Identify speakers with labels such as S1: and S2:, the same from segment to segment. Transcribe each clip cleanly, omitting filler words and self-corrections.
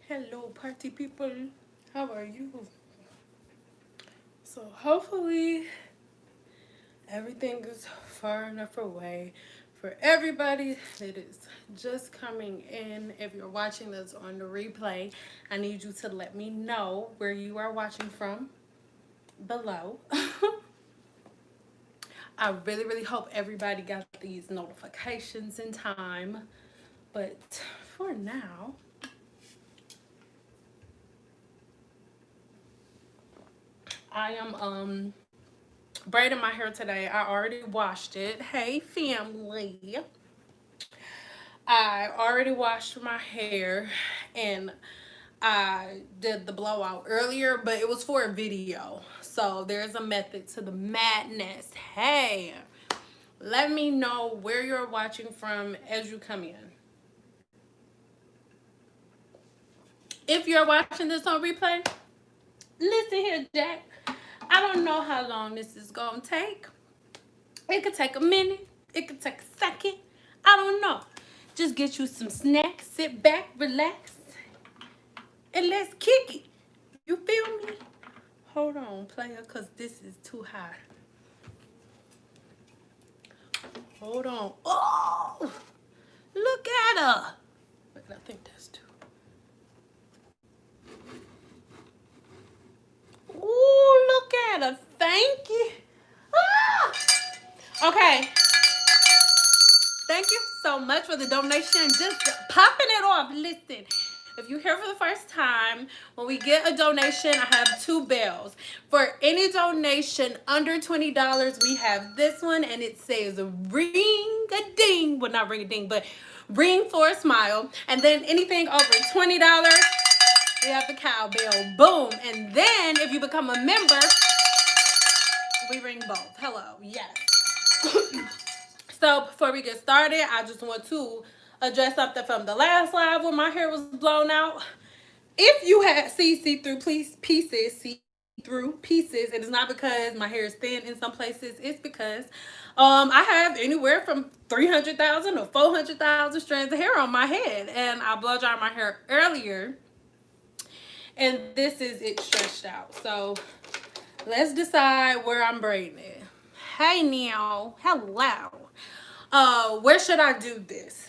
S1: Hello, party people. How are you? So hopefully everything is far enough away for everybody that is just coming in. If you're watching this on the replay, I need you to let me know where you are watching from below. I really hope everybody got these notifications in time. But for now, I am braiding my hair today. I already washed it. Hey family. I already washed my hair and I did the blowout earlier, but it was for a video. So there's a method to the madness. Hey, let me know where you're watching from as you come in. If you're watching this on replay, listen here, Jack. I don't know how long this is going to take. It could take a minute. It could take a second. I don't know. Just get you some snacks, sit back, relax, and let's kick it. You feel me? Hold on, player, because this is too high. Hold on. Oh, look at her. Wait, I think that's two. Ooh, look at her. Thank you. Ah! Okay. Thank you so much for the donation. Just popping it off. Listen, if you're here for the first time, when we get a donation, I have two bells. For any donation under $20, we have this one, and it says ring-a-ding. Well, not ring-a-ding, but ring for a smile. And then anything over $20, we have the cowbell. Boom. And then if you become a member, we ring both. Hello. Yes. So before we get started, I just want to address something from the last live where my hair was blown out. If you had see-through pieces, it is not because my hair is thin in some places. It's because I have anywhere from 300,000 or 400,000 strands of hair on my head, and I blow dried my hair earlier, and this is it stretched out. So let's decide where I'm braiding it. Hey now, hello. Where should I do this?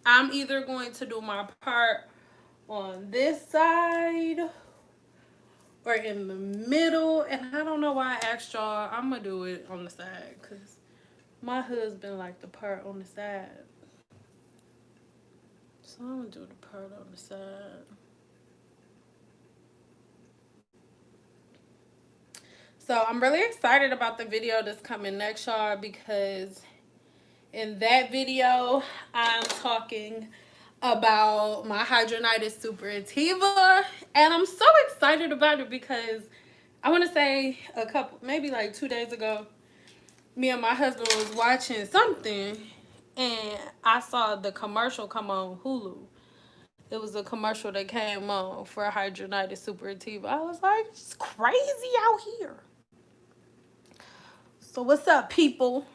S1: I'm either going to do my part on this side or in the middle, and I don't know why I asked y'all. I'm gonna do it on the side because my husband liked the part on the side, so I'm gonna do the part on the side. So I'm really excited about the video that's coming next, y'all, because in that video, I'm talking about my hydronitis suppurativa, and I'm so excited about it because I want to say maybe like 2 days ago, me and my husband was watching something, and I saw the commercial come on Hulu. It was a commercial that came on for hydronitis suppurativa. I was like, it's crazy out here. So what's up, people?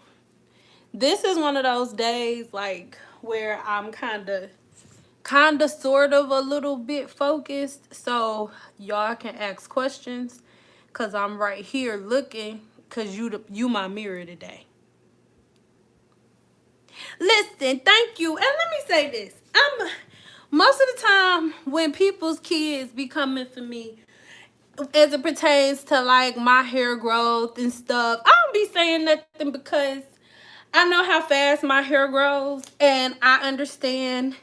S1: This is one of those days like where I'm kind of sort of a little bit focused, so y'all can ask questions because I'm right here looking, because you my mirror today. Listen, thank you. And let me say this, most of the time when people's kids be coming for me as it pertains to like my hair growth and stuff, I don't be saying nothing because I know how fast my hair grows, and I understand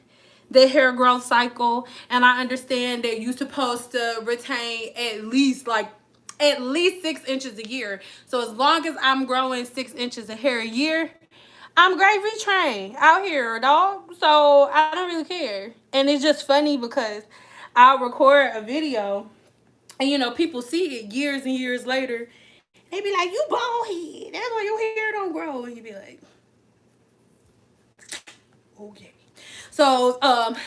S1: the hair growth cycle, and I understand that you're supposed to retain at least 6 inches a year. So as long as I'm growing 6 inches of hair a year, I'm gravy trained out here, dog. So I don't really care. And it's just funny because I'll record a video and people see it years and years later. They be like, you bald head. That's why your hair don't grow. And you be like, okay. So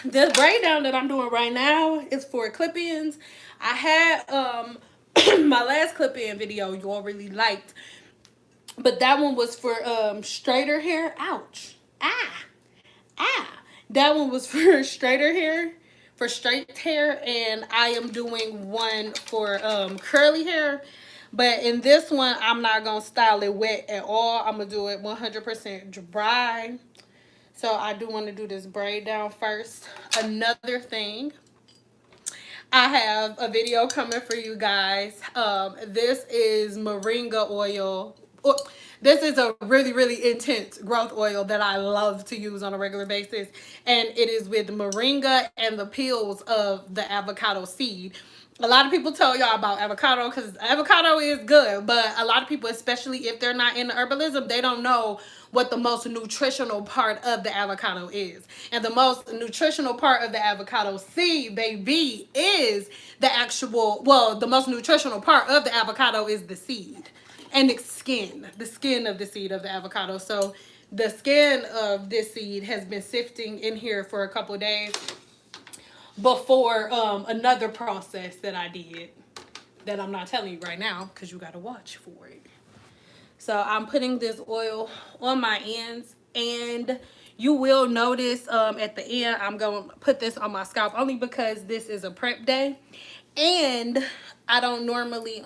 S1: this braid down that I'm doing right now is for clip-ins. I had my last clip-in video you all really liked, but that one was for straighter hair. Ouch. Ah. That one was for straighter hair, for straight hair, and I am doing one for curly hair. But in this one, I'm not going to style it wet at all. I'm going to do it 100% dry. So I do want to do this braid down first. Another thing, I have a video coming for you guys. This is Moringa Oil. This is a really, really intense growth oil that I love to use on a regular basis. And it is with moringa and the peels of the avocado seed. A lot of people tell y'all about avocado because avocado is good, but a lot of people, especially if they're not into herbalism, they don't know what the most nutritional part of the avocado is. And the most nutritional part of the avocado seed, baby, is the actual, well, the most nutritional part of the avocado is the seed and its skin, the skin of the seed of the avocado. So the skin of this seed has been sifting in here for a couple of days before another process that I did that I'm not telling you right now because you got to watch for it. So I'm putting this oil on my ends, and you will notice at the end I'm going to put this on my scalp only because this is a prep day, and I don't normally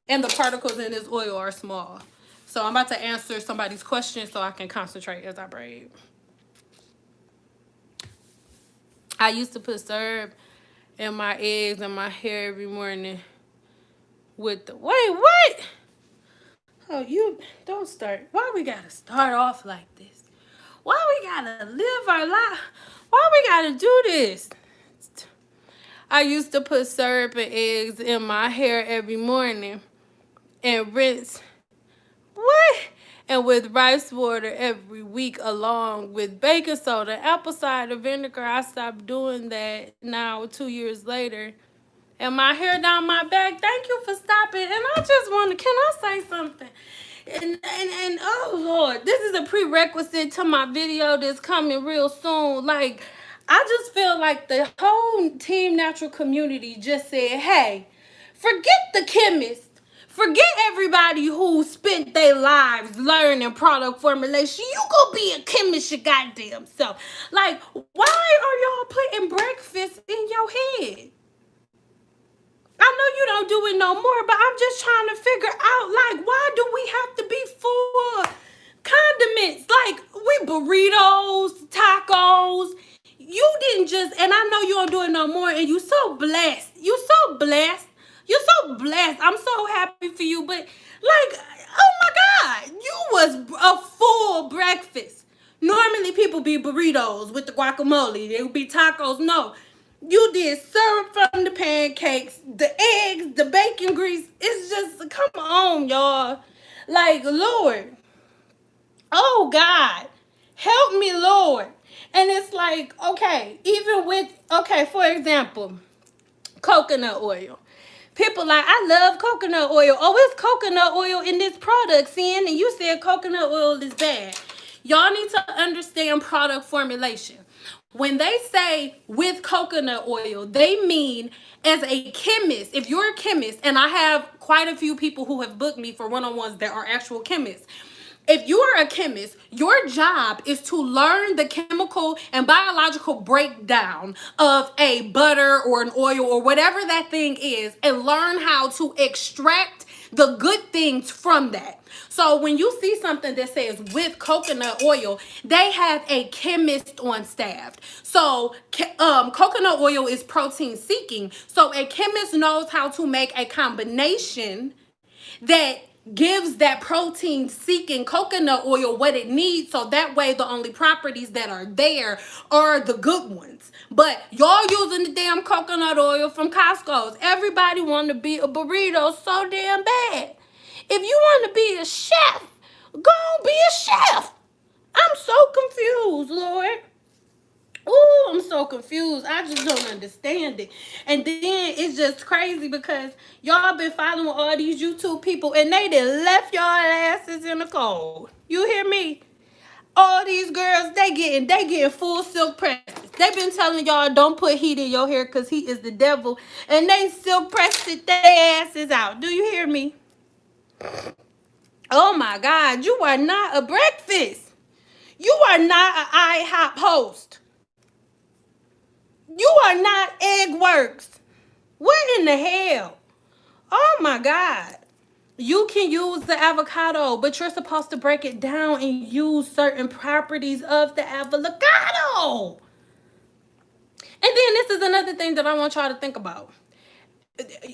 S1: and the particles in this oil are small. So I'm about to answer somebody's question so I can concentrate as I braid. I used to put syrup in my eggs and my hair every morning with the... Wait, what? Oh, you don't start. Why we gotta start off like this? Why we gotta live our life? Why we gotta do this? I used to put syrup and eggs in my hair every morning and rinse. What? And with rice water every week along with baking soda and apple cider vinegar. I stopped doing that now 2 years later. And my hair down my back. Thank you for stopping. And I just want to, can I say something? And oh Lord, this is a prerequisite to my video that's coming real soon. Like, I just feel like the whole Team Natural community just said, hey, forget the chemist. Forget everybody who spent their lives learning product formulation. You go be a chemist your goddamn self. Like, why are y'all putting breakfast in your head? I know you don't do it no more, but I'm just trying to figure out, like, why do we have to be full of condiments? Like, we burritos, tacos. You didn't just, and I know you don't do it no more, and you so blessed. You so blessed. You're so blessed. I'm so happy for you, but, like, oh my God, you was a full breakfast. Normally, people be burritos with the guacamole. They would be tacos. No. You did syrup from the pancakes, the eggs, the bacon grease. It's just, come on, y'all. Like, Lord. Oh, God. Help me, Lord. And it's like, okay, even with, okay, for example, coconut oil. People like, I love coconut oil. Oh, it's coconut oil in this product, Cyn, and you said coconut oil is bad. Y'all need to understand product formulation. When they say with coconut oil, they mean as a chemist. If you're a chemist, and I have quite a few people who have booked me for one-on-ones that are actual chemists. If you are a chemist, your job is to learn the chemical and biological breakdown of a butter or an oil or whatever that thing is, and learn how to extract the good things from that. So when you see something that says with coconut oil, they have a chemist on staff. So coconut oil is protein seeking. So a chemist knows how to make a combination that gives that protein seeking coconut oil what it needs, so that way the only properties that are there are the good ones. But y'all using the damn coconut oil from Costco's. Everybody want to be a burrito so damn bad. If you want to be a chef, go on, be a chef. I'm so confused, Lord. Ooh, I'm so confused. I just don't understand it. And then it's just crazy because y'all been following all these YouTube people and they done left y'all asses in the cold. You hear me? All these girls, they getting full silk presses. They been telling y'all don't put heat in your hair because heat is the devil. And they silk pressed it their asses out. Do you hear me? Oh my God, you are not a breakfast. You are not an IHOP host. You are not Egg Works. What in the hell? Oh my God. You can use the avocado, but you're supposed to break it down and use certain properties of the avocado. And then this is another thing that I want y'all to think about.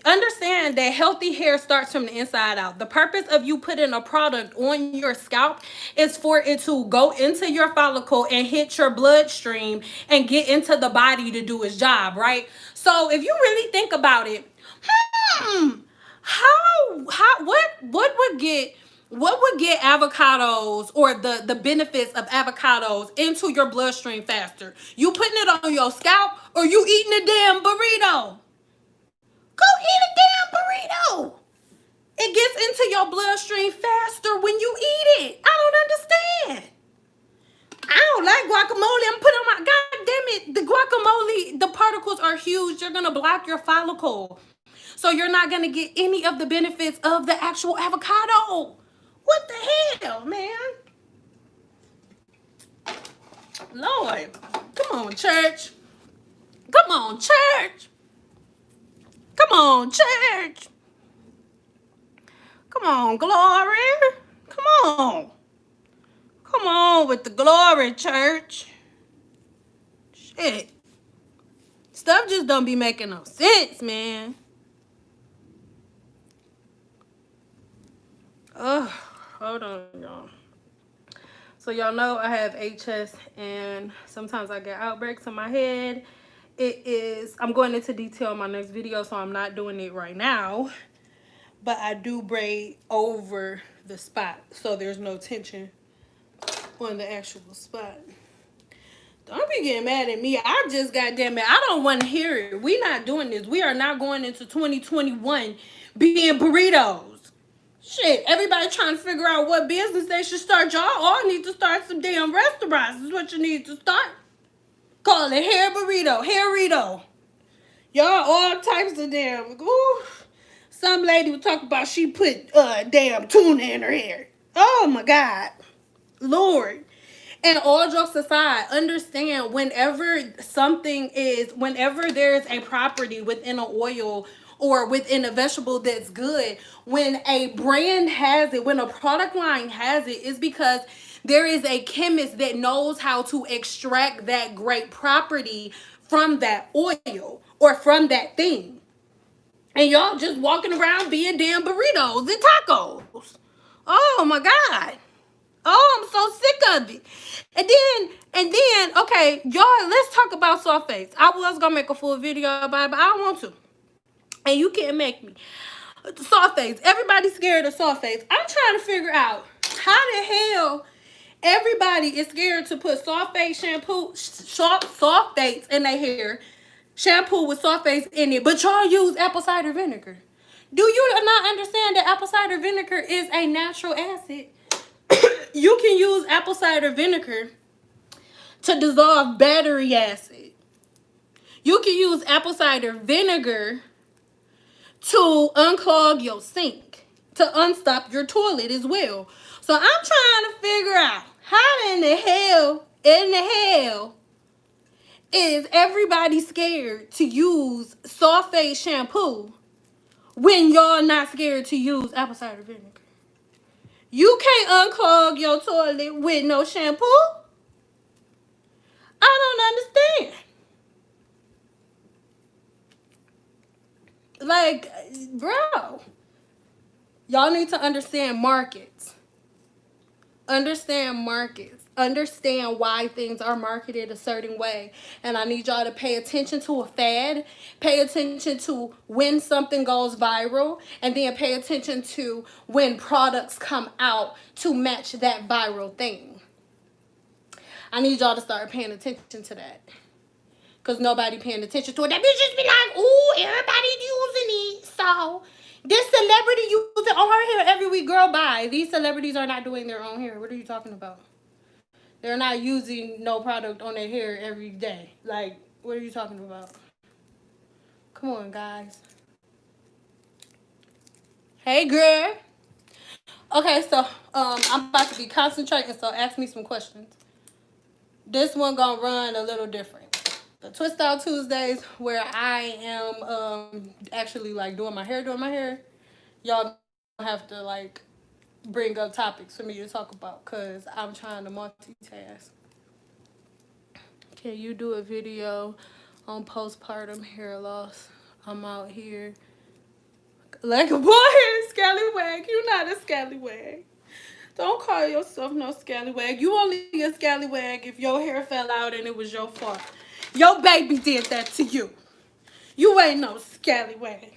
S1: Understand that healthy hair starts from the inside out. The purpose of you putting a product on your scalp is for it to go into your follicle and hit your bloodstream and get into the body to do its job, right? So if you really think about it, what would get avocados or the benefits of avocados into your bloodstream faster? You putting it on your scalp or you eating a damn burrito? Go eat a damn burrito. It gets into your bloodstream faster when you eat it. I don't understand. I don't like guacamole. I'm putting on my, God damn it, the guacamole, the particles are huge. They're going to block your follicle. So you're not going to get any of the benefits of the actual avocado. What the hell, man? Lord. Come on, church. Come on, church. Come on, church. Come on, glory. Come on. Come on with the glory, church. Shit. Stuff just don't be making no sense, man. Ugh. Hold on, y'all. So y'all know I have HS and sometimes I get outbreaks in my head. I'm going into detail in my next video, so I'm not doing it right now. But I do braid over the spot, so there's no tension on the actual spot. Don't be getting mad at me. I just, goddamn it, I don't want to hear it. We not doing this. We are not going into 2021 being burritos. Shit, everybody trying to figure out what business they should start. Y'all all need to start some damn restaurants. Is what you need to start. Call it hair burrito, hairito. Y'all all types of damn. Ooh. Some lady was talking about she put damn tuna in her hair. Oh my God. Lord. And all jokes aside, understand whenever there's a property within an oil or within a vegetable that's good, when a brand has it, when a product line has it, it's because there is a chemist that knows how to extract that great property from that oil or from that thing. And y'all just walking around being damn burritos and tacos. Oh my God. Oh, I'm so sick of it. And then, okay, y'all, let's talk about sulfates. I was gonna make a full video about it, but I don't want to. And you can't make me. Sulfates. Everybody's scared of sulfates. I'm trying to figure out how the hell everybody is scared to put sulfates in their hair, shampoo with sulfates in it, but y'all use apple cider vinegar. Do you not understand that apple cider vinegar is a natural acid? You can use apple cider vinegar to dissolve battery acid. You can use apple cider vinegar to unclog your sink, to unstop your toilet as well. So I'm trying to figure out how in the hell is everybody scared to use sulfate shampoo when y'all not scared to use apple cider vinegar? You can't unclog your toilet with no shampoo? I don't understand. Like, bro, y'all need to understand markets. Understand markets. Understand why things are marketed a certain way. And I need y'all to pay attention to a fad. Pay attention to when something goes viral. And then pay attention to when products come out to match that viral thing. I need y'all to start paying attention to that. Because nobody paying attention to it. That bitch just be like, ooh, everybody's using it. So, this celebrity using on her hair every week. Girl, bye. These celebrities are not doing their own hair. What are you talking about? They're not using no product on their hair every day. Like, what are you talking about? Come on, guys. Hey, girl. Okay, so I'm about to be concentrating, so ask me some questions. This one gonna run a little different. Twist Out Tuesdays, where I am actually like doing my hair. Y'all have to like bring up topics for me to talk about because I'm trying to multitask. Can you do a video on postpartum hair loss? I'm out here like a boy, scallywag. You not a scallywag. Don't call yourself no scallywag. You only a scallywag if your hair fell out and it was your fault. Your baby did that to you. You ain't no scallywag.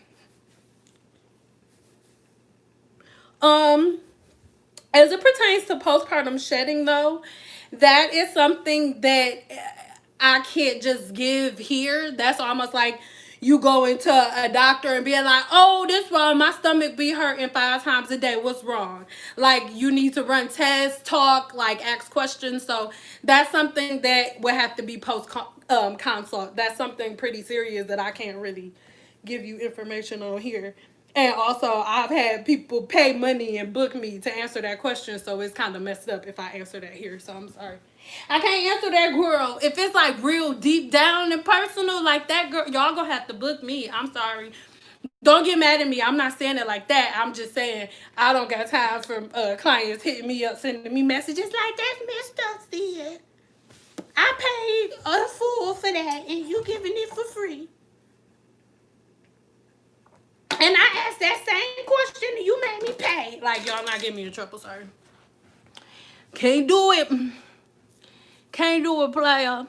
S1: As it pertains to postpartum shedding, though, that is something that I can't just give here. That's almost like you go into a doctor and being like, oh, this wrong. My stomach be hurting 5 times a day. What's wrong? Like, you need to run tests, talk, like, ask questions. So that's something that would have to be post consult. That's something pretty serious that I can't really give you information on here. And also, I've had people pay money and book me to answer that question, so it's kind of messed up if I answer that here, so I'm sorry. I can't answer that, girl. If it's like real deep down and personal like that, girl, y'all gonna have to book me. I'm sorry. Don't get mad at me. I'm not saying it like that. I'm just saying I don't got time for clients hitting me up, sending me messages like that's Miss Dusty. I paid a fool for that, and you giving it for free. And I asked that same question and you made me pay. Like, y'all not getting me in trouble, sorry. Can't do it. Can't do it, player.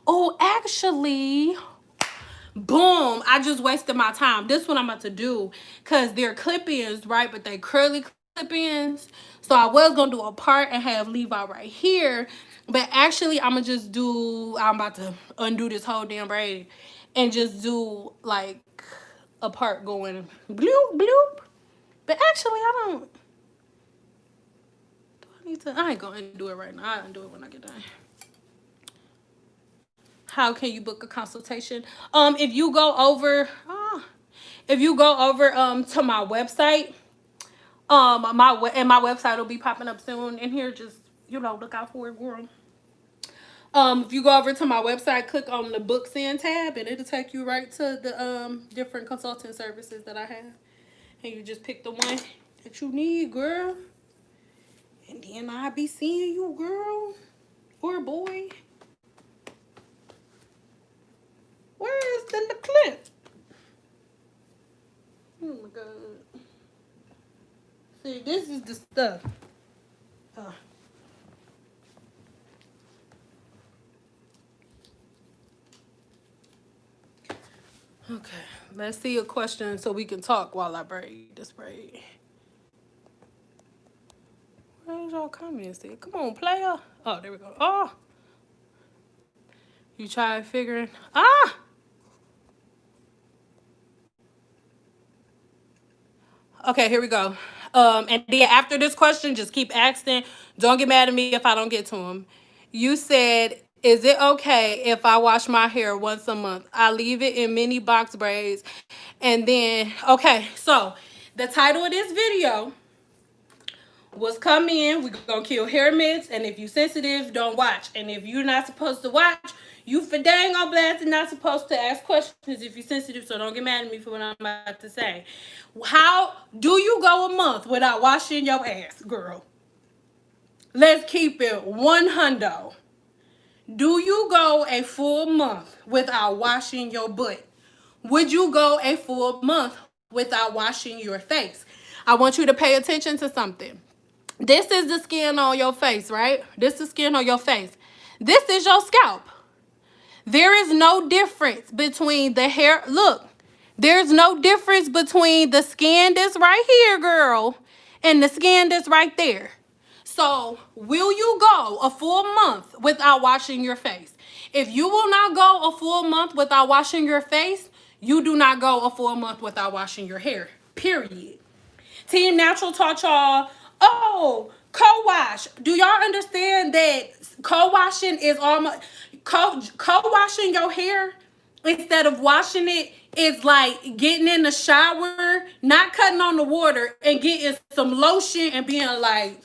S1: Oh, actually, boom. I just wasted my time. This one I'm about to do. Because they're clip-ins, right? But they curly clip-ins. So I was going to do a part and have Levi right here. But actually, I'm about to undo this whole damn braid. And just do, like, a part going bloop, bloop. But actually, I ain't gonna do it right now. I'll do it when I get done. How can you book a consultation? If you go over to my website, my website will be popping up soon in here. Just, look out for it, girl. If you go over to my website, click on the Books In tab, and it'll take you right to the different consulting services that I have. And you just pick the one that you need, girl. And then I'll be seeing you, girl. Or boy. Where is the clip? Oh my God. See, this is the stuff. Okay, let's see a question so we can talk while I braid this braid. Where's y'all comments at? Come on, player. Oh, there we go. Oh. You try figuring. Ah! Okay, here we go. And then after this question, just keep asking. Don't get mad at me if I don't get to them. You said, is it okay if I wash my hair once a month? I leave it in mini box braids. And then, okay, so the title of this video was come in, we're gonna kill hair myths, and if you sensitive, don't watch. And if you're not supposed to watch, you for dang on blast and not supposed to ask questions if you're sensitive, so don't get mad at me for what I'm about to say. How do you go a month without washing your ass, girl? Let's keep it 100. Do you go a full month without washing your butt? Would you go a full month without washing your face? I want you to pay attention to something. This is the skin on your face, right? This is the skin on your face. This is your scalp. There is no difference between the hair. Look, there's no difference between the skin that's right here, girl, and the skin that's right there. So, will you go a full month without washing your face? If you will not go a full month without washing your face, you do not go a full month without washing your hair, period. Team Natural taught y'all, co-wash. Do y'all understand that co-washing is almost, co-washing your hair instead of washing it is like getting in the shower, not cutting on the water, and getting some lotion and being like,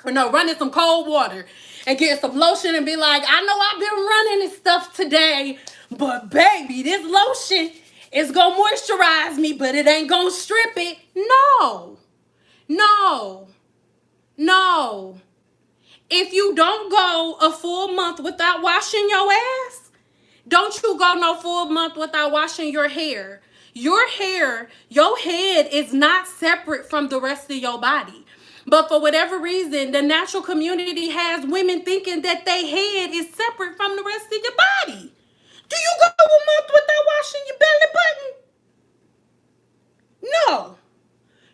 S1: running some cold water and getting some lotion and be like, I know I've been running this stuff today, but baby, this lotion is gonna moisturize me, but it ain't gonna strip it. No. No. No. If you don't go a full month without washing your ass, don't you go no full month without washing your hair. Your hair, your head is not separate from the rest of your body. But for whatever reason, the natural community has women thinking that their head is separate from the rest of your body. Do you go a month without washing your belly button?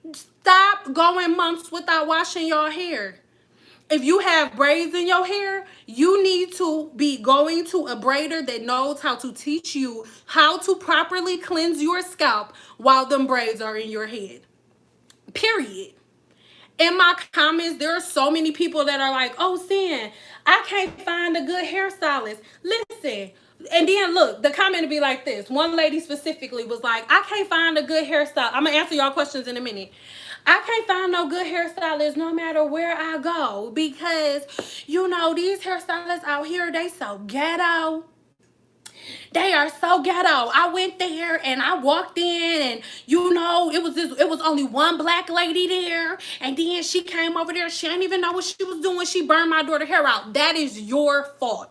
S1: No. Stop going months without washing your hair. If you have braids in your hair, you need to be going to a braider that knows how to teach you how to properly cleanse your scalp while them braids are in your head. Period. In my comments, there are so many people that are like, oh, Cyn, I can't find a good hairstylist. Listen. And then look, the comment would be like this. One lady specifically was like, I can't find a good hairstyle. I'm going to answer y'all questions in a minute. I can't find no good hairstylists no matter where I go because, you know, these hairstylists out here, they so ghetto. They are so ghetto. I went there and I walked in and, you know, it was only one black lady there. And then she came over there. She didn't even know what she was doing. She burned my daughter's hair out. That is your fault.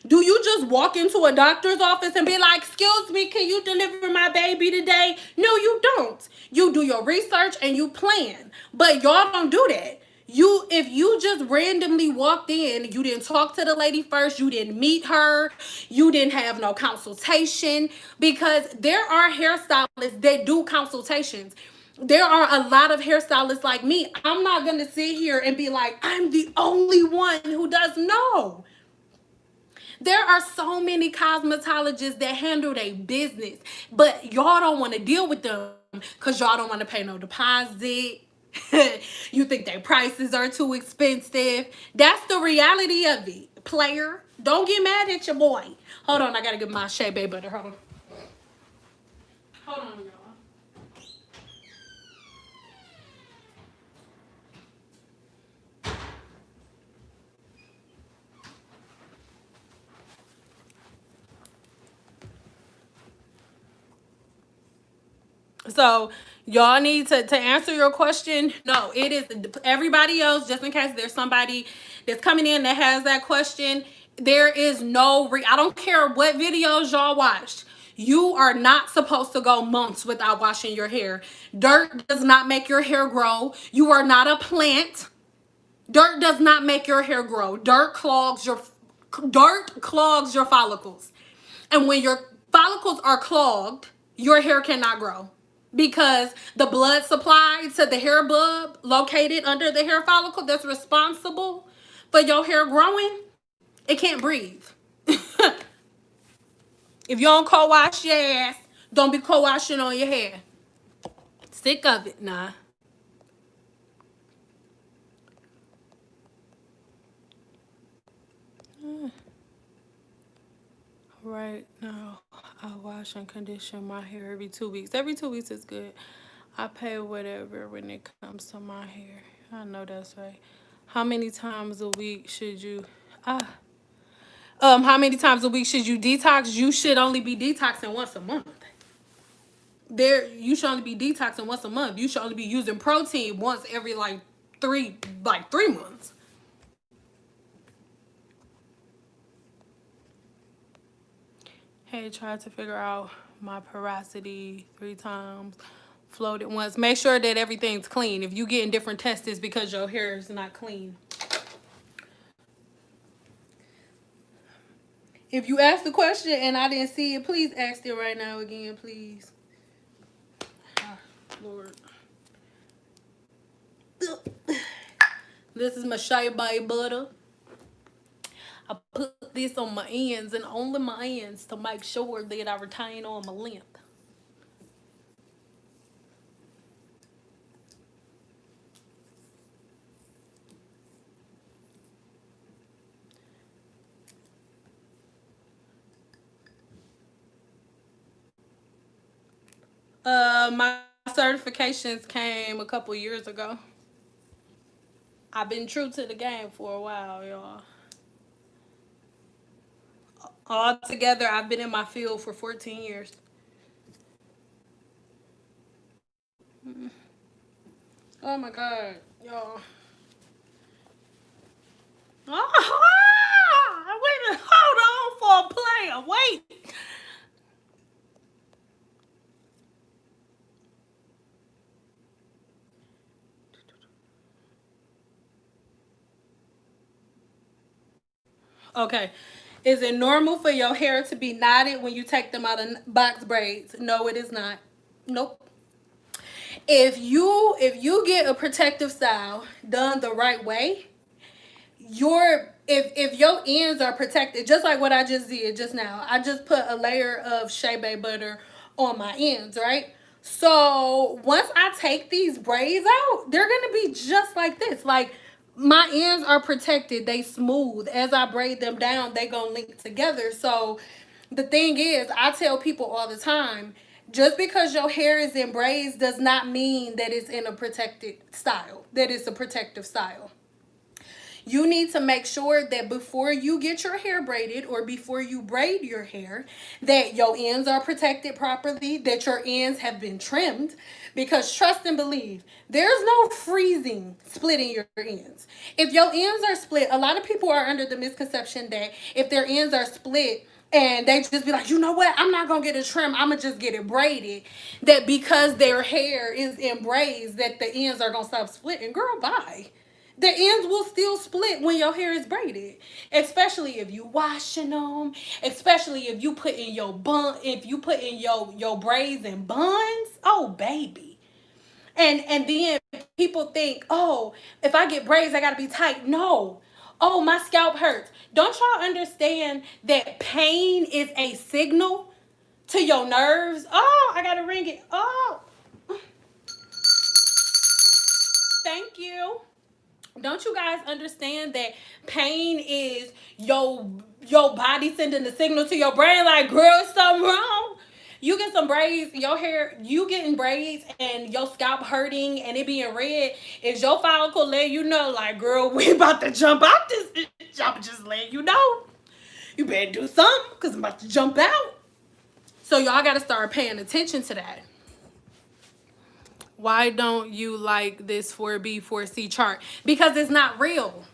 S1: Do you just walk into a doctor's office and be like, excuse me, can you deliver my baby today? No, you don't. You do your research and you plan. But y'all don't do that. If you just randomly walked in, you didn't talk to the lady first, you didn't meet her, you didn't have no consultation, because there are hairstylists that do consultations. There are a lot of hairstylists like me. I'm not going to sit here and be like, I'm the only one who does. No. There are so many cosmetologists that handle their business, but y'all don't want to deal with them because y'all don't want to pay no deposit. You think their prices are too expensive. That's the reality of it, player. Don't get mad at your boy. Hold on, I got to get my Shea Bay butter. Hold on. Hold on, y'all. So y'all need to answer your question. No, it is everybody else, just in case there's somebody that's coming in that has that question. There is no I don't care what videos y'all watched. You are not supposed to go months without washing your hair. Dirt does not make your hair grow. You are not a plant. Dirt does not make your hair grow. Dirt clogs your follicles. And when your follicles are clogged, your hair cannot grow. Because the blood supply to the hair bulb located under the hair follicle that's responsible for your hair growing, it can't breathe. If you don't co-wash your ass, don't be co-washing on your hair. Sick of it, nah. Right now, I wash and condition my hair every 2 weeks. Every 2 weeks is good. I pay whatever when it comes to my hair. I know that's right. How many times a week should you how many times a week should you detox? You should only be detoxing once a month. You should only be detoxing once a month. You should only be using protein once every like 3 months. Hey, tried to figure out my porosity 3 times. Floated once. Make sure that everything's clean. If you getting different tests, it's because your hair is not clean. If you asked the question and I didn't see it, please ask it right now again, please. Oh, Lord. This is my Shea Bay butter. I put this on my ends and only my ends to make sure that I retain all my length. My certifications came a couple years ago. I've been true to the game for a while, y'all. Altogether, I've been in my field for 14 years. Oh my God, y'all. Wait, hold on for a player. Wait. Okay. Is it normal for your hair to be knotted when you take them out of box braids? No, it is not. Nope. If you get a protective style done the right way, if your ends are protected, just like what I just did just now, I just put a layer of shea butter on my ends, right? So once I take these braids out, they're gonna be just like this. Like, my ends are protected, they smooth. As I braid them down, they gonna link together. So the thing is, I tell people all the time, just because your hair is in braids does not mean that it's in a protected style, that it's a protective style. You need to make sure that before you get your hair braided or before you braid your hair, that your ends are protected properly, that your ends have been trimmed. Because trust and believe, there's no freezing splitting your ends. If your ends are split, a lot of people are under the misconception that if their ends are split, and they just be like, you know what, I'm not gonna get a trim, I'm gonna just get it braided, that because their hair is in braids that the ends are gonna stop splitting. Girl, bye. The ends will still split when your hair is braided, especially if you washing them, especially if you put in your your braids and buns. Oh baby. And then people think, oh, if I get braids, I gotta be tight. No. Oh, my scalp hurts. Don't y'all understand that pain is a signal to your nerves? Oh, I gotta ring it. Oh, thank you. Don't you guys understand that pain is your body sending the signal to your brain like, girl, something wrong? You get some braids, your hair, you getting braids and your scalp hurting and it being red, is your follicle letting you know, like, girl, we about to jump out this. I'm just letting you know. You better do something because I'm about to jump out. So y'all got to start paying attention to that. Why don't you like this 4B 4C chart? Because it's not real.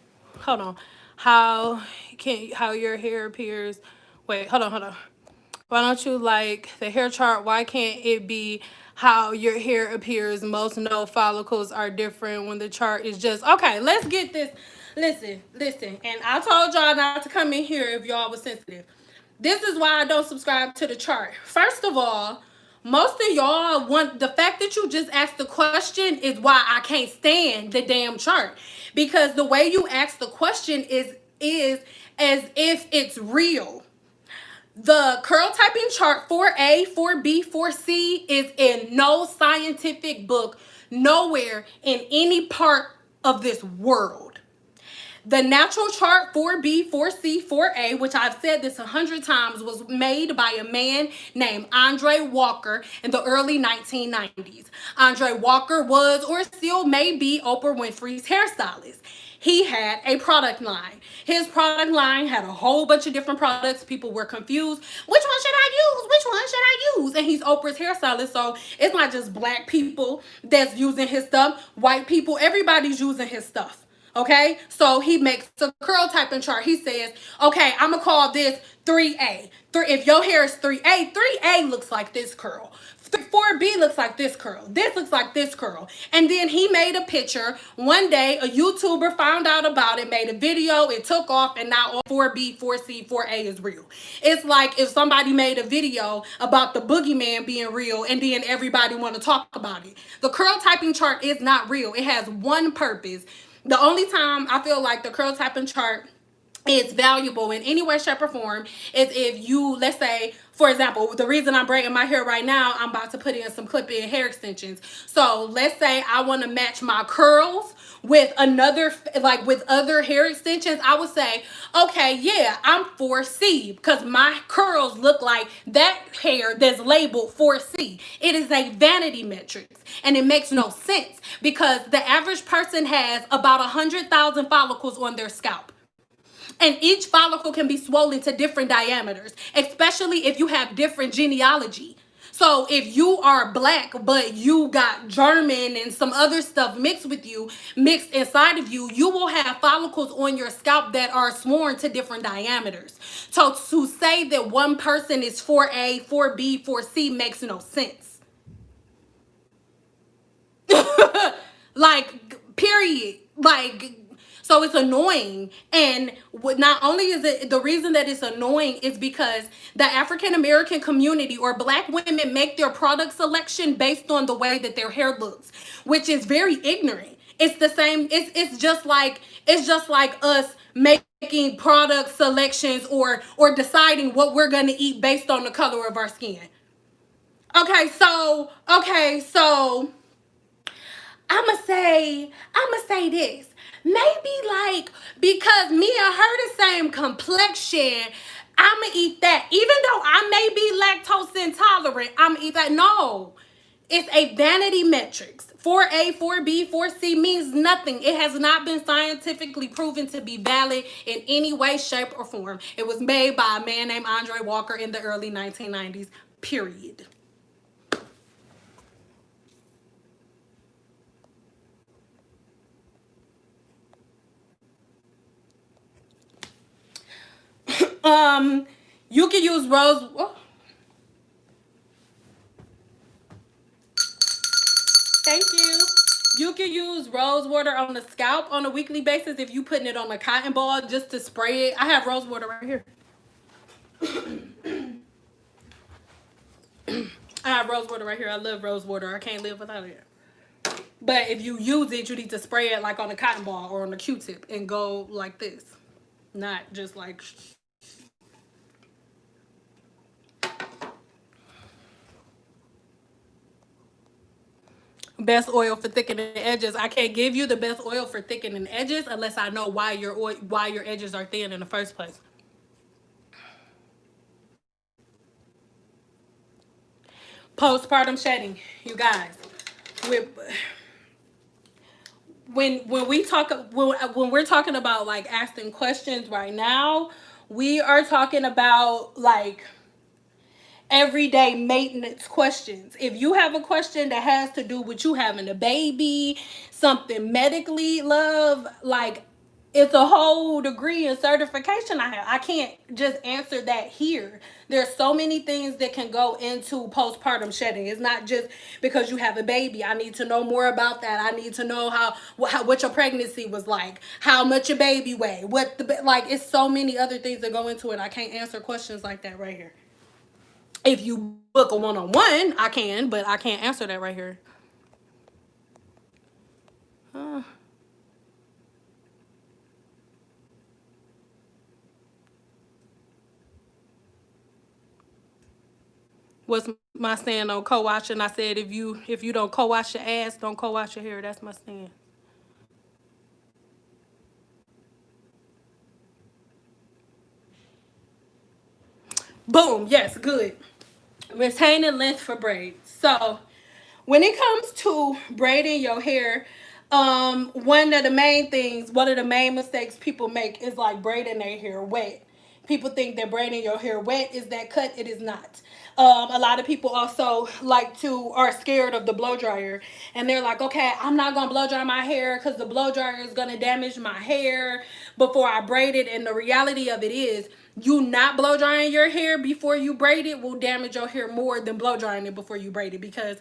S1: Hold on. How your hair appears? Wait, hold on. Why don't you like the hair chart? Why can't it be how your hair appears? Most no follicles are different when the chart is just okay. Let's get this. Listen. And I told y'all not to come in here if y'all was sensitive. This is why I don't subscribe to the chart. First of all, most of y'all want the fact that you just asked the question is why I can't stand the damn chart. Because the way you ask the question is as if it's real. The curl typing chart 4A, 4B, 4C is in no scientific book nowhere in any part of this world. The natural chart 4B, 4C, 4A, which I've said this 100 times, was made by a man named Andre Walker in the early 1990s. Andre Walker was or still may be Oprah Winfrey's hairstylist. He had a product line. His product line had a whole bunch of different products. People were confused. Which one should I use? Which one should I use? And he's Oprah's hairstylist, so it's not just black people that's using his stuff. White people, everybody's using his stuff. Okay, so he makes a curl typing chart. He says, okay, I'm gonna call this 3A. If your hair is 3A, 3A looks like this curl. 4B looks like this curl. This looks like this curl. And then he made a picture. One day, a YouTuber found out about it, made a video, it took off, and now all 4B, 4C, 4A is real. It's like if somebody made a video about the boogeyman being real and then everybody want to talk about it. The curl typing chart is not real. It has one purpose. The only time I feel like the curl typing chart is valuable in any way, shape, or form is if you, let's say, for example, the reason I'm braiding my hair right now, I'm about to put in some clip-in hair extensions. So let's say I want to match my curls with with other hair extensions. I would say, okay, yeah, I'm 4C because my curls look like that hair that's labeled 4C. It is a vanity metric and it makes no sense because the average person has about 100,000 follicles on their scalp. And each follicle can be swollen to different diameters, especially if you have different genealogy. So if you are black, but you got German and some other stuff mixed inside of you, you will have follicles on your scalp that are sworn to different diameters. So to say that one person is 4A, 4B, 4C makes no sense. Like, period. Like, so it's annoying. And not only is it, the reason that it's annoying is because the African American community or black women make their product selection based on the way that their hair looks, which is very ignorant. It's the same, it's just like us making product selections or deciding what we're gonna eat based on the color of our skin. Okay, so I'ma say this. Maybe like because me and her the same complexion, I'ma eat that. Even though I may be lactose intolerant, I'ma eat that. No. It's a vanity metrics. 4A, 4B, 4C means nothing. It has not been scientifically proven to be valid in any way, shape, or form. It was made by a man named Andre Walker in the early 1990s, period. You can use rose. Oh, thank you. You can use rose water on the scalp on a weekly basis if you putting it on a cotton ball just to spray it. I have rose water right here. I have rose water right here. I love rose water. I can't live without it. But if you use it, you need to spray it like on a cotton ball or on a Q-tip and go like this. Not just like... Best oil for thickening edges. I can't give you the best oil for thickening edges unless I know why your edges are thin in the first place. Postpartum shedding, you guys. When we're talking about like asking questions right now, we are talking about like everyday maintenance questions. If you have a question that has to do with you having a baby, something medically, love, like it's a whole degree and certification I have. I can't just answer that here. There's so many things that can go into postpartum shedding. It's not just because you have a baby. I need to know more about that. I need to know what your pregnancy was like, how much your baby weighed, like it's so many other things that go into it. I can't answer questions like that right here. If you book a one-on-one, I can, but I can't answer that right here. What's my stand on co-washing? I said if you don't co-wash your ass, don't co-wash your hair. That's my stand. Boom. Yes, good. Retaining length for braids. So when it comes to braiding your hair, one of the main mistakes people make is like braiding their hair wet. People think that braiding your hair wet is that cut. It is not. A lot of people also are scared of the blow dryer, and they're like, okay, I'm not gonna blow dry my hair because the blow dryer is gonna damage my hair before I braid it. And the reality of it is, you not blow drying your hair before you braid it will damage your hair more than blow drying it before you braid it, because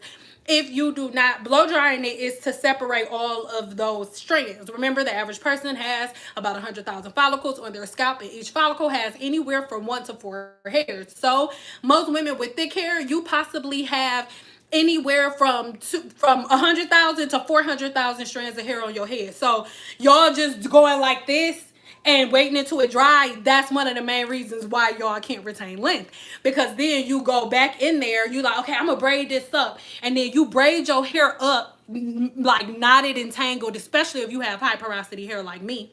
S1: if you do not blow drying it is to separate all of those strands. Remember, the average person has about 100,000 follicles on their scalp, and each follicle has anywhere from 1 to 4 hairs. So most women with thick hair, you possibly have anywhere from 100,000 to 400,000 strands of hair on your head. So y'all just going like this and waiting until it dry, that's one of the main reasons why y'all can't retain length. Because then you go back in there, you like, okay, I'm gonna braid this up. And then you braid your hair up, like knotted and tangled, especially if you have high porosity hair like me.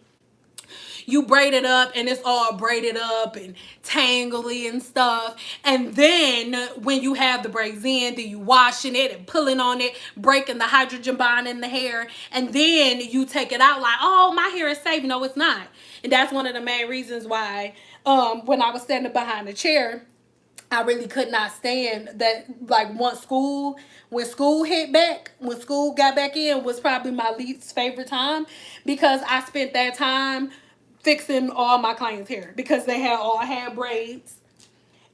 S1: you braid it up and it's all braided up and tangly and stuff. And then when you have the braids in, then you washing it and pulling on it, breaking the hydrogen bond in the hair. And then you take it out like, oh, my hair is safe. No, it's not. And that's one of the main reasons why when I was standing behind the chair, I really could not stand that. Like when school hit back, when school got back in, was probably my least favorite time, because I spent that time fixing all my clients' hair because they all had braids,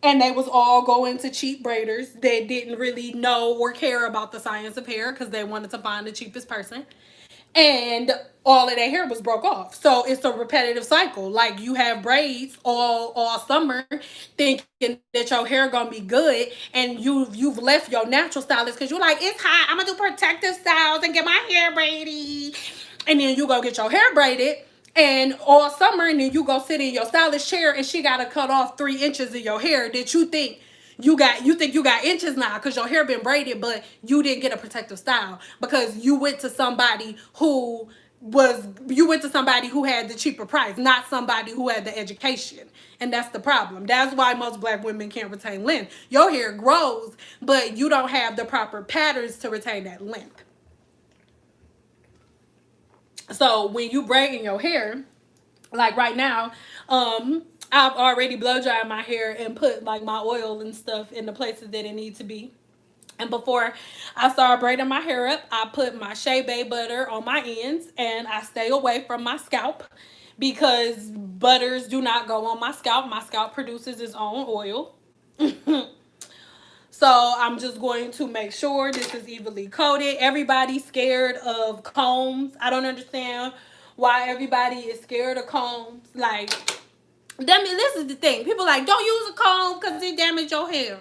S1: and they was all going to cheap braiders that didn't really know or care about the science of hair because they wanted to find the cheapest person. And all of their hair was broke off. So it's a repetitive cycle. Like you have braids all summer thinking that your hair gonna be good, and you've left your natural stylist because you're like, it's hot, I'm gonna do protective styles and get my hair braided. And then you go get your hair braided and all summer, and then you go sit in your stylist chair and she gotta cut off 3 inches of your hair that you think you got inches now because your hair been braided, but you didn't get a protective style because you went to somebody who had the cheaper price, not somebody who had the education. And that's the problem. That's why most black women can't retain length. Your hair grows, but you don't have the proper patterns to retain that length. So when you braiding your hair, like right now, I've already blow dried my hair and put like my oil and stuff in the places that it needs to be. And before I start braiding my hair up, I put my Shea Bay butter on my ends, and I stay away from my scalp because butters do not go on my scalp. My scalp produces its own oil. So I'm just going to make sure this is evenly coated. Everybody's scared of combs. I don't understand why everybody is scared of combs. Like, this is the thing. People like, don't use a comb because it damage your hair.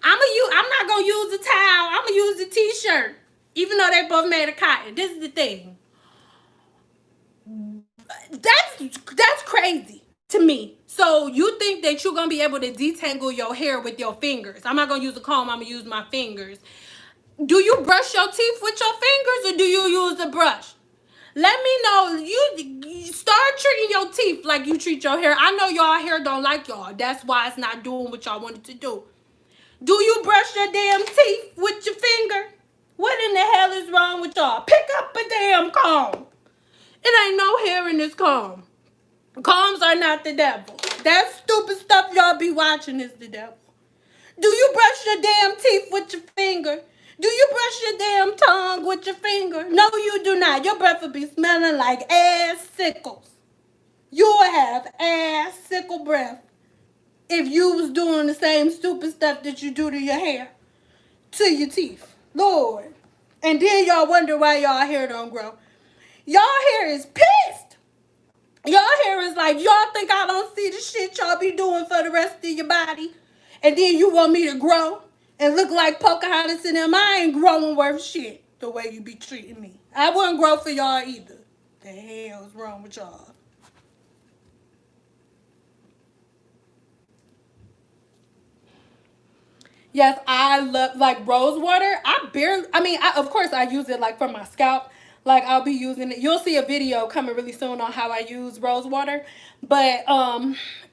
S1: I'm not gonna use a towel. I'm gonna use a t-shirt, even though they both made of cotton. This is the thing. That's crazy to me. So you think that you're gonna be able to detangle your hair with your fingers? I'm not gonna use a comb. I'm gonna use my fingers. Do you brush your teeth with your fingers, or do you use a brush? Let me know. You start treating your teeth like you treat your hair. I know y'all hair don't like y'all. That's why it's not doing what y'all wanted to do. Do you brush your damn teeth with your finger? What in the hell is wrong with y'all? Pick up a damn comb. It ain't no hair in this comb. Combs are not the devil. That stupid stuff y'all be watching is the devil. Do you brush your damn teeth with your finger? Do you brush your damn tongue with your finger? No, you do not. Your breath will be smelling like ass sickles. You will have ass sickle breath if you was doing the same stupid stuff that you do to your hair, to your teeth. Lord. And then y'all wonder why y'all hair don't grow. Y'all hair is pissed. Y'all hair is like, y'all think I don't see the shit y'all be doing for the rest of your body? And then you want me to grow and look like Pocahontas and them? I ain't growing worth shit the way you be treating me. I wouldn't grow for y'all either. The hell is wrong with y'all? Yes, I love like rose water. Of course I use it like for my scalp. Like I'll be using it. You'll see a video coming really soon on how I use rose water. But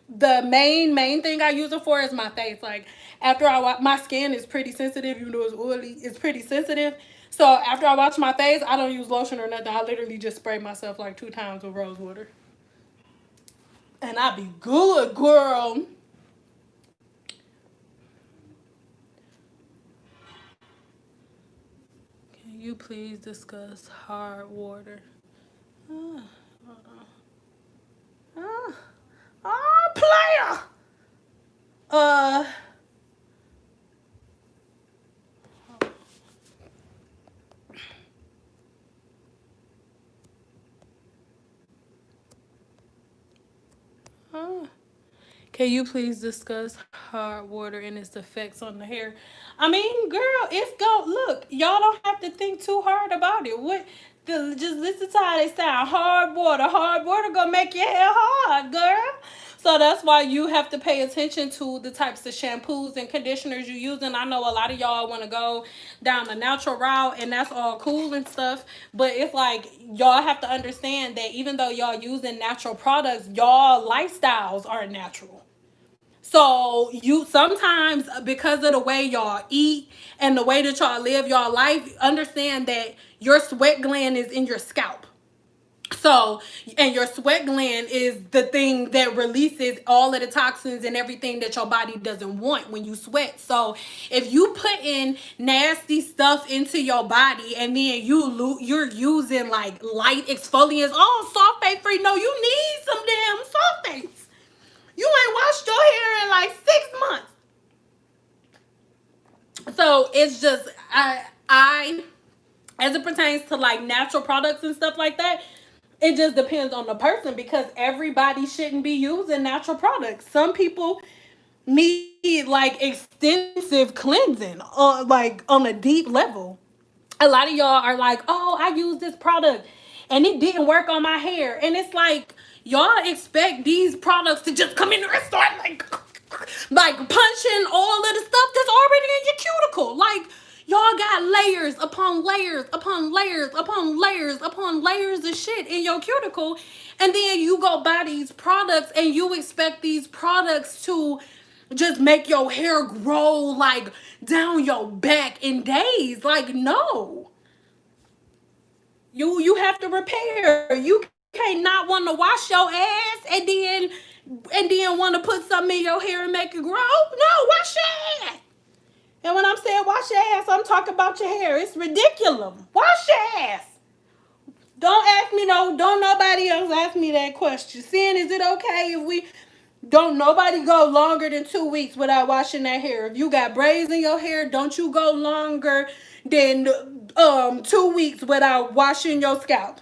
S1: the main thing I use it for is my face. Like after my skin is pretty sensitive, even though it's oily, it's pretty sensitive. So after I wash my face, I don't use lotion or nothing. I literally just spray myself like 2 times with rose water. And I be good, girl. Can you please discuss hard water? Player. Can you please discuss hard water and its effects on the hair? I mean, girl, look, y'all don't have to think too hard about it. Just listen to how they sound. Hard water gonna make your hair hard, girl. So that's why you have to pay attention to the types of shampoos and conditioners you use. And I know a lot of y'all want to go down the natural route, and that's all cool and stuff. But it's like y'all have to understand that even though y'all using natural products, y'all lifestyles are natural. So you sometimes, because of the way y'all eat and the way that y'all live y'all life, understand that your sweat gland is in your scalp. So, and your sweat gland is the thing that releases all of the toxins and everything that your body doesn't want when you sweat. So, if you put in nasty stuff into your body and then you're using like light exfoliants, oh, sulfate free. No, you need some damn sulfates. You ain't washed your hair in like 6 months. So, it's just I as it pertains to like natural products and stuff like that, it just depends on the person, because everybody shouldn't be using natural products. Some people need like extensive cleansing, like on a deep level. A lot of y'all are like, oh, I use this product and it didn't work on my hair. And it's like, y'all expect these products to just come in there and start like punching all of the stuff that's already in your cuticle. Like, y'all got layers upon layers upon layers upon layers upon layers of shit in your cuticle. And then you go buy these products and you expect these products to just make your hair grow like down your back in days. Like, no. You have to repair. You can't not want to wash your ass and then want to put something in your hair and make it grow. No, wash your ass. And when I'm saying wash your ass, I'm talking about your hair. It's ridiculous. Wash your ass. Don't ask me don't nobody else ask me that question. Cyn, is it okay if we don't nobody go longer than 2 weeks without washing that hair? If you got braids in your hair, don't you go longer than 2 weeks without washing your scalp.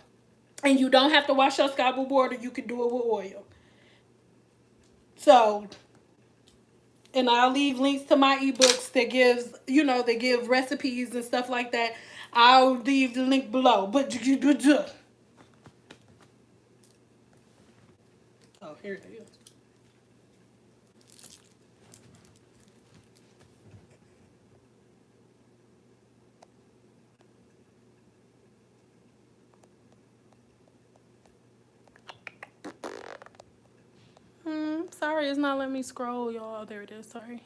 S1: And you don't have to wash your scalp with water. You can do it with oil. So, and I'll leave links to my ebooks that give recipes and stuff like that. I'll leave the link below. But oh, here it is. Sorry, it's not letting me scroll, y'all. There it is. Sorry.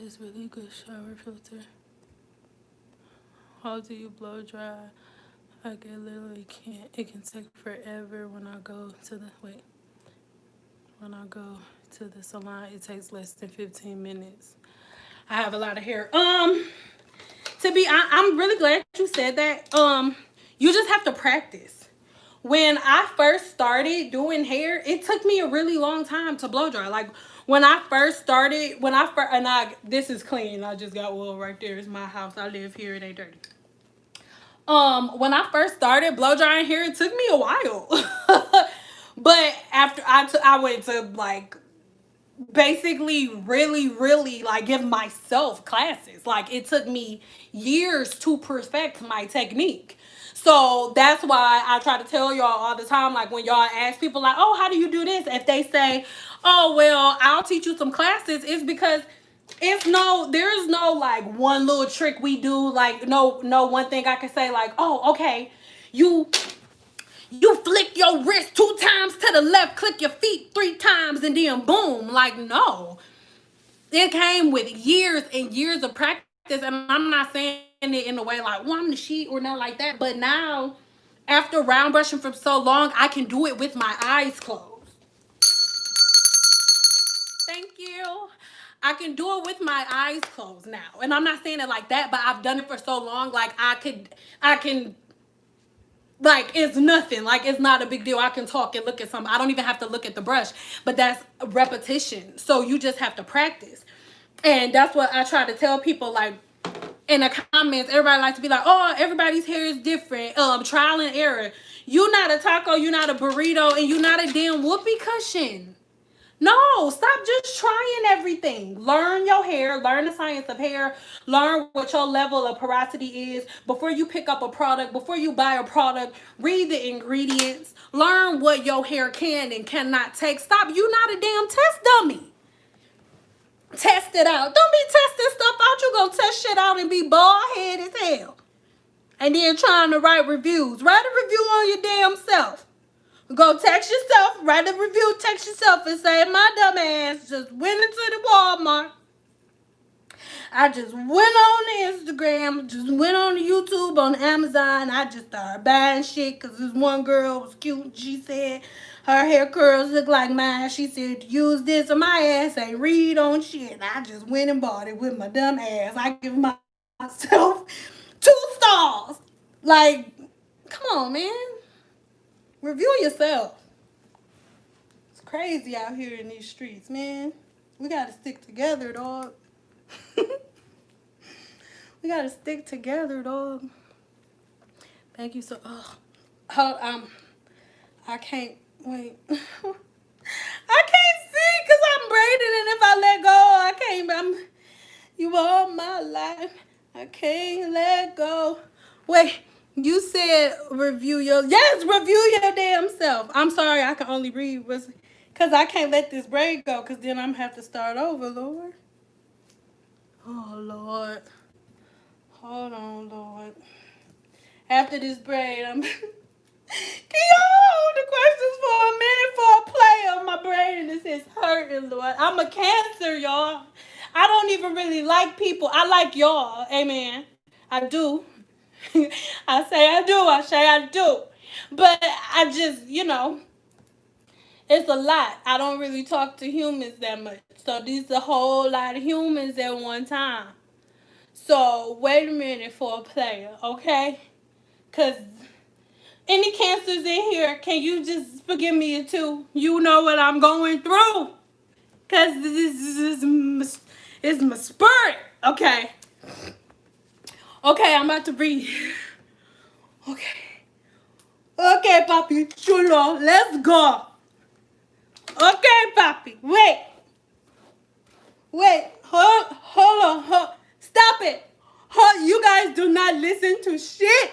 S1: It's really good shower filter. How do you blow dry? Like, it literally can't. It can take forever when I go to the salon. It takes less than 15 minutes. I have a lot of hair. I'm really glad you said that. You just have to practice. When I first started doing hair, it took me a really long time to blow dry. Like, when I first started, this is clean. I just got oil right there. It's my house. I live here. It ain't dirty. When I first started blow drying hair, it took me a while. But after I went to like basically really like give myself classes. Like, it took me years to perfect my technique. So that's why I try to tell y'all all the time, like when y'all ask people like, oh, how do you do this? If they say, oh, well, I'll teach you some classes, it's because there's no like one little trick we do. Like, no one thing I can say like, oh, okay, you flick your wrist 2 times to the left, click your feet 3 times, and then boom. Like, no. It came with years and years of practice, and I'm not saying it in a way like, well, I'm the shit or not like that. But now, after round brushing for so long, I can do it with my eyes closed. Thank you. I can do it with my eyes closed now. And I'm not saying it like that, but I've done it for so long, like I can, like, it's nothing. Like, it's not a big deal. I can talk and look at something. I don't even have to look at the brush. But that's repetition. So you just have to practice. And that's what I try to tell people, like, in the comments. Everybody likes to be like, oh, everybody's hair is different. Trial and error. You not a taco, you not a burrito, and you not a damn whoopee cushion. No, stop just trying everything. Learn your hair, learn the science of hair, learn what your level of porosity is before you pick up a product, before you buy a product, read the ingredients, learn what your hair can and cannot take. Stop, you not a damn test dummy. Test it out. Don't be testing stuff out. You gonna test shit out and be bald head as hell. And then trying to write reviews. Write a review on your damn self. Go text yourself, write a review, text yourself and say, my dumb ass just went into the Walmart. I just went on the Instagram, just went on the YouTube, on Amazon. I just started buying shit because this one girl was cute. She said her hair curls look like mine. She said, use this or my ass ain't read on shit. And I just went and bought it with my dumb ass. I give myself 2 stars. Like, come on, man. Review yourself. It's crazy out here in these streets, man. We gotta stick together, dog. We gotta stick together, dog. Thank you so. I can't wait. I can't see because I'm braiding, and if I let go, I can't. You all my life. I can't let go. Wait. You said review your damn self. I'm sorry, I can only read because I can't let this braid go because then I'm gonna have to start over, Lord. Oh Lord. Hold on, Lord. After this braid, I'm can y'all hold the questions for a minute for a play of my braid and this is hurting, Lord. I'm a Cancer, y'all. I don't even really like people. I like y'all. Amen. I do. I say I do. I say I do. But I just, it's a lot. I don't really talk to humans that much. So there's a whole lot of humans at one time. So wait a minute for a player, okay? Because any Cancers in here, can you just forgive me too? You know what I'm going through. Because it's my spirit, okay? Okay, I'm about to read. Okay. Okay, Papi Chulo, let's go. Okay, Papi, wait. Hold on. Stop it. You guys do not listen to shit.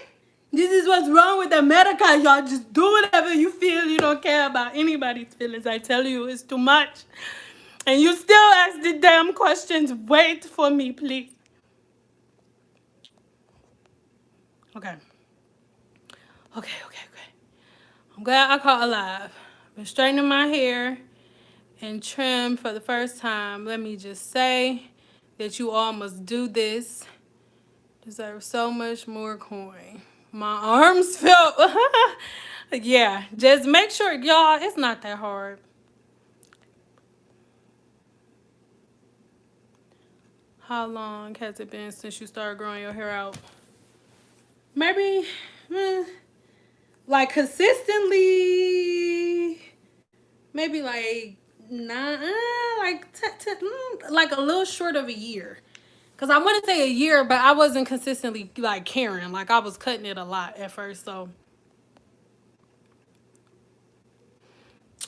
S1: This is what's wrong with America, y'all. Just do whatever you feel. You don't care about anybody's feelings. I tell you, it's too much. And you still ask the damn questions. Wait for me, please. Okay. I'm glad I caught alive. Been straightening my hair and trim for the first time. Let me just say that you all must do this. Deserve so much more coin. My arms felt. Yeah, just make sure, y'all, it's not that hard. How long has it been since you started growing your hair out? Maybe, like consistently, maybe like 9, like a little short of a year. Because I wouldn't say a year, but I wasn't consistently like caring. Like I was cutting it a lot at first, so.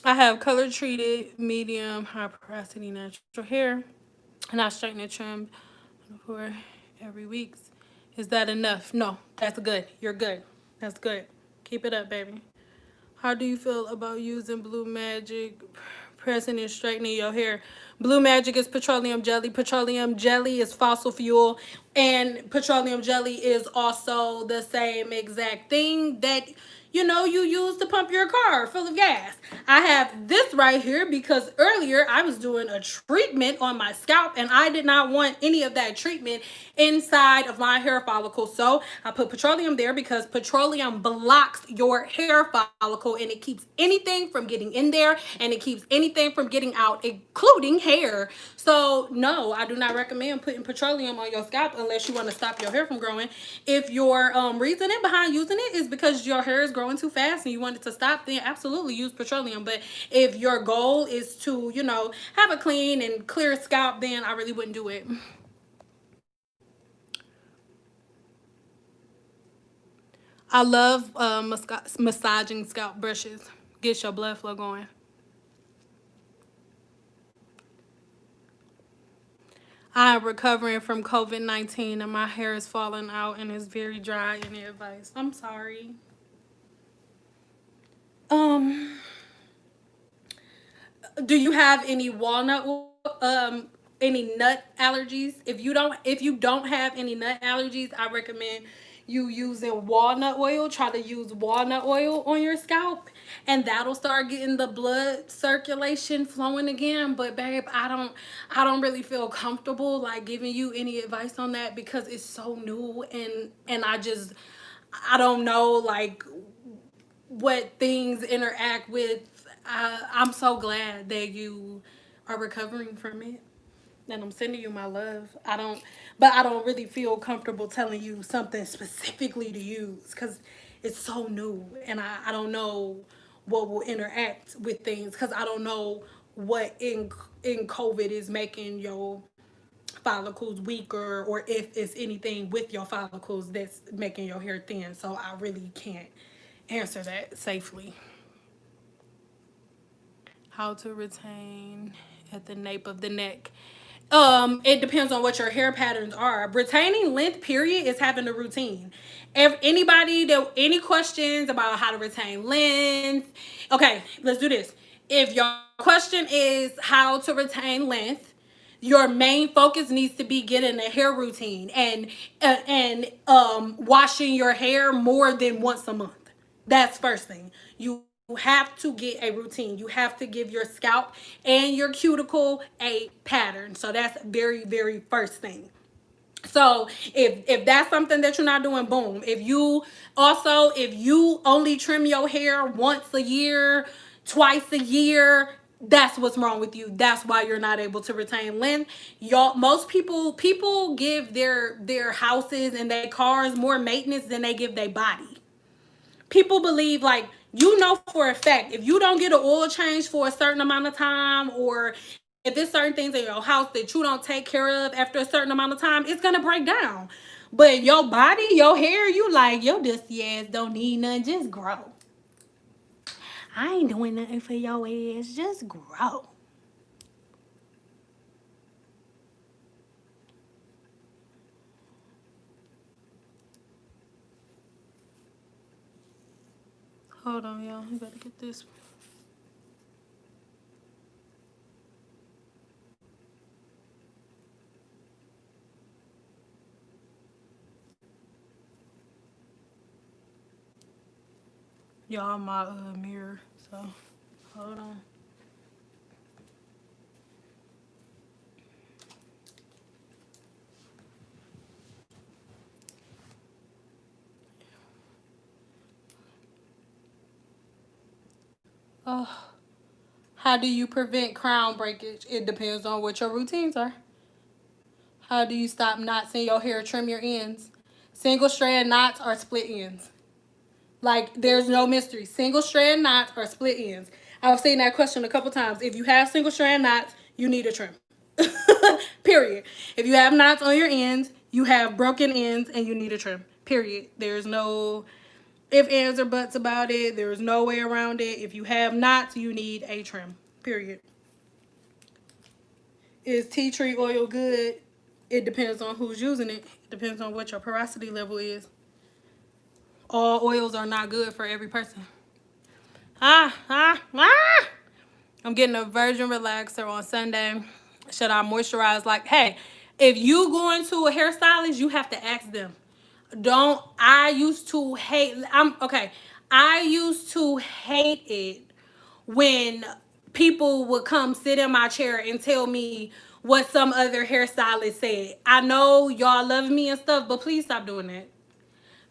S1: I have color treated, medium, high porosity natural hair. And I straighten and trim for every week. Is that enough? No, that's good. You're good. That's good. Keep it up, baby. How do you feel about using Blue Magic, pressing and straightening your hair? Blue Magic is petroleum jelly. Petroleum jelly is fossil fuel. And petroleum jelly is also the same exact thing that you use to pump your car full of gas. I have this right here because earlier I was doing a treatment on my scalp and I did not want any of that treatment inside of my hair follicle. So I put petroleum there because petroleum blocks your hair follicle and it keeps anything from getting in there and it keeps anything from getting out, including hair. So no, I do not recommend putting petroleum on your scalp unless you want to stop your hair from growing. If your reasoning behind using it is because your hair is growing too fast and you want it to stop, then absolutely use petroleum. But if your goal is to, have a clean and clear scalp, then I really wouldn't do it. I love massaging scalp brushes. Gets your blood flow going. I'm recovering from COVID-19 and my hair is falling out and it's very dry. Any advice? I'm sorry. Do you have any any nut allergies? If you don't have any nut allergies, I recommend you using walnut oil. Try to use walnut oil on your scalp, and that'll start getting the blood circulation flowing again. But babe, I don't really feel comfortable like giving you any advice on that because it's so new, and I don't know like what things interact with. I'm so glad that you are recovering from it, and I'm sending you my love. But I don't really feel comfortable telling you something specifically to use because it's so new, and I don't know what will interact with things because I don't know what in COVID is making your follicles weaker, or if it's anything with your follicles that's making your hair thin. So I really can't answer that safely. How to retain at the nape of the neck. It depends on what your hair patterns are. Retaining length, period, is having a routine. If anybody that any questions about how to retain length, okay, let's do this. If your question is how to retain length, your main focus needs to be getting a hair routine and washing your hair more than once a month. That's first thing. You have to get a routine. You have to give your scalp and your cuticle a pattern. So that's very, very first thing. So if that's something that you're not doing, boom. If you only trim your hair once a year, twice a year, that's what's wrong with you. That's why you're not able to retain length. Y'all, most people give their houses and their cars more maintenance than they give their body. People believe like, you know, for a fact, if you don't get an oil change for a certain amount of time, or if there's certain things in your house that you don't take care of after a certain amount of time, it's gonna break down. But your body, your hair, you like, your dusty ass don't need nothing, just grow. I ain't doing nothing for your ass, just grow. Hold on, y'all. I gotta get this. Y'all, my mirror. So, hold on. Oh, how do you prevent crown breakage? It depends on what your routines are. How do you stop knots in your hair? Trim your ends. Single strand knots or split ends. Like, there's no mystery. Single strand knots or split ends. I've seen that question a couple times. If you have single strand knots, you need a trim. Period. If you have knots on your ends, you have broken ends and you need a trim. Period. There's no if, ands, or buts about it. There's no way around it. If you have knots, you need a trim. Period. Is tea tree oil good? It depends on who's using it. It depends on what your porosity level is. All oils are not good for every person. Ah, ah, ah! I'm getting a virgin relaxer on Sunday. Should I moisturize? Like, hey, if you going to a hairstylist, you have to ask them. Don't, I used to hate, I used to hate it when people would come sit in my chair and tell me what some other hairstylist said. I know y'all love me and stuff, but please stop doing that.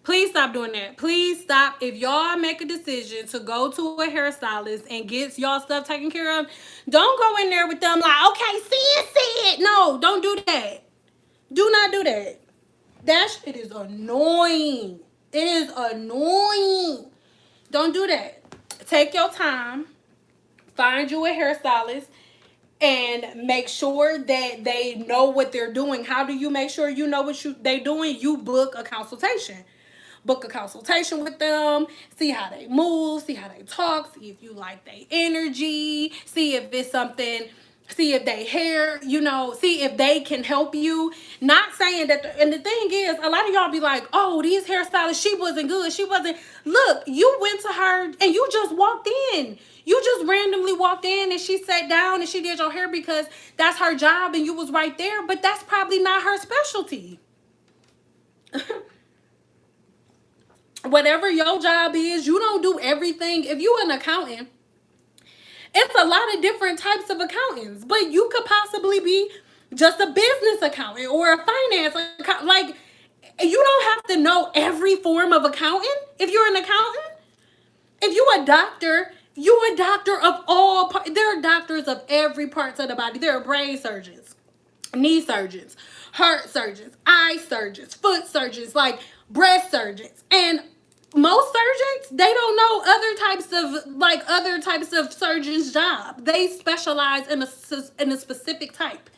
S1: Please stop doing that. Please stop. If y'all make a decision to go to a hairstylist and get y'all stuff taken care of, don't go in there with them like, okay, see it. No, don't do that. Do not do that. That shit is annoying. It is annoying. Don't do that. Take your time. Find you a hairstylist and make sure that they know what they're doing. How do you make sure you know what they doing? You book a consultation. Book a consultation with them. See how they move. See how they talk. See if you like their energy. See if it's something See if they hair, you know, see if they can help you. Not saying that, and the thing is, a lot of y'all be like, oh, these hairstylists, she wasn't good. She wasn't. Look, you went to her and you just walked in. You just randomly walked in and she sat down and she did your hair because that's her job and you was right there. But that's probably not her specialty. Whatever your job is, you don't do everything. If you an accountant, it's a lot of different types of accountants, but you could possibly be just a business accountant or a finance accountant. Like, you don't have to know every form of accountant if you're an accountant. If you're a doctor, you're a doctor of all parts. There are doctors of every part of the body. There are brain surgeons, knee surgeons, heart surgeons, eye surgeons, foot surgeons, like breast surgeons. And most surgeons, they don't know other types of surgeons' job. They specialize in a specific type.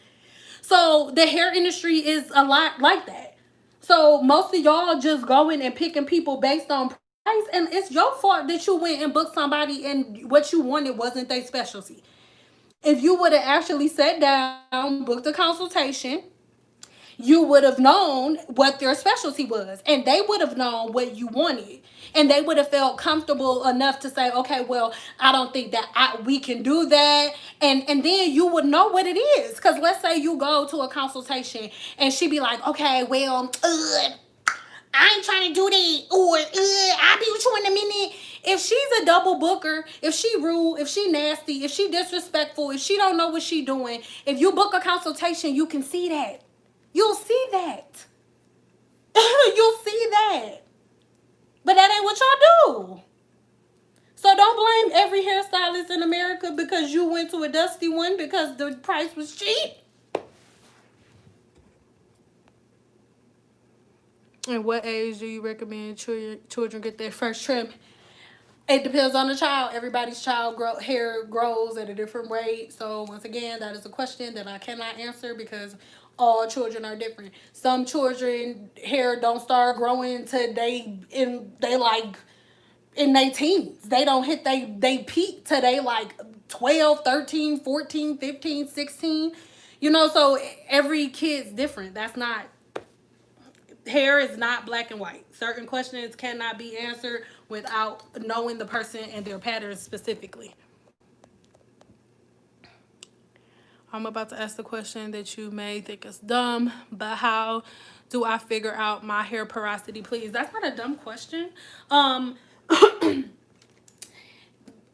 S1: So the hair industry is a lot like that. So most of y'all just going and picking people based on price, and it's your fault that you went and booked somebody and what you wanted wasn't their specialty. If you would have actually sat down, booked a consultation, you would have known what their specialty was, and they would have known what you wanted, and they would have felt comfortable enough to say, okay, well, I don't think that we can do that, and then you would know what it is. Because let's say you go to a consultation and she be like, okay, well, I ain't trying to do that, or I'll be with you in a minute. If she's a double booker, if she rude, if she nasty, if she disrespectful, if she don't know what she doing, if you book a consultation, you can see that. You'll see that. You'll see that. But that ain't what y'all do. So don't blame every hairstylist in America because you went to a dusty one because the price was cheap. And what age do you recommend children get their first trim? It depends on the child. Everybody's hair grows at a different rate. So once again, that is a question that I cannot answer because all children are different. Some children hair don't start growing till they in their teens. They don't hit they peak till they like 12, 13, 14, 15, 16. You know, so every kid's different. That's not, hair is not black and white. Certain questions cannot be answered without knowing the person and their patterns specifically. I'm about to ask the question that you may think is dumb, but how do I figure out my hair porosity, please? That's not a dumb question.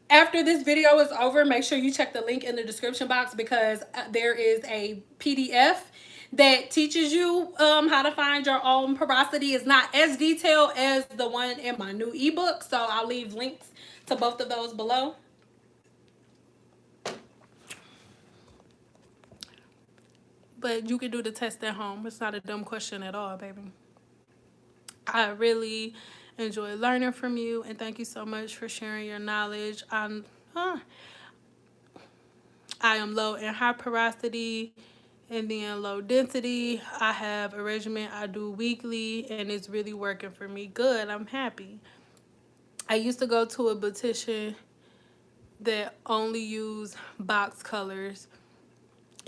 S1: After this video is over, make sure you check the link in the description box because there is a PDF that teaches you how to find your own porosity. It's not as detailed as the one in my new ebook, so I'll leave links to both of those below. But you can do the test at home. It's not a dumb question at all, baby. I really enjoy learning from you, and thank you so much for sharing your knowledge. I am low in high porosity and then low density. I have a regimen I do weekly, and it's really working for me. Good, I'm happy. I used to go to a beautician that only used box colors.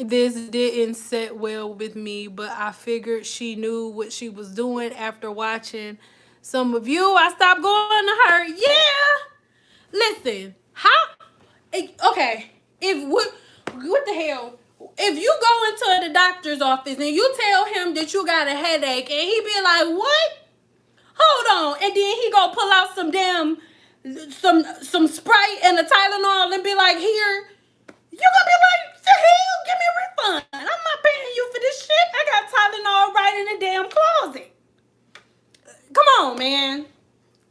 S1: This didn't sit well with me, but I figured she knew what she was doing after watching some of you. I stopped going to her. Yeah. Listen, okay, what the hell? If you go into the doctor's office and you tell him that you got a headache and he be like, what? Hold on. And then he go pull out some Sprite and a Tylenol and be like, here. You gonna be like, the hell? Give me a refund. I'm not paying you for this shit. I got Tylenol right in the damn closet. Come on, man.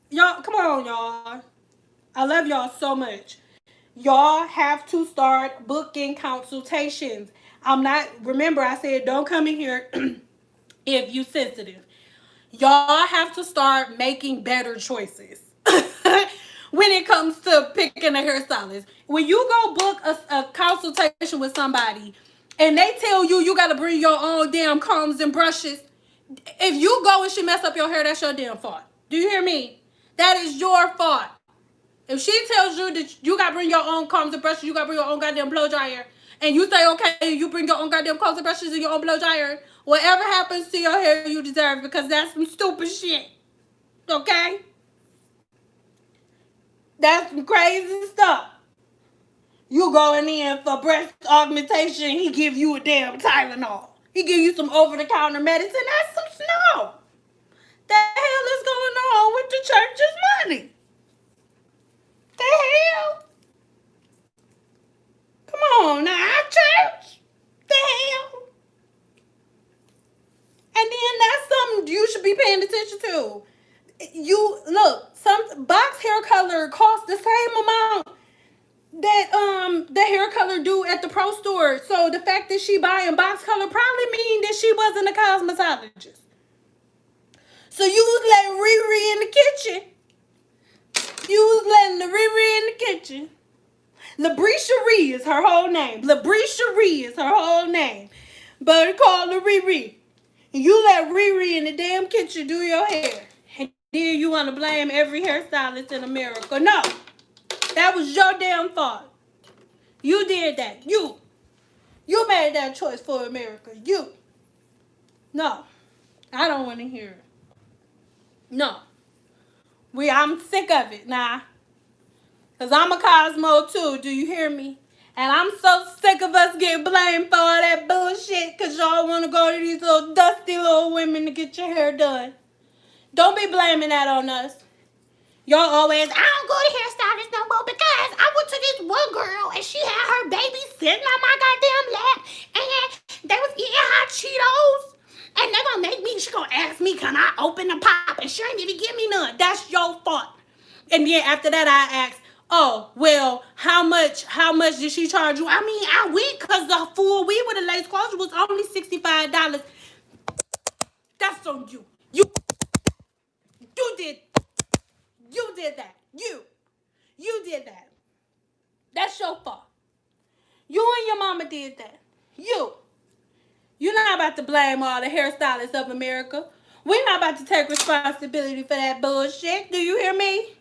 S1: Y'all, come on, y'all. I love y'all so much. Y'all have to start booking consultations. Remember I said don't come in here if you sensitive. Y'all have to start making better choices. When it comes to picking a hairstylist. When you go book a consultation with somebody and they tell you got to bring your own damn combs and brushes, if you go and she mess up your hair, that's your damn fault. Do you hear me? That is your fault. If she tells you that you got to bring your own combs and brushes, you got to bring your own goddamn blow dryer, and you say, okay, you bring your own goddamn clothes and brushes and your own blow dryer, whatever happens to your hair, you deserve, because that's some stupid shit. Okay? That's some crazy stuff. You going in for breast augmentation, he give you a damn Tylenol. He give you some over-the-counter medicine. That's some snow. The hell is going on with the church's money? The hell? Come on now, church. The hell? And then that's something you should be paying attention to. You look, some box hair color costs the same amount that the hair color do at the pro store. So the fact that she buying box color probably mean that she wasn't a cosmetologist. So you was letting Riri in the kitchen. You was letting the Riri in the kitchen. Labrie is her whole name. Labrie is her whole name. But it's called the Riri. You let Riri in the damn kitchen do your hair. And then you want to blame every hairstylist in America. No. That was your damn fault. You did that. You made that choice for America. You. No. I don't want to hear it. No. I'm sick of it now. Because I'm a Cosmo too. Do you hear me? And I'm so sick of us getting blamed for all that bullshit because y'all want to go to these little dusty little women to get your hair done. Don't be blaming that on us. Y'all always, I don't go to hairstylists no more because I went to this one girl and she had her baby sitting on my goddamn lap and they was eating hot Cheetos. And they gonna make me, she gonna ask me, can I open the pop? And she ain't even give me none. That's your fault. And then after that I asked, oh, well, how much did she charge you? I mean, I went because the full weave with a lace closure was only $65. That's on you. You did that. You did that. That's your fault. You and your mama did that. You're not about to blame all the hairstylists of America. We're not about to take responsibility for that bullshit. Do you hear me?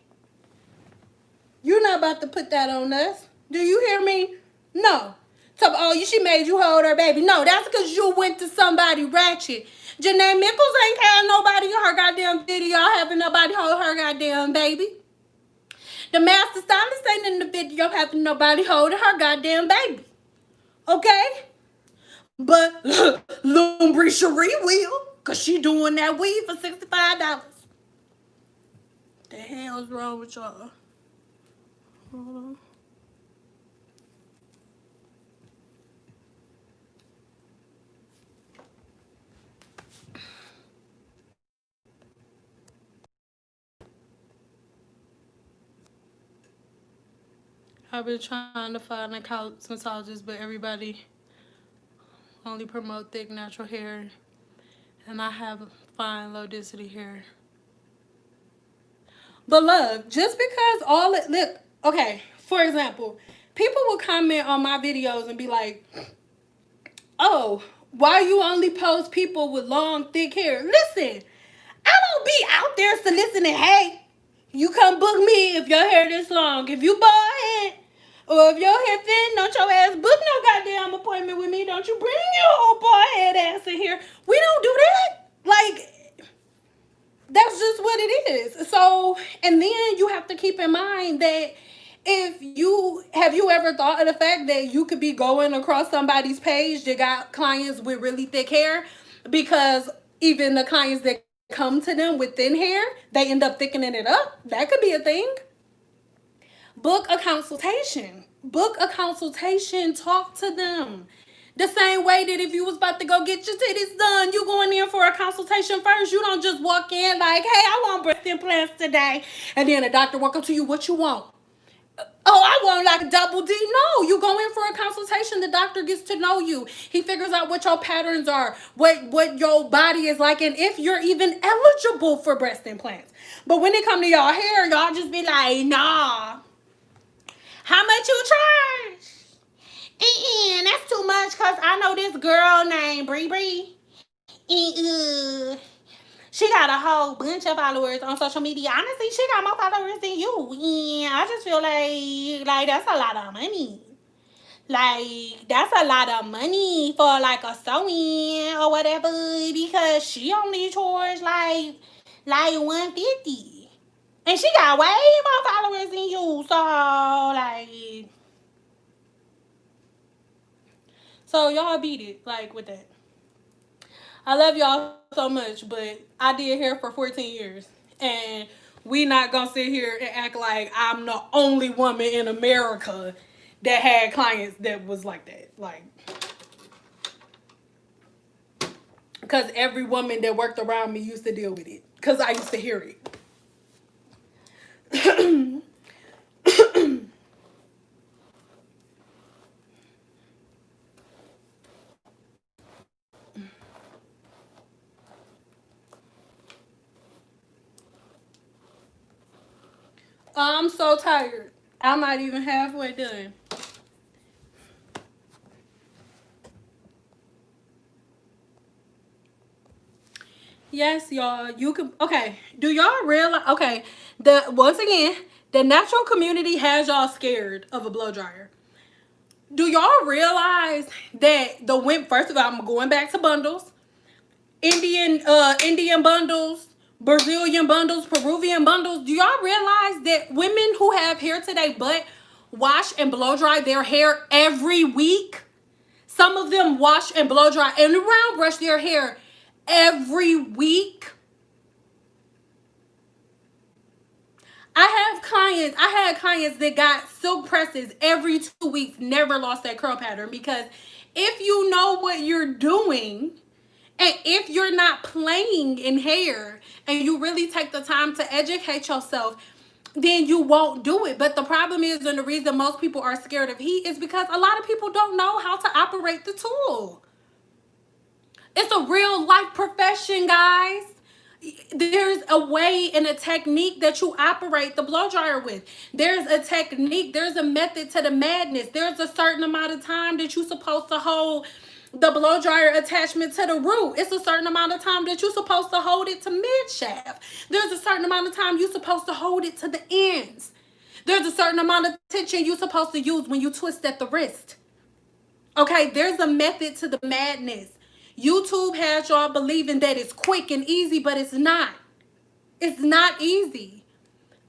S1: You're not about to put that on us. Do you hear me? No. So, she made you hold her baby. No, that's because you went to somebody ratchet. Janae Mickles ain't had nobody in her goddamn video having nobody hold her goddamn baby. The master stylist ain't in the video having nobody holding her goddamn baby. Okay? But Lumbri Cherie will, because she doing that weave for $65. The hell's wrong with y'all? Hold on. I've been trying to find a cosmetologist, but everybody only promote thick natural hair, and I have fine low density hair. But love, just because look, okay, for example, people will comment on my videos and be like, oh, why you only post people with long, thick hair? Listen, I don't be out there soliciting, hey, you come book me if your hair this long. If you bald head or if your hair thin, don't your ass book no goddamn appointment with me. Don't you bring your old bald head ass in here. We don't do that. Like, that's just what it is. So, and then you have to keep in mind that have you ever thought of the fact that you could be going across somebody's page that got clients with really thick hair, because even the clients that come to them with thin hair, they end up thickening it up. That could be a thing. Book a consultation. Talk to them. The same way that if you was about to go get your titties done, you going in for a consultation first. You don't just walk in like, hey, I want breast implants today. And then the doctor walk up to you, what you want? Oh, I want like a double D. No, you go in for a consultation. The doctor gets to know you. He figures out what your patterns are, what your body is like, and if you're even eligible for breast implants. But when it come to y'all hair, y'all just be like, nah. How much you charge? That's too much, because I know this girl named Bree. She got a whole bunch of followers on social media. Honestly, she got more followers than you. Yeah, I just feel like that's a lot of money. Like, that's a lot of money for like a sew-in or whatever, because she only charge like 150. And she got way more followers than you. So y'all beat it, like, with that. I love y'all so much, but I did hair for 14 years. And we not gonna sit here and act like I'm the only woman in America that had clients that was like that. Like, because every woman that worked around me used to deal with it. Because I used to hear it. I'm so tired. I'm not even halfway done. Yes, y'all. You can. Okay. Do y'all realize? Okay. Once again, the natural community has y'all scared of a blow dryer. Do y'all realize that first of all, I'm going back to bundles. Indian bundles, Brazilian bundles, Peruvian bundles. Do y'all realize that women who have hair today but wash and blow dry their hair every week? Some of them wash and blow dry and round brush their hair every week. I had clients that got silk presses every 2 weeks, never lost that curl pattern, because if you know what you're doing, and if you're not playing in hair and you really take the time to educate yourself, then you won't do it. But the problem is, and the reason most people are scared of heat is because a lot of people don't know how to operate the tool. It's a real life profession, guys. There's a way and a technique that you operate the blow dryer with. There's a technique, there's a method to the madness. There's a certain amount of time that you're supposed to hold the blow dryer attachment to the root. It's a certain amount of time that you're supposed to hold it to mid shaft. There's a certain amount of time you're supposed to hold it to the ends. There's a certain amount of tension you're supposed to use when you twist at the wrist. Okay, there's a method to the madness. YouTube has y'all believing that it's quick and easy, but it's not. It's not easy.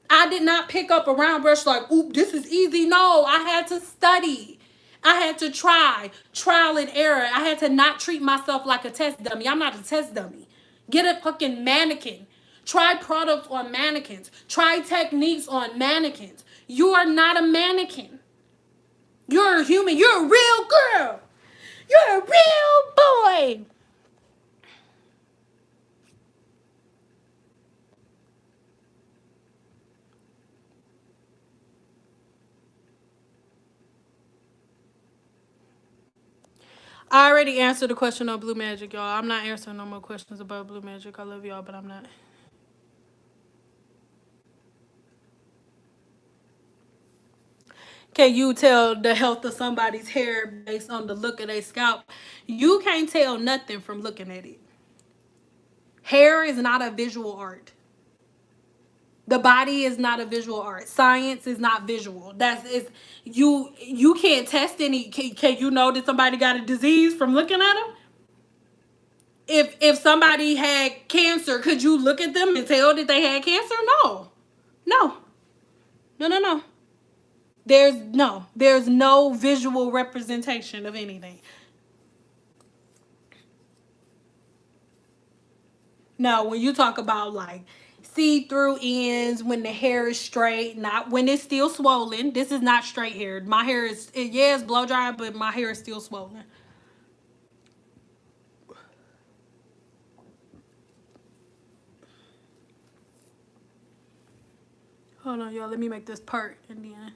S1: I did not pick up a round brush like, oop, this is easy. No, I had to study. I had to trial and error. I had to not treat myself like a test dummy. I'm not a test dummy. Get a fucking mannequin. Try products on mannequins. Try techniques on mannequins. You are not a mannequin. You're a human. You're a real girl. You're a real boy. I already answered the question on Blue Magic, y'all. I'm not answering no more questions about Blue Magic. I love y'all, but I'm not. Can you tell the health of somebody's hair based on the look of their scalp? You can't tell nothing from looking at it. Hair is not a visual art. The body is not a visual art. Science is not visual. You can't test any. Can you know that somebody got a disease from looking at them? If somebody had cancer, could you look at them and tell that they had cancer? No. No. No, no, no. There's no visual representation of anything. Now, when you talk about like see-through ends, when the hair is straight, not when it's still swollen. This is not straight hair. My hair is, yeah, it's blow dry, but my hair is still swollen. Hold on, y'all. Let me make this part and then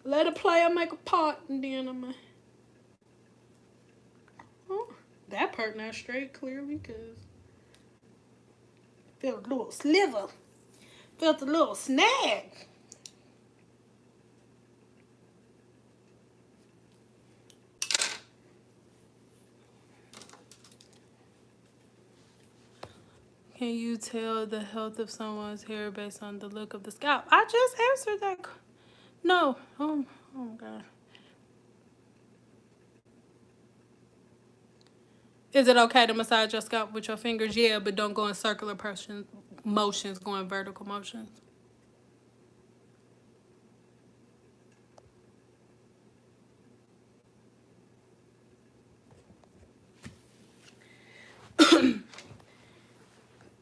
S1: let a player make a part and then I'm gonna. Oh, that part not straight clearly because felt a little sliver. Felt a little snag. Can you tell the health of someone's hair based on the look of the scalp? I just answered that. No. Oh my God. Is it okay to massage your scalp with your fingers? Yeah, but don't go in circular motions, go in vertical motions.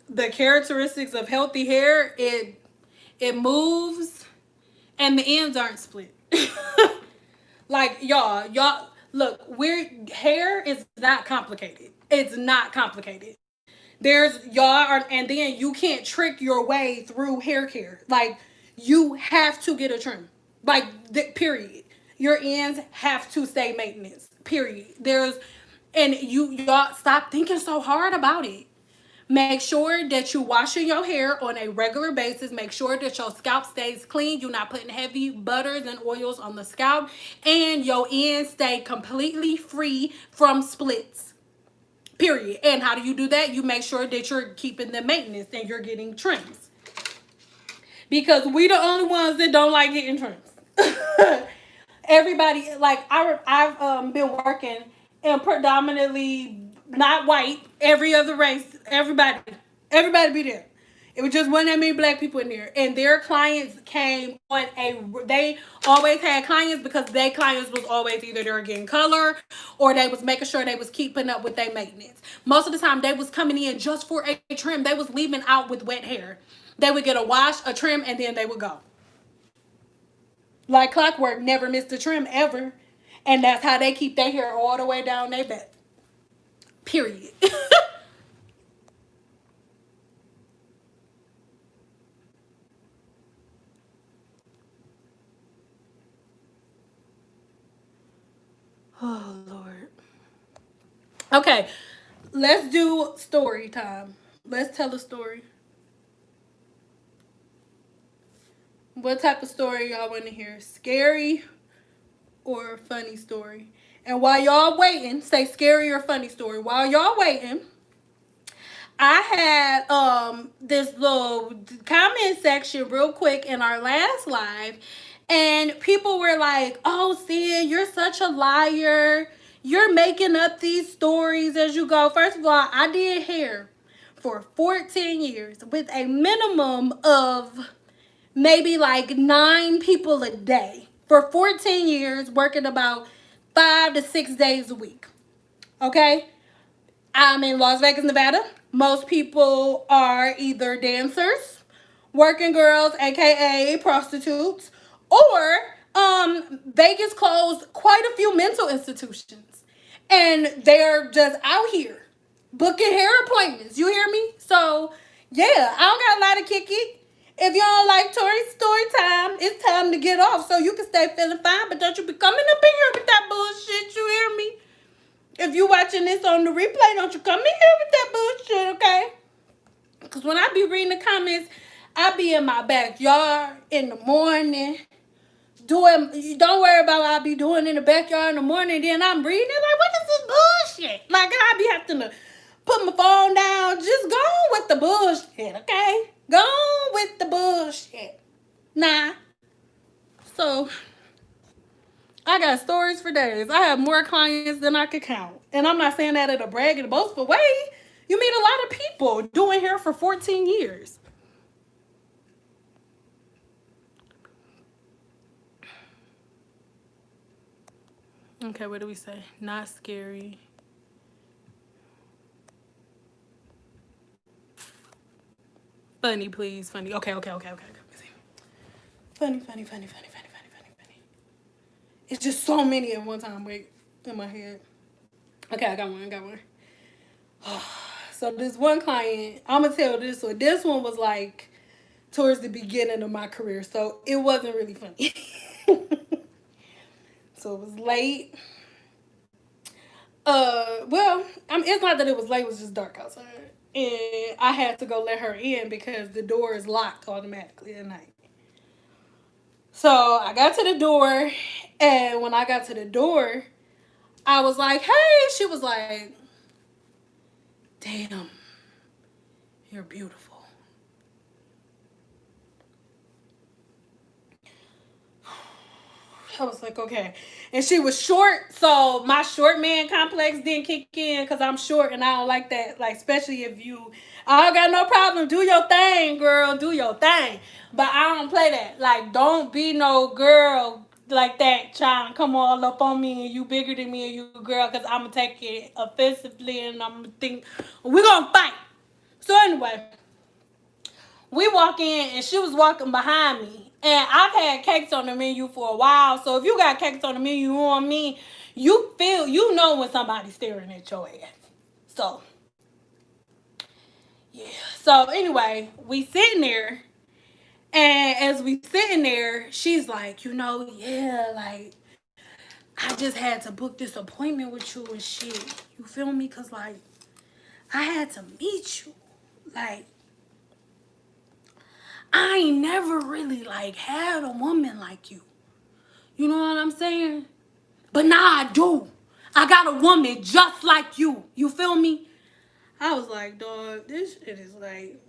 S1: The characteristics of healthy hair, it moves and the ends aren't split. Like y'all look, hair is not complicated. It's not complicated. There's y'all are, and then you can't trick your way through hair care. Like you have to get a trim. Like period. Your ends have to stay maintenance. Period. And y'all stop thinking so hard about it. Make sure that you washing your hair on a regular basis. Make sure that your scalp stays clean. You're not putting heavy butters and oils on the scalp. And your ends stay completely free from splits. Period. And how do you do that? You make sure that you're keeping the maintenance and you're getting trims. Because we the only ones that don't like getting trims. Everybody, like I've been working in predominantly not white, every other race, everybody be there. It was just one that many black people in there, and their clients came on they always had clients because their clients was always either they were getting color or they was making sure they was keeping up with their maintenance. Most of the time they was coming in just for a trim. They was leaving out with wet hair. They would get a wash, a trim, and then they would go. Like clockwork, never missed a trim ever. And that's how they keep their hair all the way down their back. Period. Oh, Lord. Okay, let's do story time. Let's tell a story. What type of story y'all want to hear? Scary or funny story? And while y'all waiting, say scary or funny story. While y'all waiting, I had this little comment section real quick in our last live, and people were like, "Oh, Cyn, you're such a liar. You're making up these stories as you go." First of all, I did hair for 14 years with a minimum of maybe like 9 people a day for 14 years, working about 5 to 6 days a week. Okay? I'm in Las Vegas, Nevada. Most people are either dancers, working girls, aka prostitutes, or Vegas closed quite a few mental institutions. And they're just out here booking hair appointments. You hear me? So yeah, I don't got a lot of kick it. If you don't like Tori's story time, it's time to get off so you can stay feeling fine. But don't you be coming up in here with that bullshit. You hear me? If you watching this on the replay, don't you come in here with that bullshit, okay? Because when I be reading the comments, I be in my backyard in the morning doing, don't worry about what I be doing in the backyard in the morning. Then I'm reading it like, what is this bullshit? Like, I be having to put my phone down. Just go on with the bullshit, okay? Go on with the bullshit. Nah. So I got stories for days. I have more clients than I could count. And I'm not saying that in a brag and boastful way. You meet a lot of people doing hair for 14 years. Okay, what do we say? Not scary. Funny, please. Funny. Okay. Funny. It's just so many at one time. Wait, in my head. Okay, I got one. So this one client, I'm gonna tell this one. This one was like towards the beginning of my career, so it wasn't really funny. So it was late. Well, it's not that it was late. It was just dark outside, and I had to go let her in because the door is locked automatically at night. So I got to the door, and when I got to the door, I was like, "Hey," she was like, "Damn, you're beautiful." I was like, okay. And she was short, so my short man complex didn't kick in because I'm short and I don't like that. Like, especially if you, I don't got no problem. Do your thing, girl. Do your thing. But I don't play that. Like, don't be no girl like that trying to come all up on me and you bigger than me and you girl, because I'm going to take it offensively and I'm going to think, we're going to fight. So anyway, we walk in and she was walking behind me. And I've had cakes on the menu for a while. So if you got cakes on the menu, you know what I mean? You know when somebody's staring at your ass. So, yeah. So anyway, we sitting there. And as we sitting there, she's like, yeah, like, I just had to book this appointment with you and shit. You feel me? Because, like, I had to meet you. Like, I ain't never really, like, had a woman like you. You know what I'm saying? But now I do. I got a woman just like you. You feel me? I was like, dog, this shit is like,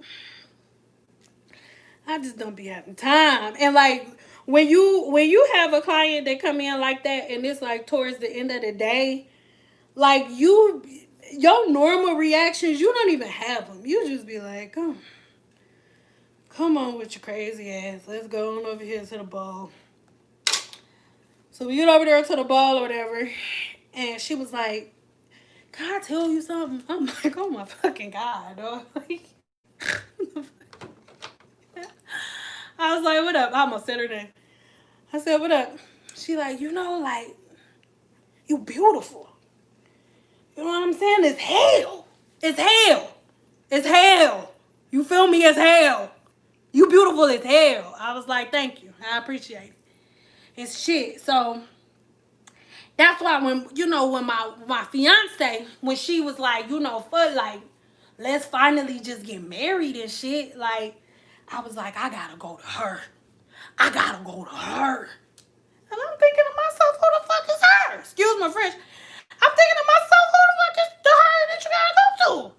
S1: I just don't be having time. And like, when you have a client that come in like that and it's like towards the end of the day, like your normal reactions, you don't even have them. You just be like, come on with your crazy ass. Let's go on over here to the bowl. So we get over there to the ball or whatever, and she was like, can I tell you something? I'm like, oh my fucking God, dog. Like, I was like, what up? I almost said her name. I said, what up? She like, like, you beautiful. You know what I'm saying? It's hell. It's hell. It's hell. You feel me? It's hell. You beautiful as hell. I was like, thank you. I appreciate it. It's shit. So that's why when my fiance, when she was like, for like, let's finally just get married and shit, like, I was like, I gotta go to her. I gotta go to her. And I'm thinking to myself, who the fuck is her? Excuse my French. I'm thinking to myself, who the fuck is the her that you gotta go to?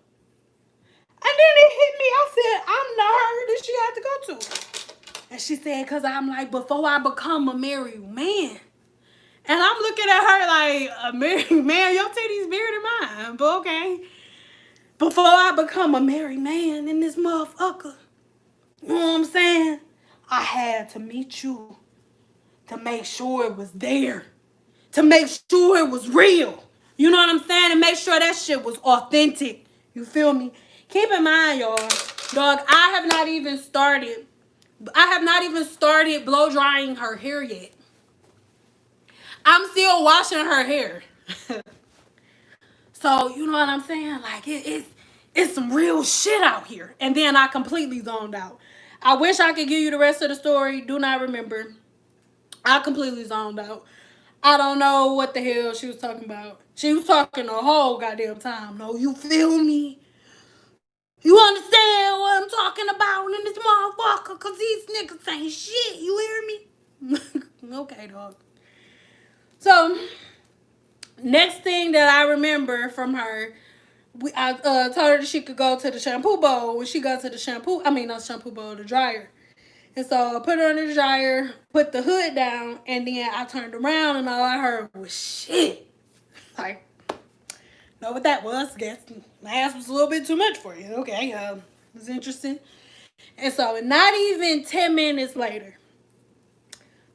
S1: And then it hit me. I said, I'm the her that she had to go to. And she said, because I'm like, before I become a married man. And I'm looking at her like, a married man, your titties bigger than mine. But okay. Before I become a married man in this motherfucker, you know what I'm saying? I had to meet you to make sure it was there. To make sure it was real. You know what I'm saying? And make sure that shit was authentic. You feel me? Keep in mind, y'all, dog, I have not even started blow drying her hair yet. I'm still washing her hair. So, you know what I'm saying? Like, it's some real shit out here. And then I completely zoned out. I wish I could give you the rest of the story. Do not remember. I completely zoned out. I don't know what the hell she was talking about. She was talking the whole goddamn time. No, you feel me? You understand what I'm talking about in this motherfucker? Because these niggas ain't shit. You hear me? Okay, dog. So, next thing that I remember from her, I told her that she could go to the shampoo bowl. When she got to the the dryer. And so I put her in the dryer, put the hood down, and then I turned around and all I heard was shit. Like, know what that was? Guess my ass was a little bit too much for you. Okay, it was interesting. And so not even 10 minutes later,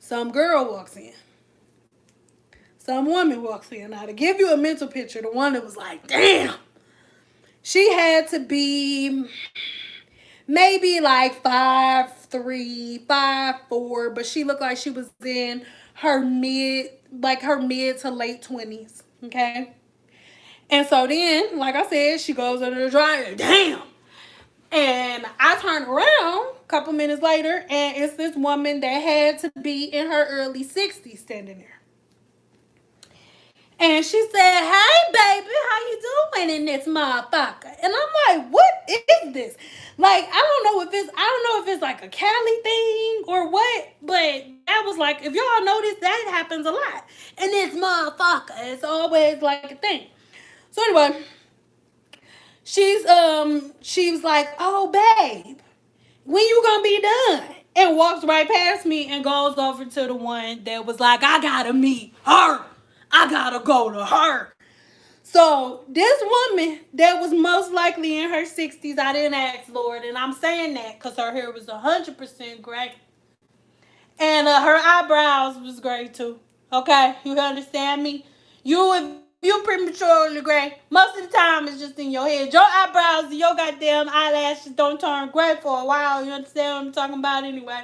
S1: some girl walks in. Some woman walks in. Now, to give you a mental picture, the one that was like, damn, she had to be maybe like 5'3", 5'4", but she looked like she was in her mid to late 20s. Okay. And so then, like I said, she goes under the dryer. Damn. And I turn around a couple minutes later, and it's this woman that had to be in her early 60s standing there. And she said, hey, baby, how you doing in this motherfucker? And I'm like, what is this? Like, I don't know if it's like a Cali thing or what, but that was like, if y'all notice, that happens a lot. And this motherfucker, it's always like a thing. So anyway, she was like, oh, babe, when you gonna be done? and walks right past me and goes over to the one that was like, I gotta meet her. I gotta go to her. So this woman that was most likely in her 60s, I didn't ask, Lord, and I'm saying that because her hair was 100% gray. And her eyebrows was gray too. Okay, you understand me? If you prematurely gray, most of the time it's just in your head. Your eyebrows and your goddamn eyelashes don't turn gray for a while. You understand what I'm talking about anyway?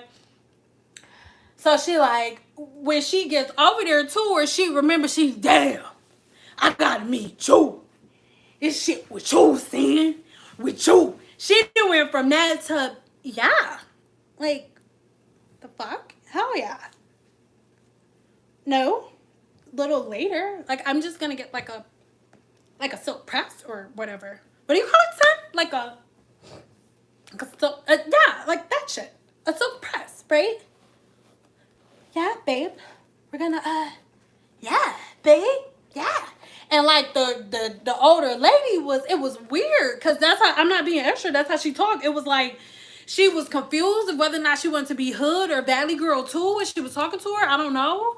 S1: So she like, when she gets over there to her, she remembers damn, I gotta meet you. This shit with you, Cyn. With you. She went from that to, yeah. Like, the fuck? Hell yeah. No. A little later. Like, I'm just gonna get like a silk press or whatever. What do you call it, son? Like a silk, yeah, like that shit. A silk press, right? Yeah, babe. We're gonna, yeah, babe. Yeah. And like the older lady it was weird because that's how, I'm not being extra, that's how she talked. It was like she was confused of whether or not she wanted to be hood or valley girl too when she was talking to her. I don't know.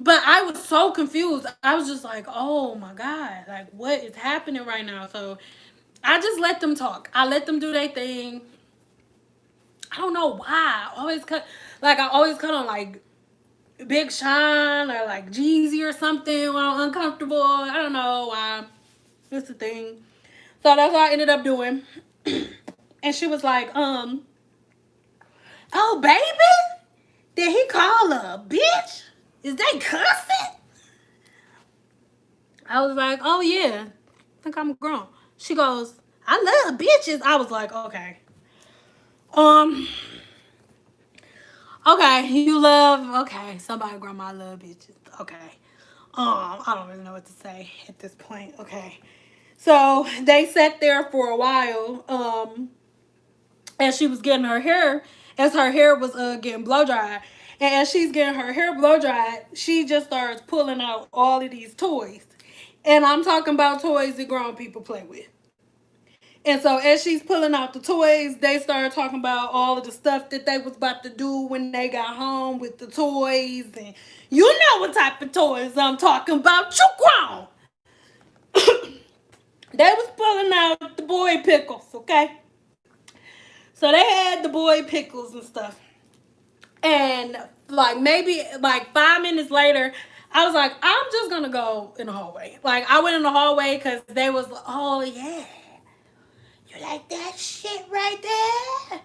S1: But I was so confused. I was just like, oh my God, like what is happening right now? So I just let them talk. I let them do their thing. I don't know why. I always cut on like Big Sean or like Jeezy or something when I'm uncomfortable. I don't know why. It's the thing. So that's what I ended up doing. And she was like, oh baby, did he call her a bitch? Is they cussing? I was like, oh yeah, I think I'm grown. She goes, I love bitches. I was like, okay. Okay, somebody grandma love bitches. Okay. I don't really know what to say at this point. Okay. So they sat there for a while, as she was getting her hair, as her hair was getting blow dried. And as she's getting her hair blow dried, she just starts pulling out all of these toys. And I'm talking about toys that grown people play with. And so as she's pulling out the toys, they started talking about all of the stuff that they was about to do when they got home with the toys. And you know what type of toys I'm talking about. You grown. They was pulling out the boy pickles, okay? So they had the boy pickles and stuff. And like maybe like 5 minutes later, I was like, I'm just gonna go in the hallway. Like I went in the hallway because they was, oh yeah, you like that shit right there?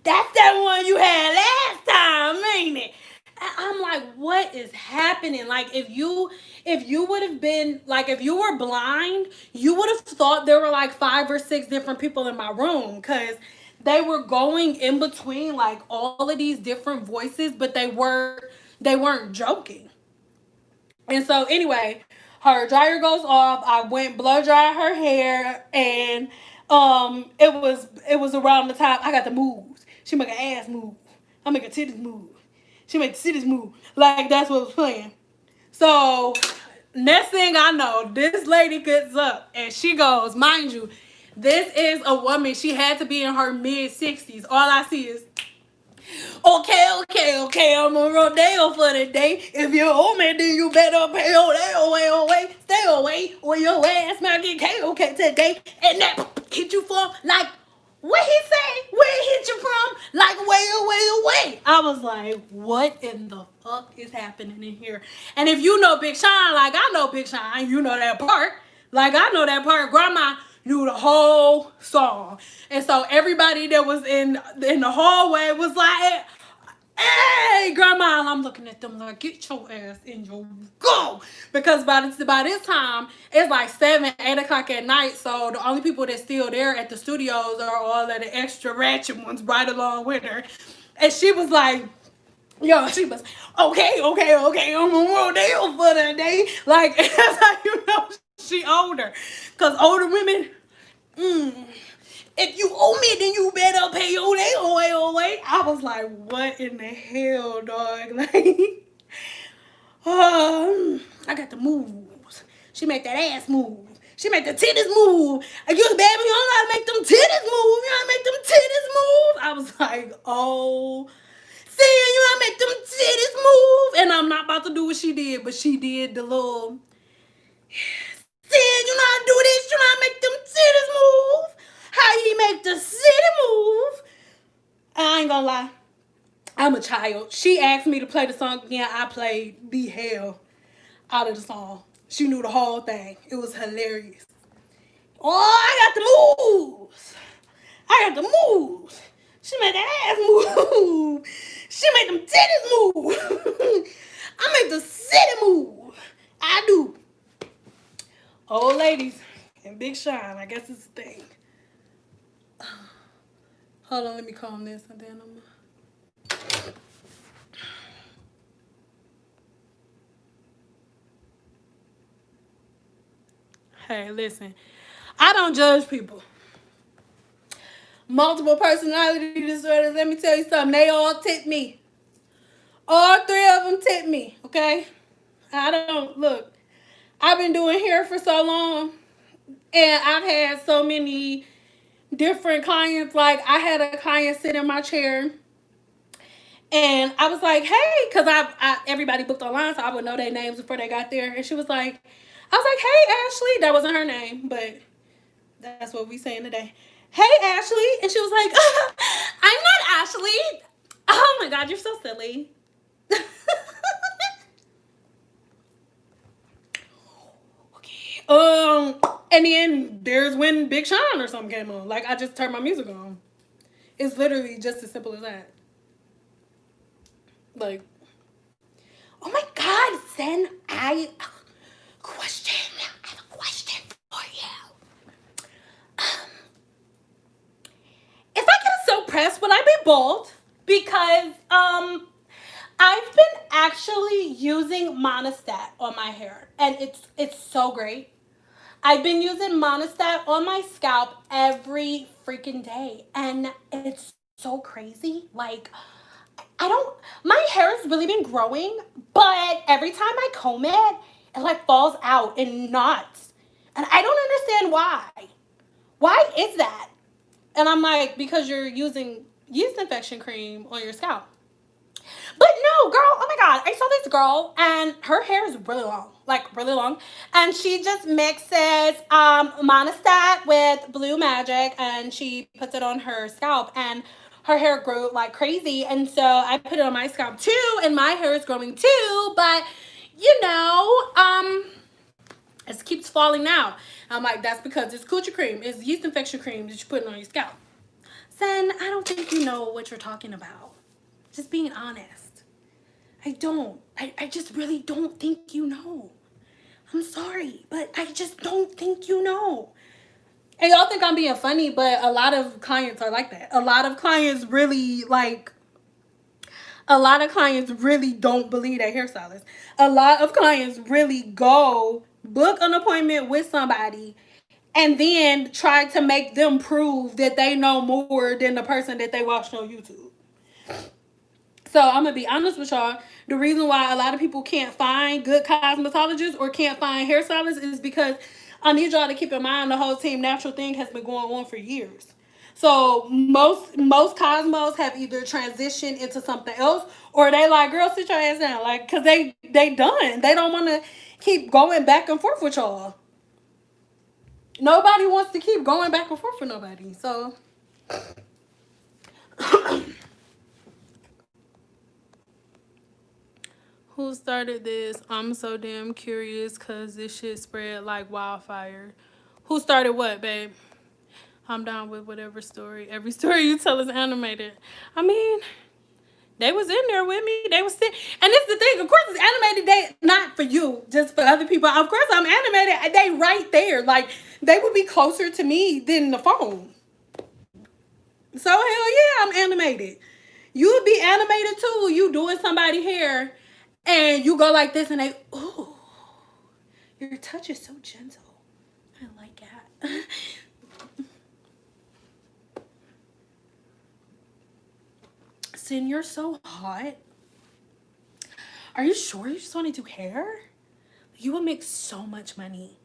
S1: That's that one you had last time, ain't it? I'm like, what is happening? Like if you would have been like, if you were blind, you would have thought there were like 5 or 6 different people in my room, because they were going in between like all of these different voices, but they weren't joking. And so anyway, her dryer goes off. I went blow dry her hair, and it was around the time I got the moves. She make an ass move. I make a titties move. She make the titties move. Like that's what was playing. So next thing I know, this lady gets up and she goes, mind you, this is a woman. She had to be in her mid-60s. All I see is, okay, I'm on rodeo for the day. If you owe me, then you better pay away, stay away, or your ass might get KOK today. And that hit you from, like, what he say? Where it hit you from? Like, way. I was like, what in the fuck is happening in here? And if you know Big Sean, like I know Big Sean, you know that part. Like, I know that part. Grandma knew the whole song. And so everybody that was in the hallway was like, hey, Grandma. And I'm looking at them like, get your ass in your go. Because by this time, it's like 7, 8 o'clock at night. So the only people that's still there at the studios are all of the extra ratchet ones right along with her. And she was like, yo, she was, okay, I'm on rodeo for the day. Like, that's how you know she older. Because older women, if you owe me, then you better pay your day away. I was like, what in the hell, dog? Like, I got the moves. She make that ass move. She make the titties move. And you, baby, you don't know how to make them titties move. You know how to make them titties move. I was like, oh Cyn, you know, I make them titties move. And I'm not about to do what she did, but she did the little, Cyn, you know how to do this, you know how to make them titties move. How you make the city move. I ain't gonna lie. I'm a child. She asked me to play the song again. I played the hell out of the song. She knew the whole thing. It was hilarious. Oh, I got the moves. I got the moves. She made that ass move. She made them titties move. I make the city move. I do. Old ladies and Big Sean. I guess it's a thing. Hold on, let me calm this and then I'm... Hey, listen. I don't judge people. Multiple personality disorders, let me tell you something. They all tip me. All three of them tip me, okay? I don't... Look, I've been doing hair for so long. And I've had so many different clients. Like, I had a client sit in my chair. And I was like, hey, because everybody booked online, so I would know their names before they got there. And she was like, I was like, hey, Ashley. That wasn't her name, but that's what we saying today. Hey, Ashley. And she was like, I'm not Ashley. Oh, my God, you're so silly. Okay. And then there's when Big Sean or something came on. Like, I just turned my music on. It's literally just as simple as that. Like, oh my God, Cyn, I have a question for you. If I get so pressed, would I be bald? Because I've been actually using Monistat on my hair, and it's so great. I've been using Monistat on my scalp every freaking day, and it's so crazy. Like, my hair has really been growing, but every time I comb it, it like falls out in knots. And I don't understand why. Why is that? And I'm like, because you're using yeast infection cream on your scalp. But no, girl, oh my God, I saw this girl and her hair is really long, like really long. And she just mixes Monistat with Blue Magic and she puts it on her scalp and her hair grew like crazy. And so I put it on my scalp too and my hair is growing too. But, you know, it keeps falling out. I'm like, that's because it's coochie cream. It's yeast infection cream that you're putting on your scalp. Cyn, I don't think you know what you're talking about. Just being honest. I don't. I just really don't think you know. I'm sorry, but I just don't think you know. And y'all think I'm being funny, but a lot of clients are like that. A lot of clients really don't believe their hairstylist. A lot of clients really go book an appointment with somebody and then try to make them prove that they know more than the person that they watched on YouTube. So I'm going to be honest with y'all. The reason why a lot of people can't find good cosmetologists or can't find hairstylists is because I need y'all to keep in mind the whole Team Natural thing has been going on for years. So most cosmos have either transitioned into something else or they like, girl, sit your ass down. Like, because they done. They don't want to keep going back and forth with y'all. Nobody wants to keep going back and forth with nobody. So... Who started this? I'm so damn curious because this shit spread like wildfire. Who started what, babe? I'm down with whatever story. Every story you tell is animated. I mean, they was in there with me. They was sitting. And it's the thing. Of course, it's animated. They not for you, just for other people. Of course, I'm animated. They right there. Like, they would be closer to me than the phone. So, hell yeah, I'm animated. You would be animated, too. You doing somebody's hair. And you go like this and they, ooh, your touch is so gentle. I like that. Cyn, you're so hot. Are you sure you just want to do hair? You will make so much money.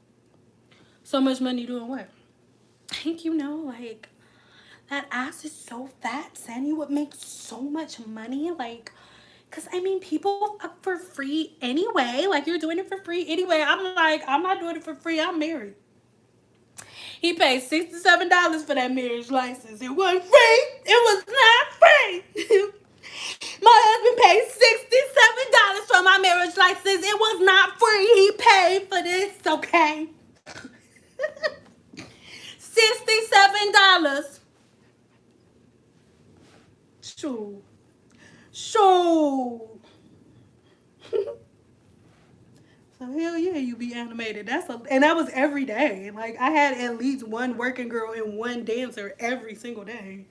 S1: So much money doing what? I think, you know, like, That ass is so fat, Cyn. You would make so much money. Like, because, I mean, people fuck for free anyway. Like, you're doing it for free anyway. I'm like, I'm not doing it for free. I'm married. He paid $67 for that marriage license. It wasn't free. It was not free. My husband paid $67 for my marriage license. It was not free. He paid for this, okay? $67. Sure. So hell yeah, you be animated. And that was every day. Like, I had at least one working girl and one dancer every single day.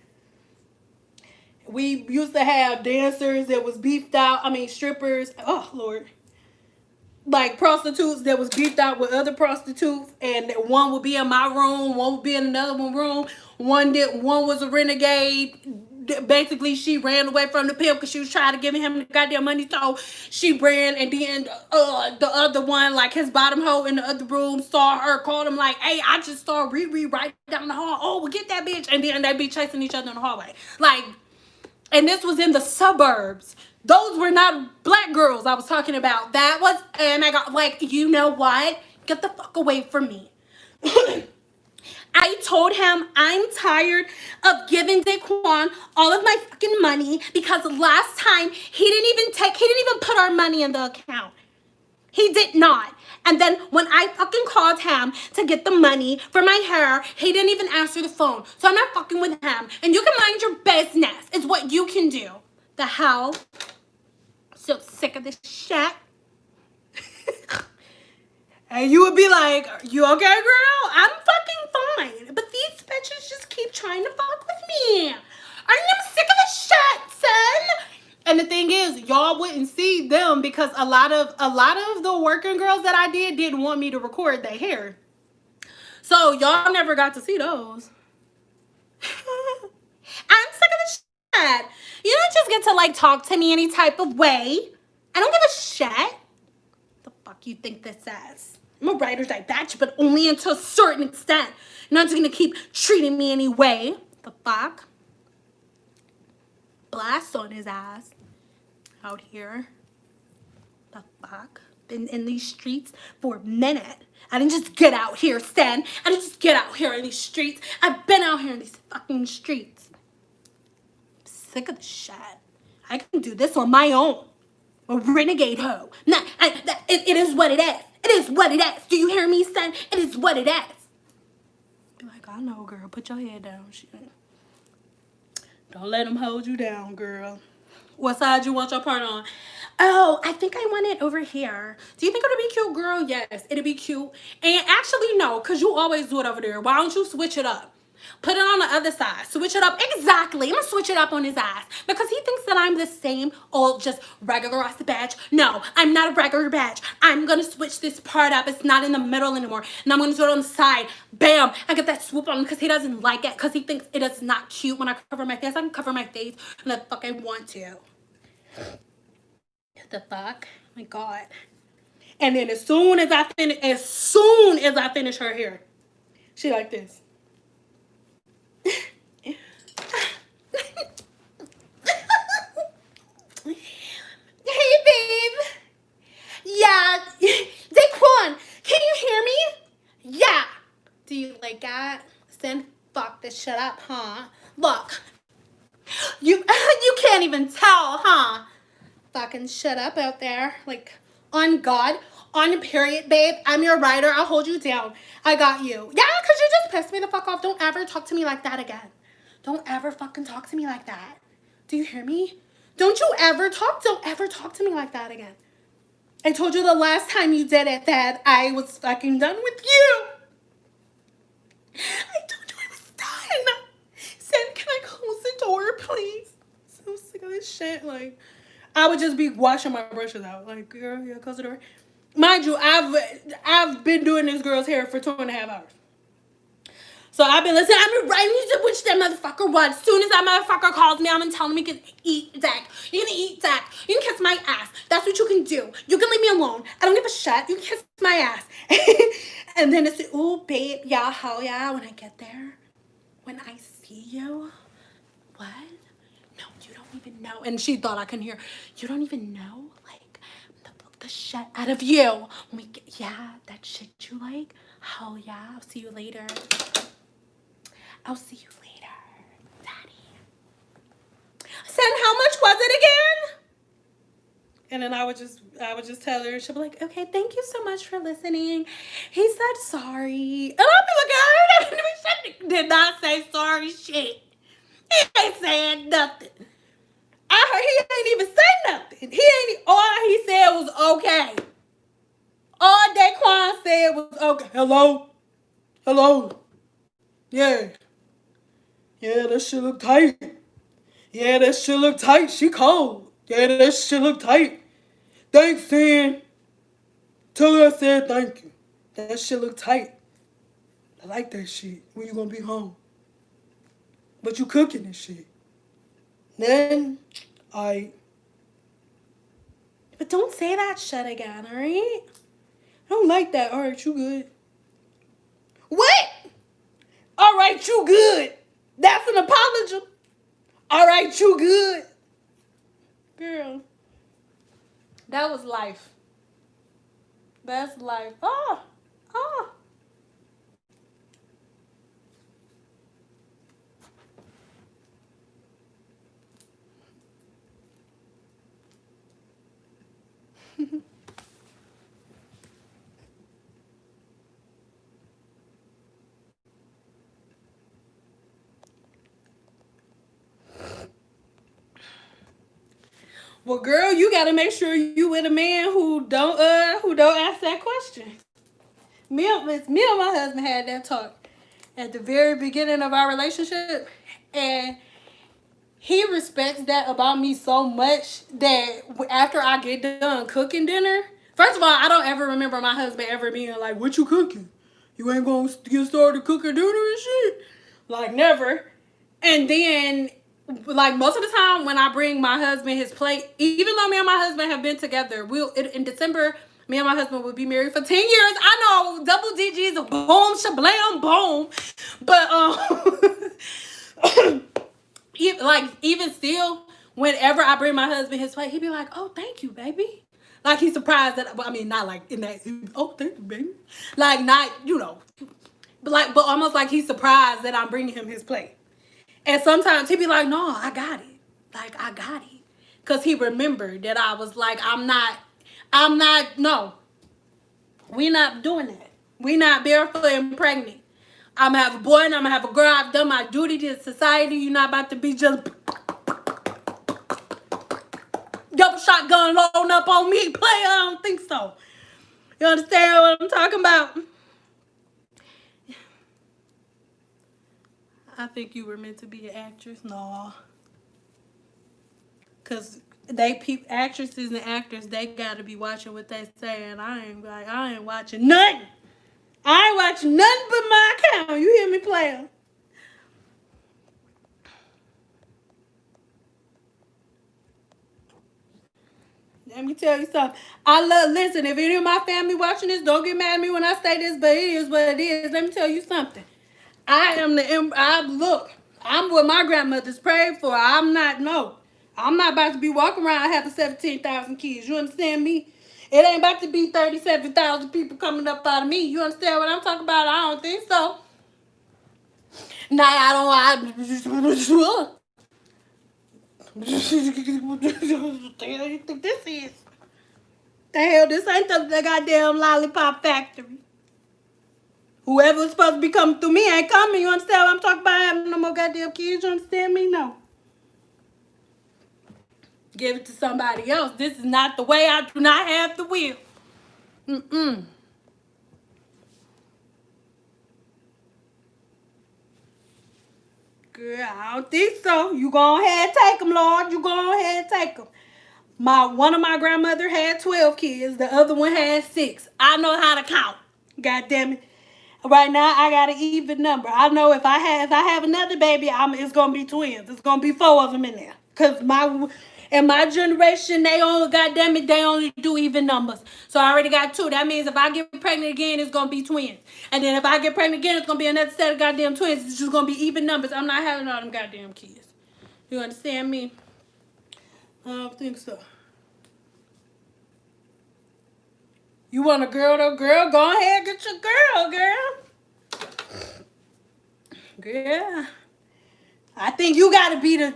S1: We used to have dancers that was beefed out. I mean, strippers. Oh Lord. Like prostitutes that was beefed out with other prostitutes, and one would be in my room, one would be in another one room. One was a renegade. Basically, she ran away from the pimp because she was trying to give him the goddamn money, so she ran. And then the other one, like his bottom hoe in the other room, saw her, called him like, "Hey, I just saw Riri right down the hall. Oh, well, get that bitch!" And then they be chasing each other in the hallway, like. And this was in the suburbs. Those were not black girls I was talking about. That was, and I got like, you know what? Get the fuck away from me. I told him I'm tired of giving Daquan all of my fucking money because last time he didn't even put our money in the account. He did not. And then when I fucking called him to get the money for my hair, he didn't even answer the phone. So I'm not fucking with him. And you can mind your business is what you can do. The hell? So sick of this shit. And you would be like, you okay, girl? I'm fucking fine. But these bitches just keep trying to fuck with me. I'm sick of this shit, son. And the thing is, y'all wouldn't see them because a lot of the working girls that I didn't want me to record their hair. So y'all never got to see those. I'm sick of this shit. You don't just get to like talk to me any type of way. I don't give a shit. The fuck you think this is? I'm a writer's type bitch, but only until a certain extent. You're not just gonna keep treating me anyway. The fuck? Blast on his ass. Out here. The fuck? Been in these streets for a minute. I didn't just get out here, Cyn. I didn't just get out here in these streets. I've been out here in these fucking streets. I'm sick of the shit. I can do this on my own. A renegade hoe. Nah, it is what it is. It is what it is. Do you hear me, Cyn? It is what it is. Be like, I know, girl. Put your head down. Shit. Don't let them hold you down, girl. What side you want your part on? Oh, I think I want it over here. Do you think it'll be cute, girl? Yes, it'll be cute. And actually, no, because you always do it over there. Why don't you switch it up? Put it on the other side. Switch it up. Exactly. I'm going to switch it up on his ass. Because he thinks that I'm the same old, just regular ass badge. No, I'm not a regular badge. I'm going to switch this part up. It's not in the middle anymore. And I'm going to do it on the side. Bam. I get that swoop on him because he doesn't like it. Because he thinks it is not cute when I cover my face. I can cover my face when the fuck I want to. The fuck? Oh my God. And then as soon as I finish her hair, she like this. Hey, babe. Yeah. Daquan, can you hear me? Yeah. Do you like that? Cyn, fuck this shit up, huh? Look. You can't even tell, huh? Fucking shut up out there. Like, on God, on the period, babe. I'm your rider. I'll hold you down. I got you. Yeah, because you just pissed me the fuck off. Don't ever talk to me like that again. Don't ever fucking talk to me like that. Do you hear me? Don't ever talk to me like that again. I told you the last time you did it that I was fucking done with you. I told you I was done. Cyn, can I close the door, please? So sick of this shit. Like, I would just be washing my brushes out. Like, girl, yeah, close the door. Mind you, I've been doing this girl's hair for 2.5 hours. So I've been listening. I've been writing to which that motherfucker was. As soon as that motherfucker calls me, I'm gonna tell him he can eat Zach. You can eat Zach. You can kiss my ass. That's what you can do. You can leave me alone. I don't give a shit. You can kiss my ass. And then it's, oh, babe, yeah, hell yeah, when I get there. when I see you, what? No, you don't even know. And she thought I couldn't hear. You don't even know, like, the shit out of you. When we get, yeah, that shit you like. Oh yeah, I'll see you later. I'll see you later, Daddy. Cyn, how much was it again? And then I would just tell her, and she'll be like, okay, thank you so much for listening. He said sorry. And I'll be looking at her, she did not say sorry shit. He ain't saying nothing. I heard he ain't even say nothing. All he said was okay. All Daquan said was okay. Hello? Hello? Yeah. Yeah, that shit look tight. Yeah, that shit look tight. She cold. Yeah, that shit look tight. Thanks, Cyn. Tell her I said thank you. That shit look tight. I like that shit. When you gonna be home? But you cooking and shit. Then, but don't say that shit again, alright? I don't like that. Alright, you good. What? Alright, you good. That's an apology. Alright, you good. Girl. That was life. That's life. Oh. Well, girl, you gotta make sure you with a man who don't ask that question. Me and my husband had that talk at the very beginning of our relationship, and he respects that about me so much that after I get done cooking dinner, first of all, I don't ever remember my husband ever being like, "What you cooking? You ain't gonna get started cooking dinner and shit?" Like, never. And then, like, most of the time when I bring my husband his plate, even though me and my husband have been together, in December, me and my husband will be married for 10 years. I know, double digits, boom, shablam, boom. But, even still, whenever I bring my husband his plate, he be like, "Oh, thank you, baby." Like, he's surprised that, I mean, not like in that, "Oh, thank you, baby." Like, not, but almost like he's surprised that I'm bringing him his plate. And sometimes he be like, "No, I got it. Like, I got it." Because he remembered that I was like, no. We not doing that. We not barefoot and pregnant. I'm going to have a boy and I'm going to have a girl. I've done my duty to society. You're not about to be just double shotgun loading up on me. Play, I don't think so. You understand what I'm talking about? I think you were meant to be an actress. No. Because actresses and actors, they got to be watching what they say. And I ain't watching nothing. I ain't watching nothing but my account. You hear me, player? Let me tell you something. Listen, if any of my family watching this, don't get mad at me when I say this, but it is what it is. Let me tell you something. I'm what my grandmother's prayed for. I'm not about to be walking around having 17,000 kids. You understand me? It ain't about to be 37,000 people coming up out of me. You understand what I'm talking about? I don't think so. Nah, I don't. What the hell you think this is? The hell, this ain't the goddamn lollipop factory. Whoever's supposed to be coming through me ain't coming. You understand what I'm talking about? Having no more goddamn kids. You understand me? No. Give it to somebody else. This is not the way. I do not have the will. Girl, I don't think so. You go ahead and take them, Lord. You go ahead and take them. One of my grandmother had 12 kids. The other one had 6. I know how to count. God damn it. Right now, I got an even number. I know if I have another baby, it's gonna be twins. It's gonna be 4 of them in there. Cause In my generation, they only, goddamn it, they only do even numbers. So I already got 2. That means if I get pregnant again, it's gonna be twins. And then if I get pregnant again, it's gonna be another set of goddamn twins. It's just gonna be even numbers. I'm not having all them goddamn kids. You understand me? I don't think so. You want a girl though? Girl, go ahead, get your girl, girl. I think you gotta be the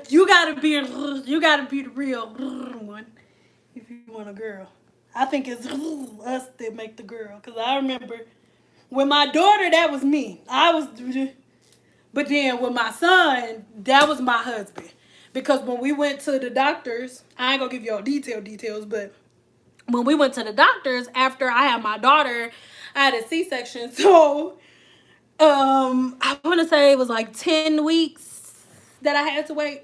S1: real one if you want a girl. I think it's us that make the girl. Cause I remember with my daughter, that was me. But then with my son, that was my husband. Because when we went to the doctors, I ain't gonna give y'all details, but when we went to the doctors after I had my daughter, I had a C-section. So I want to say it was like 10 weeks that I had to wait.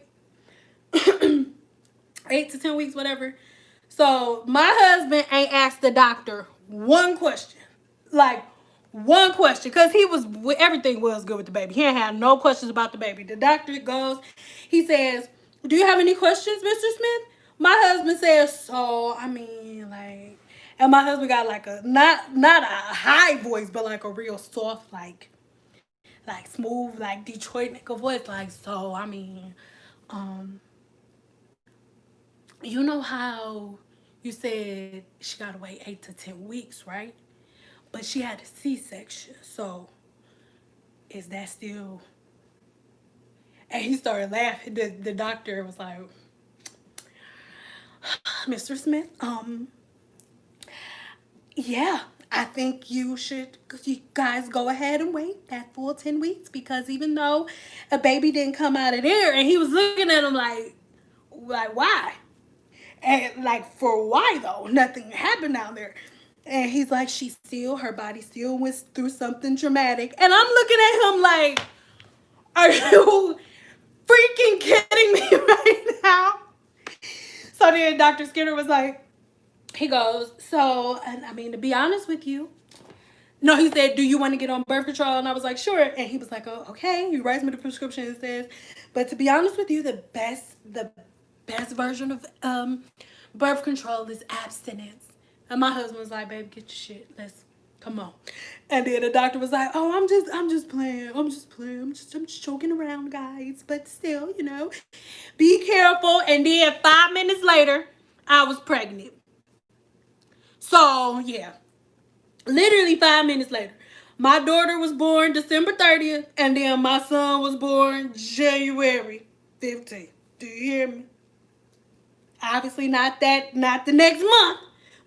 S1: 8 to 10 weeks, whatever. So my husband ain't asked the doctor one question. Like, one question. Because everything was good with the baby. He ain't had no questions about the baby. The doctor goes, he says, do you have any questions, Mr. Smith? My husband says, so, I mean, like, and my husband got like a, not a high voice, but like a real soft, like smooth, like Detroit nigga voice. Like, so, I mean, you know how you said she got to wait 8 to 10 weeks, right? But she had a C-section, so is that still... And he started laughing. The doctor was like, Mr. Smith, yeah, I think you guys go ahead and wait that full 10 weeks because even though a baby didn't come out of there, and he was looking at him like why? And like, for why though? Nothing happened down there. And he's like, her body still went through something traumatic. And I'm looking at him like, are you freaking kidding me right now? So then Dr. Skinner was like, he goes, so, and I mean, to be honest with you, no, he said, do you want to get on birth control? And I was like, sure. And he was like, oh, okay. He writes me the prescription and says, but to be honest with you, the best version of birth control is abstinence. And my husband was like, babe, get your shit. Let's come on. And then the doctor was like, oh, I'm just playing. I'm just joking around, guys. But still, be careful. And then 5 minutes later, I was pregnant. So, yeah. Literally 5 minutes later. My daughter was born December 30th. And then my son was born January 15th. Do you hear me? Obviously not the next month.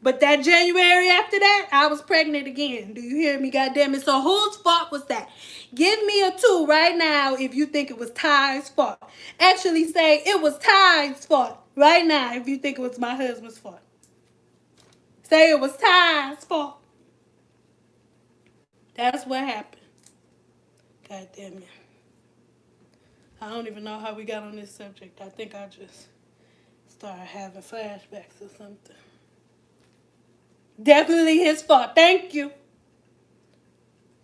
S1: But that January after that, I was pregnant again. Do you hear me? Goddamn it. So whose fault was that? Give me a 2 right now if you think it was Ty's fault. Actually say it was Ty's fault right now if you think it was my husband's fault. Say it was Ty's fault. That's what happened. God damn it. I don't even know how we got on this subject. I think I just started having flashbacks or something. Definitely his fault. Thank you.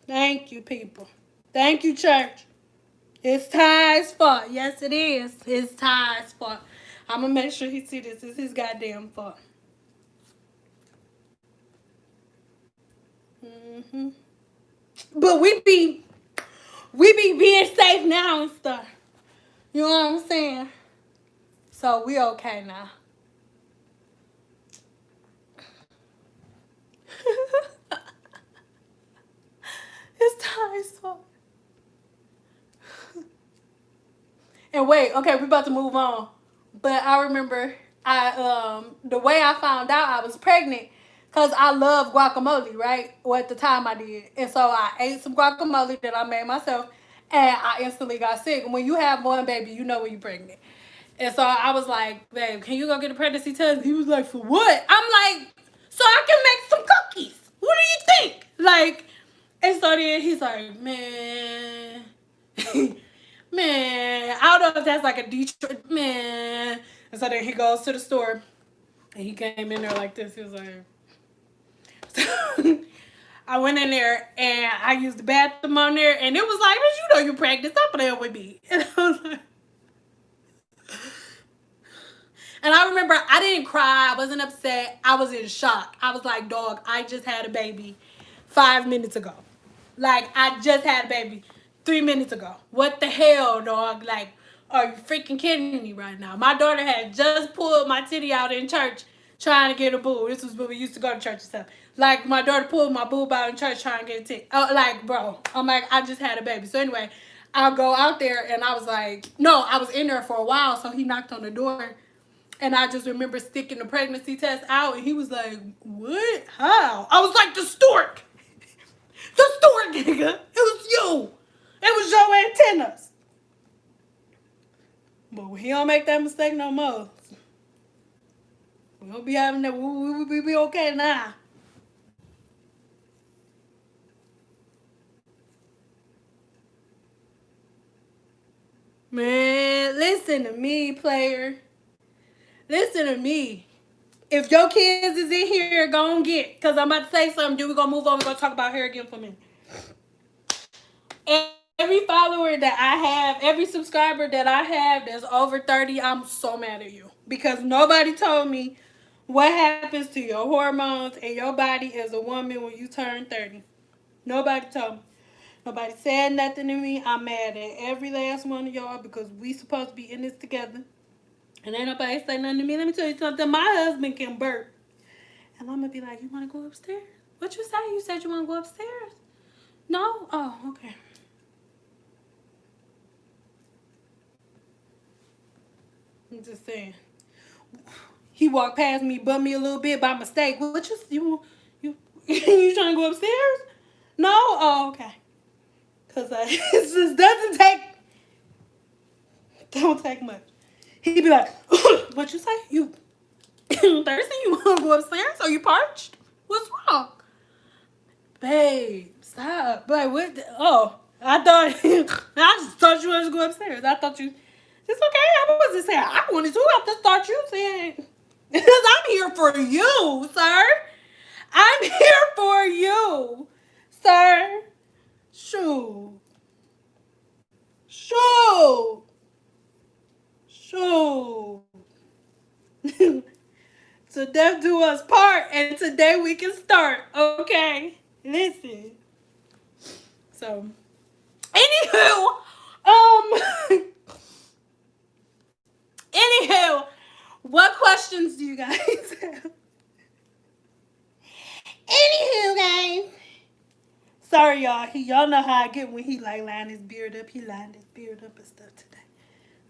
S1: Thank you, people. Thank you, church. It's Ty's fault. Yes, it is. It's Ty's fault. I'm going to make sure he see this. It's his goddamn fault. But we be being safe now and stuff. You know what I'm saying? So we okay now. It's Ty's fault. And wait, okay, we about to move on. But I remember the way I found out I was pregnant, because I love guacamole, right? Well, at the time I did. And so I ate some guacamole that I made myself, and I instantly got sick. And when you have one baby, you know when you're pregnant. And so I was like, babe, can you go get a pregnancy test? He was like, for what? I'm like, so I can make some cookies. What do you think? Like, and so then he's like, man, man, I don't know if that's like a Detroit, man. And so then he goes to the store, and he came in there like this. He was like, I went in there, and I used the bathroom on there, and it was like, bitch, you know you're pregnant. Stop playing with me. And I was like, And I remember I didn't cry. I wasn't upset. I was in shock. I was like, dog, I just had a baby 5 minutes ago. Like, I just had a baby 3 minutes ago. What the hell, dog? Like, are you freaking kidding me right now? My daughter had just pulled my titty out in church trying to get a boob. This was when we used to go to church and stuff. Like, my daughter pulled my boob out in church trying to get a titty. Like, bro, I'm like, I just had a baby. So anyway, I'll go out there and I was like, no, I was in there for a while. So he knocked on the door. And I just remember sticking the pregnancy test out. And he was like, what? How? I was like, the stork. The stork, nigga. It was you. It was your antennas. But he don't make that mistake no more. We'll be having that. We'll be okay now. Man, listen to me, player. Listen to me. If your kids is in here, go and get. Because I'm about to say something. Then we're going to move on. We're going to talk about hair again for a minute. Every follower that I have, every subscriber that I have that's over 30, I'm so mad at you. Because nobody told me what happens to your hormones and your body as a woman when you turn 30. Nobody told me. Nobody said nothing to me. I'm mad at every last one of y'all because we supposed to be in this together. And ain't nobody say nothing to me. Let me tell you something. My husband can burp. And I'm going to be like, you want to go upstairs? What you say? You said you want to go upstairs? No? Oh, okay. I'm just saying. He walked past me, bumped me a little bit by mistake. What you you trying to go upstairs? No? Oh, okay. Because it just don't take much. He'd be like, what you say? You thirsty? You want to go upstairs? Are you parched? What's wrong? Babe, stop. Like, what? I just thought you wanted to go upstairs. I thought you, it's okay. I wasn't saying I wanted to. I just thought you said, because I'm here for you, sir. I'm here for you, sir. Shoo. So death do us part, and today we can start, okay? Listen. So, anywho, what questions do you guys have? Anywho, guys. Sorry, y'all. Y'all know how I get when he like line his beard up. He lined his beard up and stuff today.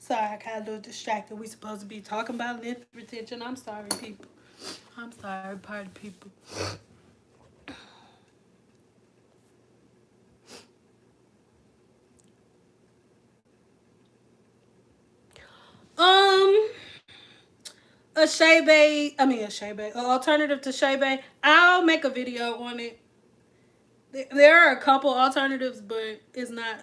S1: Sorry, I got a little distracted. We supposed to be talking about length retention. I'm sorry, people. I'm sorry, party people. An alternative to Shea Bay. I'll make a video on it. There are a couple alternatives, but it's not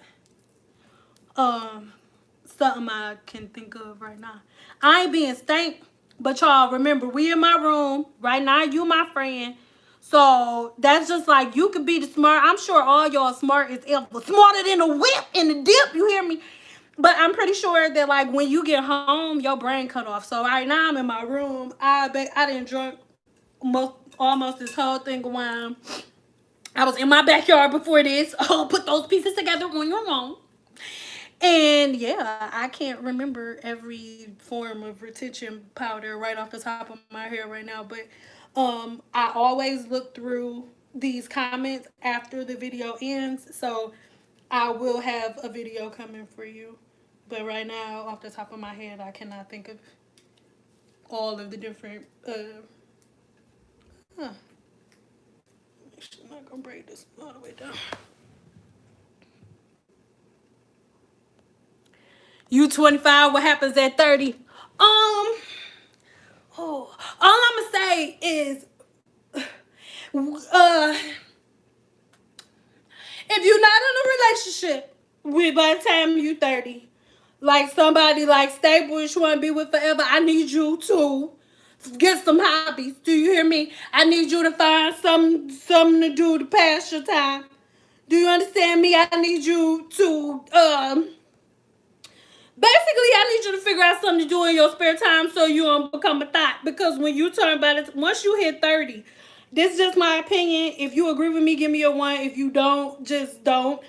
S1: something I can think of right now. I ain't being stank, but y'all remember, we in my room right now. You my friend, so that's just like you could be the smart. I'm sure all y'all smart as ever, smarter than a whip in the dip. You hear me? But I'm pretty sure that like when you get home, your brain cut off. So right now I'm in my room. I didn't drink almost this whole thing of wine. I was in my backyard before this. Oh, put those pieces together on your own. And yeah, I can't remember every form of retention powder right off the top of my head right now. But I always look through these comments after the video ends. So I will have a video coming for you. But right now, off the top of my head, I cannot think of all of the different... I'm not going to braid this all the way down. You 25, what happens at 30? All I'm going to say is... if you're not in a relationship by the time you're 30, like somebody like stable you want to be with forever, I need you to get some hobbies. Do you hear me? I need you to find something to do to pass your time. Do you understand me? I need you to Basically, I need you to figure out something to do in your spare time so you don't become a thought. Because when you turn once you hit 30, this is just my opinion. If you agree with me, give me a 1. If you don't, just don't.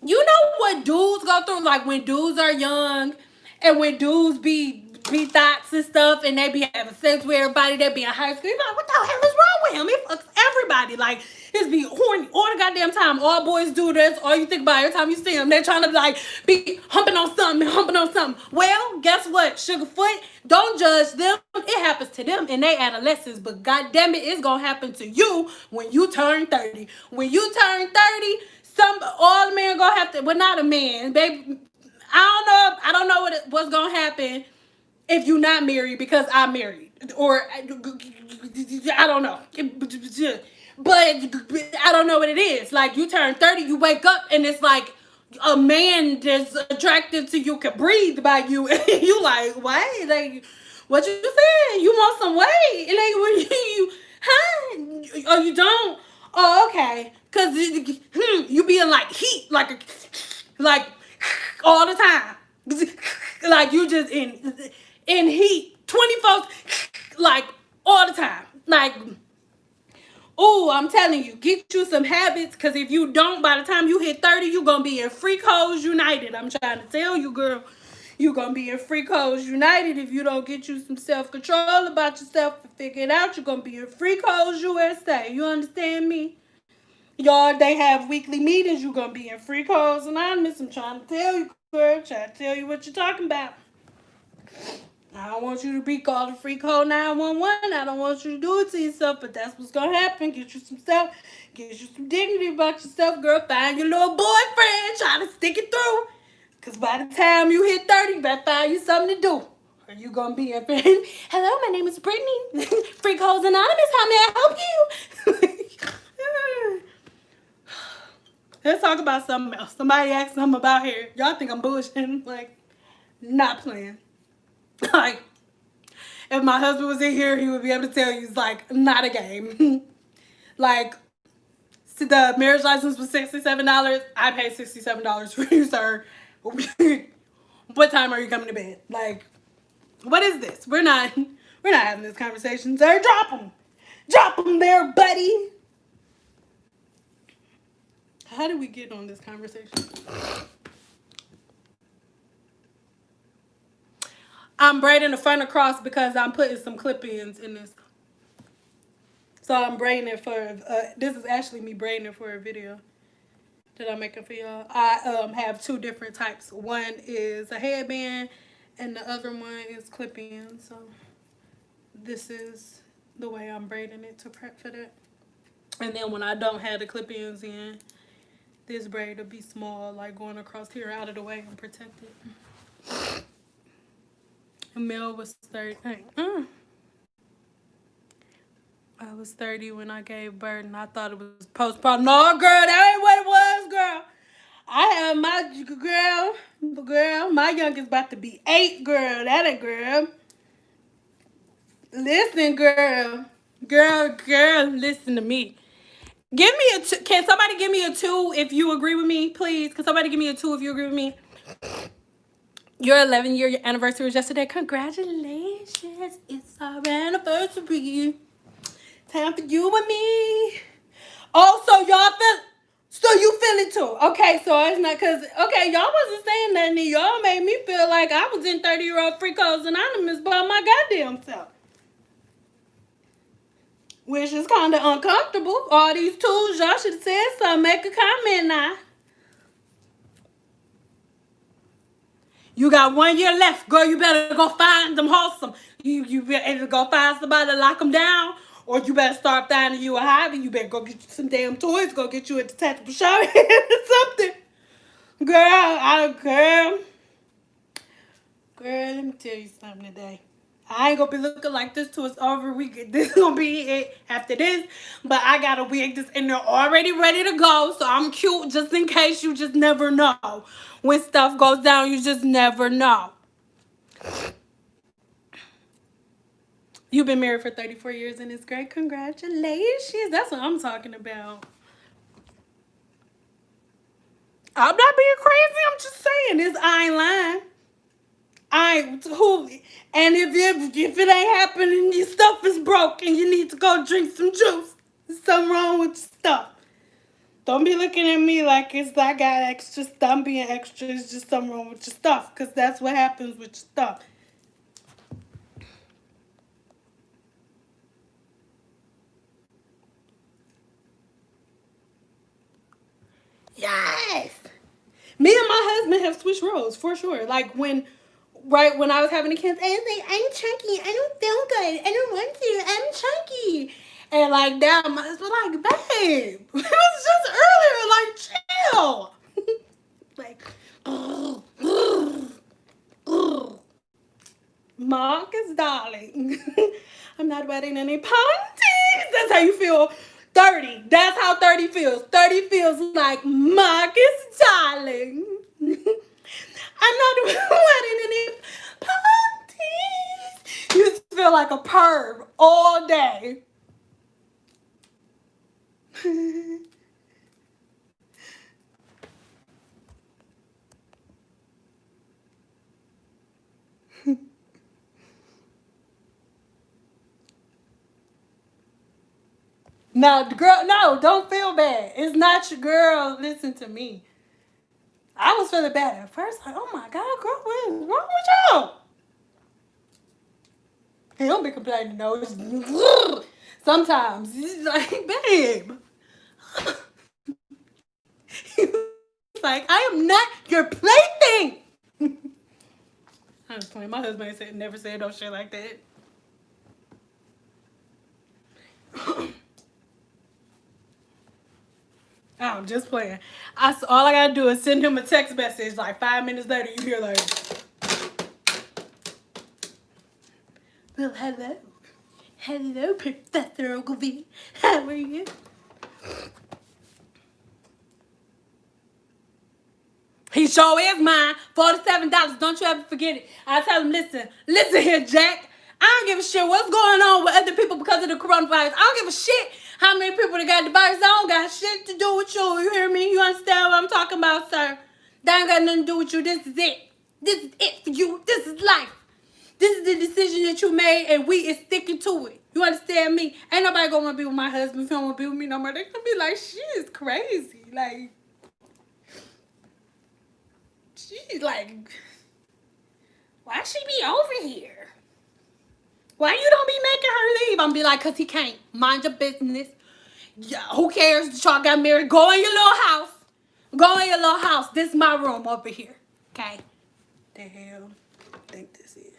S1: You know what dudes go through? Like when dudes are young and when dudes be thoughts and stuff and they be having sex with everybody, they be in high school. You like, what the hell is wrong with him? He fucks everybody. Like, it's be horny all the goddamn time. All boys do this. All you think about every time you see them, they're trying to like be humping on something, humping on something. Well, guess what? Sugarfoot, don't judge them. It happens to them in their adolescence, but goddamn it, it's gonna happen to you when you turn 30. When you turn 30, all the men gonna have to, well, not a man, baby. I don't know what's gonna happen if you're not married because I'm married, or I don't know, but I don't know what it is. Like you turn 30, you wake up and it's like a man that's attracted to you can breathe by you, and you like, wait, like what you saying? You want some weight? Like when you, huh? Oh, you don't? Oh, okay. Cause you be in like heat, like all the time, like you just in heat, 24, like all the time, like. Oh, I'm telling you, get you some habits, because if you don't, by the time you hit 30, you're going to be in Freak Hoes United. I'm trying to tell you, girl, you're going to be in Freak Hoes United if you don't get you some self-control about yourself and figure it out. You're going to be in Freak Hoes USA. You understand me? Y'all, they have weekly meetings. You're going to be in Freak Hoes Anonymous. I'm trying to tell you, girl. I'm trying to tell you what you're talking about. I don't want you to be called a freak hole 911. I don't want you to do it to yourself, but that's what's going to happen. Get you some stuff. Get you some dignity about yourself, girl. Find your little boyfriend. Try to stick it through. Because by the time you hit 30, you better find you something to do. Or you going to be a friend. Hello, my name is Brittany. Freak Holes Anonymous. How may I help you? Let's talk about something else. Somebody asked something about hair. Y'all think I'm bullshitting. Like, not playing. Like, if my husband was in here, he would be able to tell you it's like not a game. Like, the marriage license was $67. I paid $67 for you, sir. What time are you coming to bed? Like, what is this? We're not having this conversation, sir. Drop them there, buddy. How did we get on this conversation? I'm braiding the front across because I'm putting some clip-ins in this. So I'm braiding it for, this is actually me braiding it for a video that I'm making for y'all. I have 2 different types. One is a headband and the other one is clip-in. So this is the way I'm braiding it to prep for that. And then when I don't have the clip-ins in, this braid will be small, like going across here out of the way and protected. Mel was 30. I was 30 when I gave birth, and I thought it was postpartum. No, girl, that ain't what it was, girl. I have my girl. My youngest about to be 8, girl. That ain't girl. Listen, girl, listen to me. Give me a 2. Can somebody give me a 2 if you agree with me, please? Can somebody give me a 2 if you agree with me? Your 11-year anniversary was yesterday. Congratulations. It's our anniversary. Time for you and me. Oh, so y'all you feel it too. Okay, so it's not because, okay, y'all wasn't saying nothing. Y'all made me feel like I was in 30-year-old Freak Hoes Anonymous by my goddamn self. Which is kind of uncomfortable. All these tools, y'all should have said something. Make a comment now. You got 1 year left. Girl, you better go find them wholesome. You better go find somebody to lock them down, or you better start finding you a hobby. You better go get you some damn toys. Go get you a detachable shower head or something. Girl, let me tell you something today. I ain't gonna be looking like this till it's over. This is gonna be it after this. But I got a wig that's in there already ready to go. So I'm cute just in case. You just never know. When stuff goes down, you just never know. You've been married for 34 years and it's great. Congratulations. That's what I'm talking about. I'm not being crazy. I'm just saying this. I ain't lying. And if it ain't happening, your stuff is broken. You need to go drink some juice. There's something wrong with your stuff. Don't be looking at me like I got extra stuff. I'm being extra. It's just something wrong with your stuff, because that's what happens with your stuff. Yes. Me and my husband have switched roles for sure. Like when I was having the kids, I was like, I'm chunky. I don't feel good. I don't want to. I'm chunky. And like now, my husband like, babe, it was just earlier. Like, chill. Like, Marcus, darling, I'm not wearing any panties. That's how you feel. 30. That's how 30 feels. 30 feels like Marcus, darling. I'm not wearing any panties. You just feel like a perv all day. Now, girl, no, don't feel bad. It's not your girl. Listen to me. I was feeling bad at first. Like, oh my God, girl, what is wrong with y'all? He don't be complaining, no. Sometimes he's like, babe. He's like, I am not your plaything. I was playing. My husband never said no shit like that. I'm just playing. All I gotta do is send him a text message. Like 5 minutes later, you hear like, well, hello, Professor Ogilvy. How are you? He sure is mine. $47. Don't you ever forget it. I tell him, listen here, Jack. I don't give a shit what's going on with other people because of the coronavirus. I don't give a shit how many people that got the virus. I don't got shit to do with you. You hear me? You understand what I'm talking about, sir? That ain't got nothing to do with you. This is it. This is it for you. This is life. This is the decision that you made, and we is sticking to it. You understand me? Ain't nobody gonna want to be with my husband if he don't want to be with me no more. They gonna be like, she is crazy. Like, she's like, why she be over here? Why you don't be making her leave? I'm be like, cause he can't. Mind your business. Yeah, who cares that y'all got married? Go in your little house. Go in your little house. This is my room over here. Okay? The hell I think this is.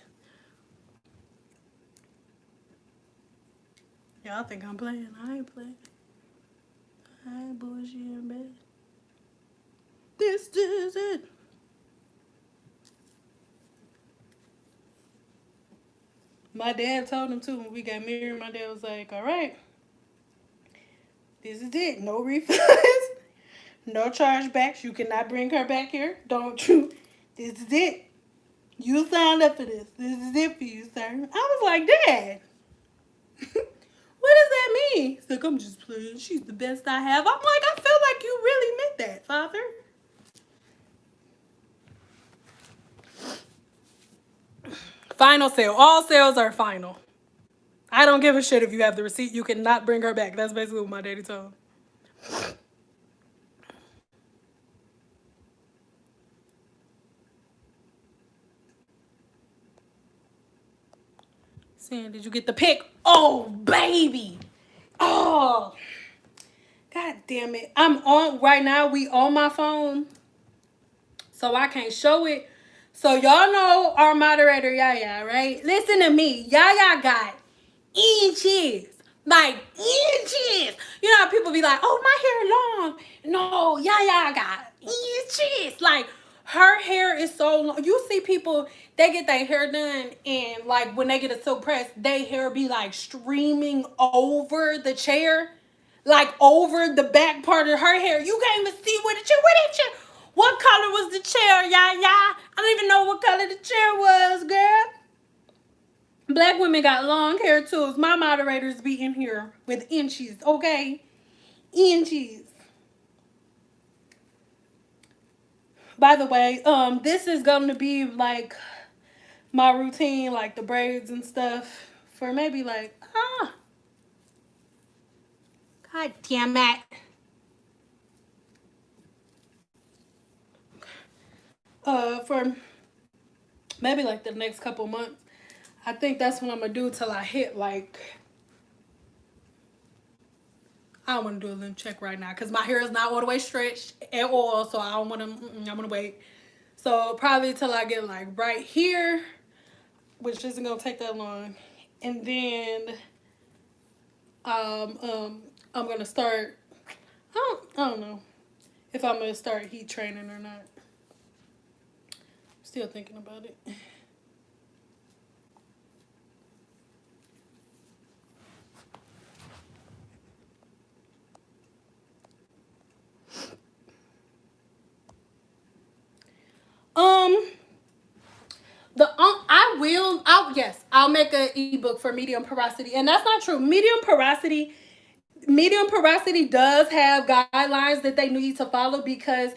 S1: Y'all think I'm playing. I ain't playing. I ain't bullshitting, man. This is it. My dad told him too when we got married. My dad was like, all right, this is it. No refunds. No chargebacks. You cannot bring her back here. Don't you? This is it. You signed up for this. This is it for you, sir. I was like, Dad, what does that mean? He's like, I'm just playing. She's the best I have. I'm like, I feel like you really meant that, Father. Final sale. All sales are final. I don't give a shit if you have the receipt. You cannot bring her back. That's basically what my daddy told him. Saying, did you get the pic? Oh, baby. Oh, God damn it. I'm on right now. We on my phone, so I can't show it. So y'all know our moderator, Yaya, right? Listen to me. Yaya got inches. Like inches. You know how people be like, oh, my hair long. No, Yaya got inches. Like, her hair is so long. You see people, they get their hair done, and like when they get a silk press, their hair be like streaming over the chair, like over the back part of her hair. You can't even see what that chair. What color was the chair, Yaya? I don't even know what color the chair was, girl. Black women got long hair too. My moderators be in here with inches, okay? Inches. By the way, this is going to be like my routine, like the braids and stuff, for maybe like, god damn it. For maybe like the next couple months. I think that's what I'm gonna do till I hit like, I don't want to do a limb check right now because my hair is not all the way stretched at all, so I don't want to. I'm gonna wait. So probably till I get like right here, which isn't gonna take that long, and then I'm gonna start. I don't know if I'm gonna start heat training or not. Still thinking about it. Um, I'll make an ebook for medium porosity, and that's not true. Medium porosity does have guidelines that they need to follow because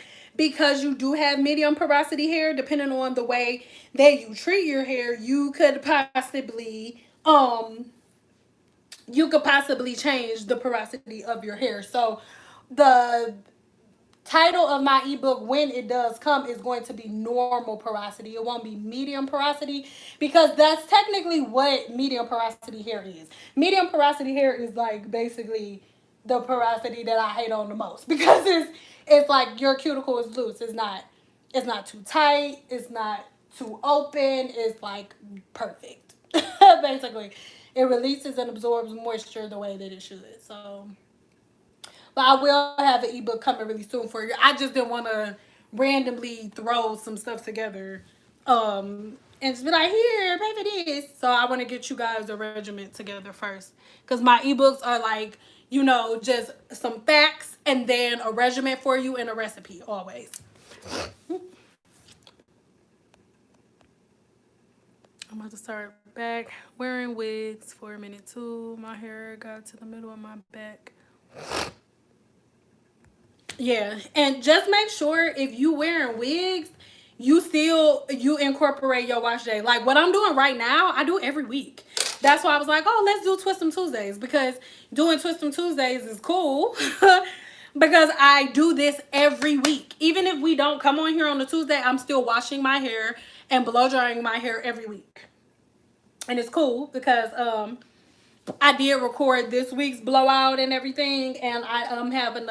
S1: you do have medium porosity hair. Depending on the way that you treat your hair, you could possibly change the porosity of your hair. So the title of my ebook, when it does come, is going to be normal porosity. It won't be medium porosity because that's technically what medium porosity hair is. Medium porosity hair is like basically the porosity that I hate on the most because it's like your cuticle is loose. It's not too tight. It's not too open. It's like perfect. Basically, it releases and absorbs moisture the way that it should. So. But I will have an ebook coming really soon for you. I just didn't want to randomly throw some stuff together. And just be like, here, maybe this. So I want to get you guys a regimen together first. Because my ebooks are like, just some facts and then a regimen for you and a recipe always. I'm about to start back wearing wigs for a minute too. My hair got to the middle of my back. Yeah, and just make sure if you wearing wigs, you incorporate your wash day. Like what I'm doing right now, I do every week. That's why I was like, oh, let's do Twist 'em Tuesdays because doing Twist 'em Tuesdays is cool. Because I do this every week. Even if we don't come on here on a Tuesday, I'm still washing my hair and blow drying my hair every week. And it's cool because I did record this week's blowout and everything, and I am having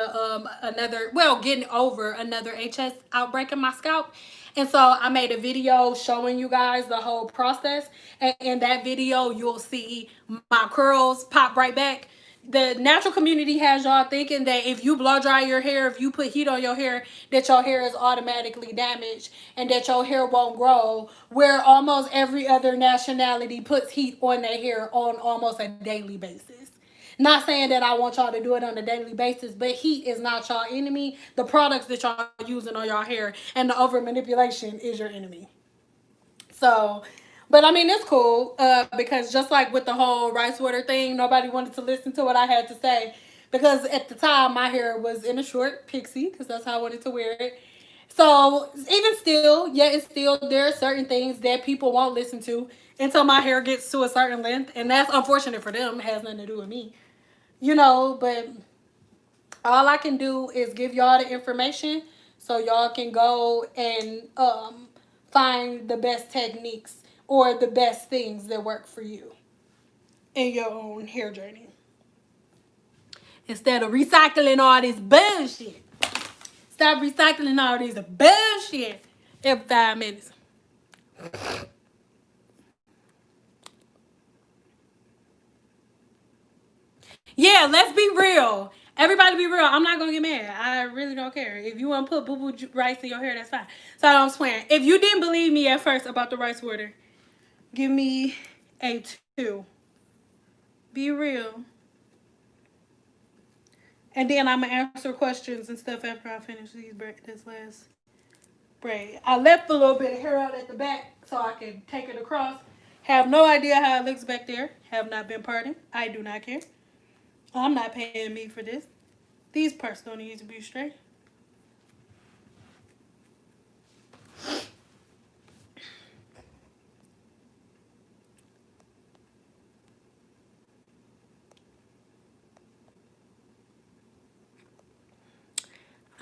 S1: getting over another HS outbreak in my scalp. And so I made a video showing you guys the whole process. And in that video, you'll see my curls pop right back. The natural community has y'all thinking that if you blow dry your hair, if you put heat on your hair, that your hair is automatically damaged and that your hair won't grow, where almost every other nationality puts heat on their hair on almost a daily basis. Not saying that I want y'all to do it on a daily basis, but heat is not y'all enemy. The products that y'all using on y'all hair and the over manipulation is your enemy. So, but I mean, it's cool because just like with the whole rice water thing, nobody wanted to listen to what I had to say because at the time my hair was in a short pixie because that's how I wanted to wear it. So even still, it's still, there are certain things that people won't listen to until my hair gets to a certain length, and that's unfortunate for them. It has nothing to do with me, but all I can do is give y'all the information so y'all can go and find the best techniques or the best things that work for you in your own hair journey. Instead of recycling all this bullshit. Stop recycling all this bullshit every 5 minutes. Yeah, let's be real. Everybody be real. I'm not going to get mad. I really don't care. If you want to put boo-boo rice in your hair, that's fine. So I'm swearing. If you didn't believe me at first about the rice water, give me a 2. Be real. And then I'm going to answer questions and stuff after I finish this last braid. I left a little bit of hair out at the back so I can take it across. Have no idea how it looks back there. Have not been parting. I do not care. I'm not paying me for this. These parts don't need to be straight.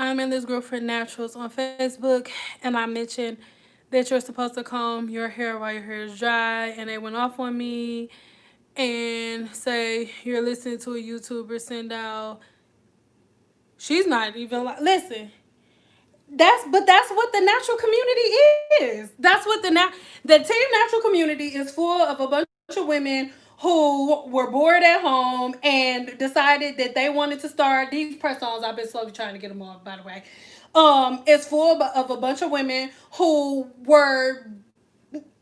S1: I'm in this group for naturals on Facebook, and I mentioned that you're supposed to comb your hair while your hair is dry, and they went off on me and say you're listening to a YouTuber, Cyn Doll. She's not even like, listen. That's what the natural community is. That's what the Team Natural community is full of a bunch of women who were bored at home and decided that they wanted to start these press-ons. I've been slowly trying to get them off, by the way. It's full of a bunch of women who were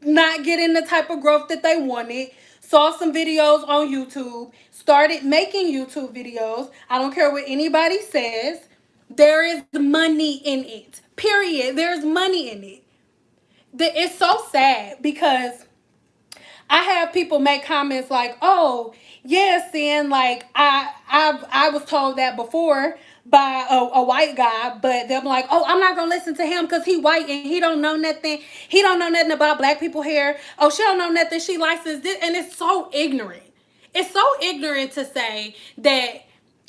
S1: not getting the type of growth that they wanted. Saw some videos on YouTube, started making YouTube videos. I don't care what anybody says. There is money in it. Period. There's money in it. It's so sad because I have people make comments like, "Oh, yeah, Cyn, like I was told that before by a white guy, but they'll be like, oh, I'm not gonna listen to him because he white and he don't know nothing. He don't know nothing about black people hair. Oh, she don't know nothing. She licensed this," and it's so ignorant. It's so ignorant to say that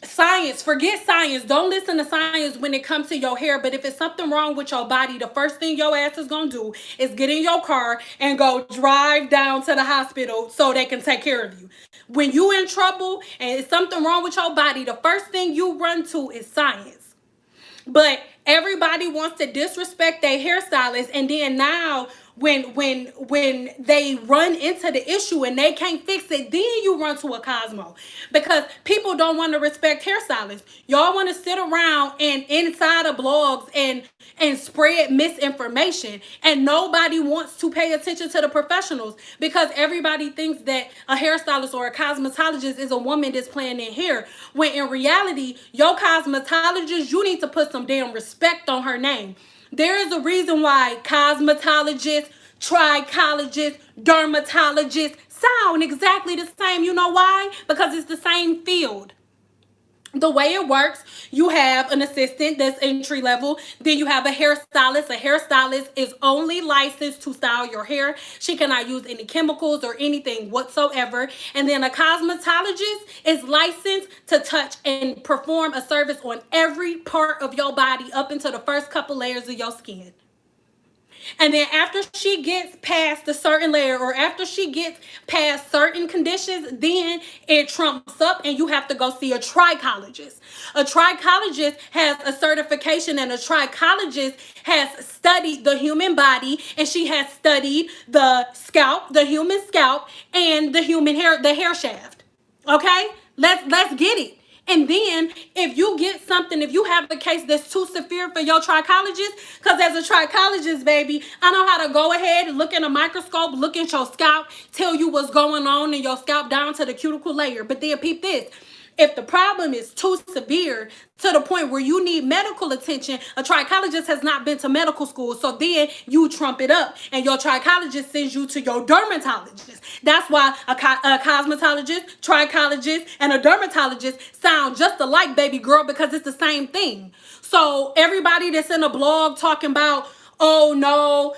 S1: science, forget science. Don't listen to science when it comes to your hair. But if it's something wrong with your body, the first thing your ass is gonna do is get in your car and go drive down to the hospital so they can take care of you. When you in trouble and it's something wrong with your body, the first thing you run to is science. But everybody wants to disrespect their hairstylist, and then now when they run into the issue and they can't fix it, then you run to a Cosmo, because people don't want to respect hairstylists. Y'all want to sit around and inside of blogs and spread misinformation, and nobody wants to pay attention to the professionals because everybody thinks that a hairstylist or a cosmetologist is a woman that's playing in hair, when in reality, your cosmetologist, you need to put some damn respect on her name. There is a reason why cosmetologists, trichologists, dermatologists sound exactly the same. You know why? Because it's the same field. The way it works, you have an assistant that's entry level. Then you have a hairstylist. A hairstylist is only licensed to style your hair. She cannot use any chemicals or anything whatsoever. And then a cosmetologist is licensed to touch and perform a service on every part of your body up into the first couple layers of your skin. And then after she gets past a certain layer, or after she gets past certain conditions, then it trumps up and you have to go see a trichologist. A trichologist has a certification, and a trichologist has studied the human body, and she has studied the scalp, the human scalp, and the human hair, the hair shaft. Okay? Let's get it. And then if you get something, if you have a case that's too severe for your trichologist, because as a trichologist, baby, I know how to go ahead and look in a microscope, look at your scalp, tell you what's going on in your scalp down to the cuticle layer. But then peep this. If the problem is too severe to the point where you need medical attention, a trichologist has not been to medical school. So then you trump it up and your trichologist sends you to your dermatologist. That's why a cosmetologist, trichologist, and a dermatologist sound just alike, baby girl, because it's the same thing. So everybody that's in a blog talking about, oh no,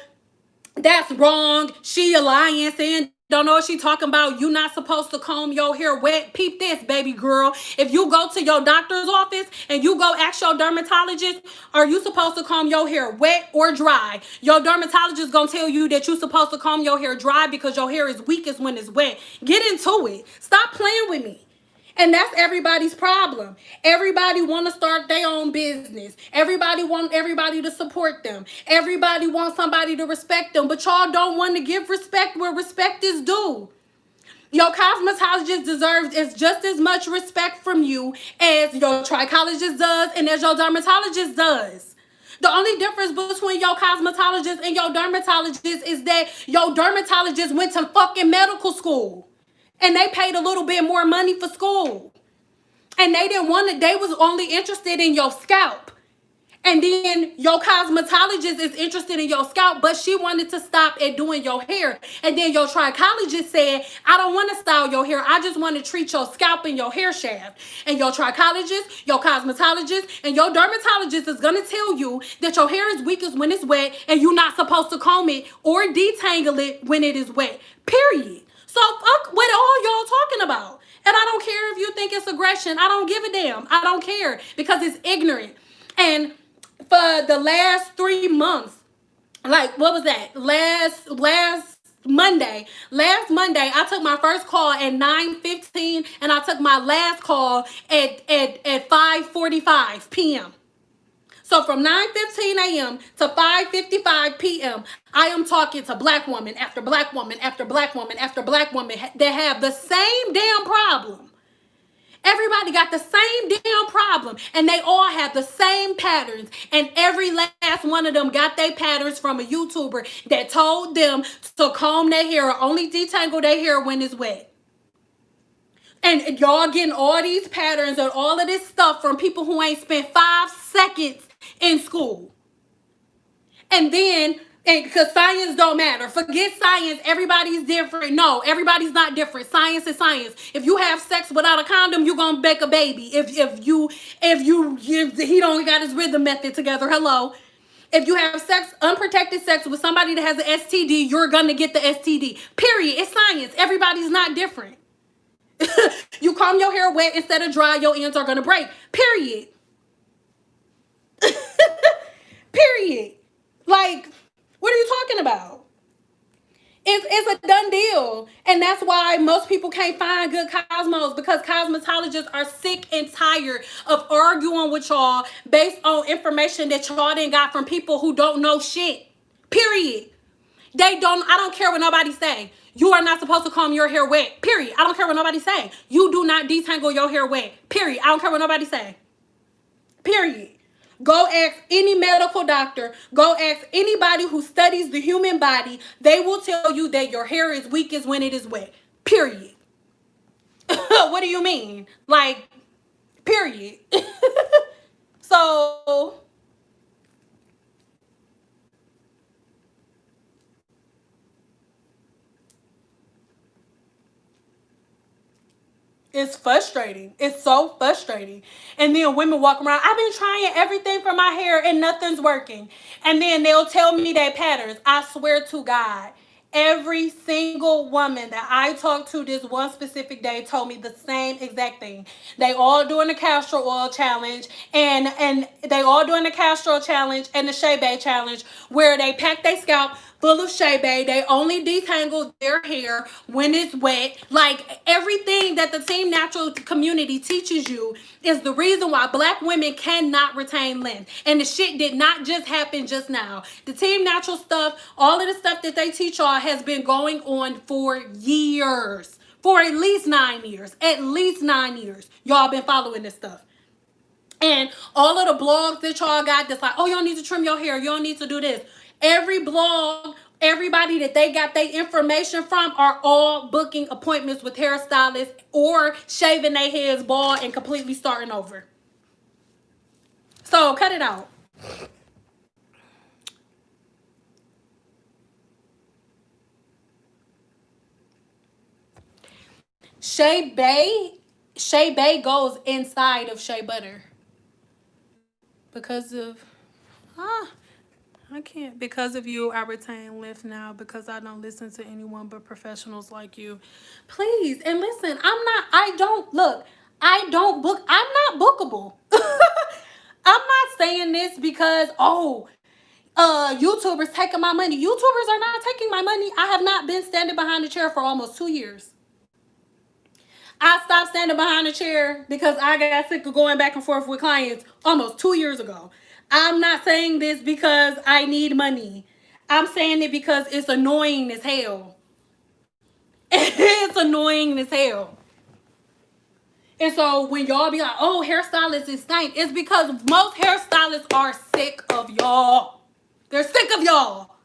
S1: that's wrong, she a lying, saying don't know what she talking about, you not supposed to comb your hair wet. Peep this, baby girl. If you go to your doctor's office and you go ask your dermatologist, are you supposed to comb your hair wet or dry? Your dermatologist gonna tell you that you supposed to comb your hair dry because your hair is weakest when it's wet. Get into it. Stop playing with me. And that's everybody's problem. Everybody want to start their own business. Everybody want everybody to support them. Everybody wants somebody to respect them. But y'all don't want to give respect where respect is due. Your cosmetologist deserves just as much respect from you as your trichologist does and as your dermatologist does. The only difference between your cosmetologist and your dermatologist is that your dermatologist went to fucking medical school. And they paid a little bit more money for school. And they didn't want it. They was only interested in your scalp. And then your cosmetologist is interested in your scalp, but she wanted to stop at doing your hair. And then your trichologist said, I don't want to style your hair. I just want to treat your scalp and your hair shaft. And your trichologist, your cosmetologist, and your dermatologist is going to tell you that your hair is weakest when it's wet and you're not supposed to comb it or detangle it when it is wet. Period. So fuck what all y'all talking about. And I don't care if you think it's aggression. I don't give a damn. I don't care because it's ignorant. And for the last 3 months, like, what was that? Last Monday, I took my first call at 9:15, and I took my last call at 5:45 p.m. So from 9:15 a.m. to 5:55 p.m., I am talking to black woman after black woman after black woman after black woman that have the same damn problem. Everybody got the same damn problem, and they all have the same patterns, and every last one of them got their patterns from a YouTuber that told them to comb their hair or only detangle their hair when it's wet. And y'all getting all these patterns and all of this stuff from people who ain't spent 5 seconds in school. And then, because science don't matter. Forget science. Everybody's different. No, everybody's not different. Science is science. If you have sex without a condom, you're gonna make a baby. If he don't got his rhythm method together, hello. If you have unprotected sex with somebody that has an STD, you're gonna get the STD. Period. It's science. Everybody's not different. You comb your hair wet instead of dry, your ends are gonna break. Period. Period. Like, what are you talking about? It's a done deal. And that's why most people can't find good cosmos, because cosmetologists are sick and tired of arguing with y'all based on information that y'all didn't got from people who don't know shit. Period. I don't care what nobody say. You are not supposed to comb your hair wet. Period. I don't care what nobody say. You do not detangle your hair wet. Period. I don't care what nobody say. Period. Go ask any medical doctor. Go ask anybody who studies the human body. They will tell you that your hair is weakest when it is wet. Period. What do you mean? Like, period. So, it's frustrating. It's so frustrating. And then women walk around, I've been trying everything for my hair and nothing's working. And then they'll tell me their patterns. I swear to God, every single woman that I talked to this one specific day told me the same exact thing. They all doing the castor oil challenge, and they all doing the castor oil challenge and the shea bay challenge, where they pack their scalp full of shea bay. They only detangle their hair when it's wet. Like, everything that the Team Natural community teaches you is the reason why black women cannot retain length. And the shit did not just happen just now. The Team Natural stuff, all of the stuff that they teach y'all has been going on for years. For at least 9 years. At least 9 years. Y'all been following this stuff. And all of the blogs that y'all got that's like, oh, you don't need to trim your hair. You don't need to do this. Every blog, everybody that they got their information from are all booking appointments with hairstylists or shaving their heads bald and completely starting over. So cut it out. Shea Bay goes inside of shea butter. Because of I can't. Because of you, I retain length now, because I don't listen to anyone but professionals like you. Please, and listen, I'm not bookable. I'm not saying this because, YouTubers taking my money. YouTubers are not taking my money. I have not been standing behind the chair for almost 2 years. I stopped standing behind the chair because I got sick of going back and forth with clients almost 2 years ago. I'm not saying this because I need money. I'm saying it because it's annoying as hell. It's annoying as hell. And so when y'all be like, oh, hairstylists is stank, it's because most hairstylists are sick of y'all. They're sick of y'all.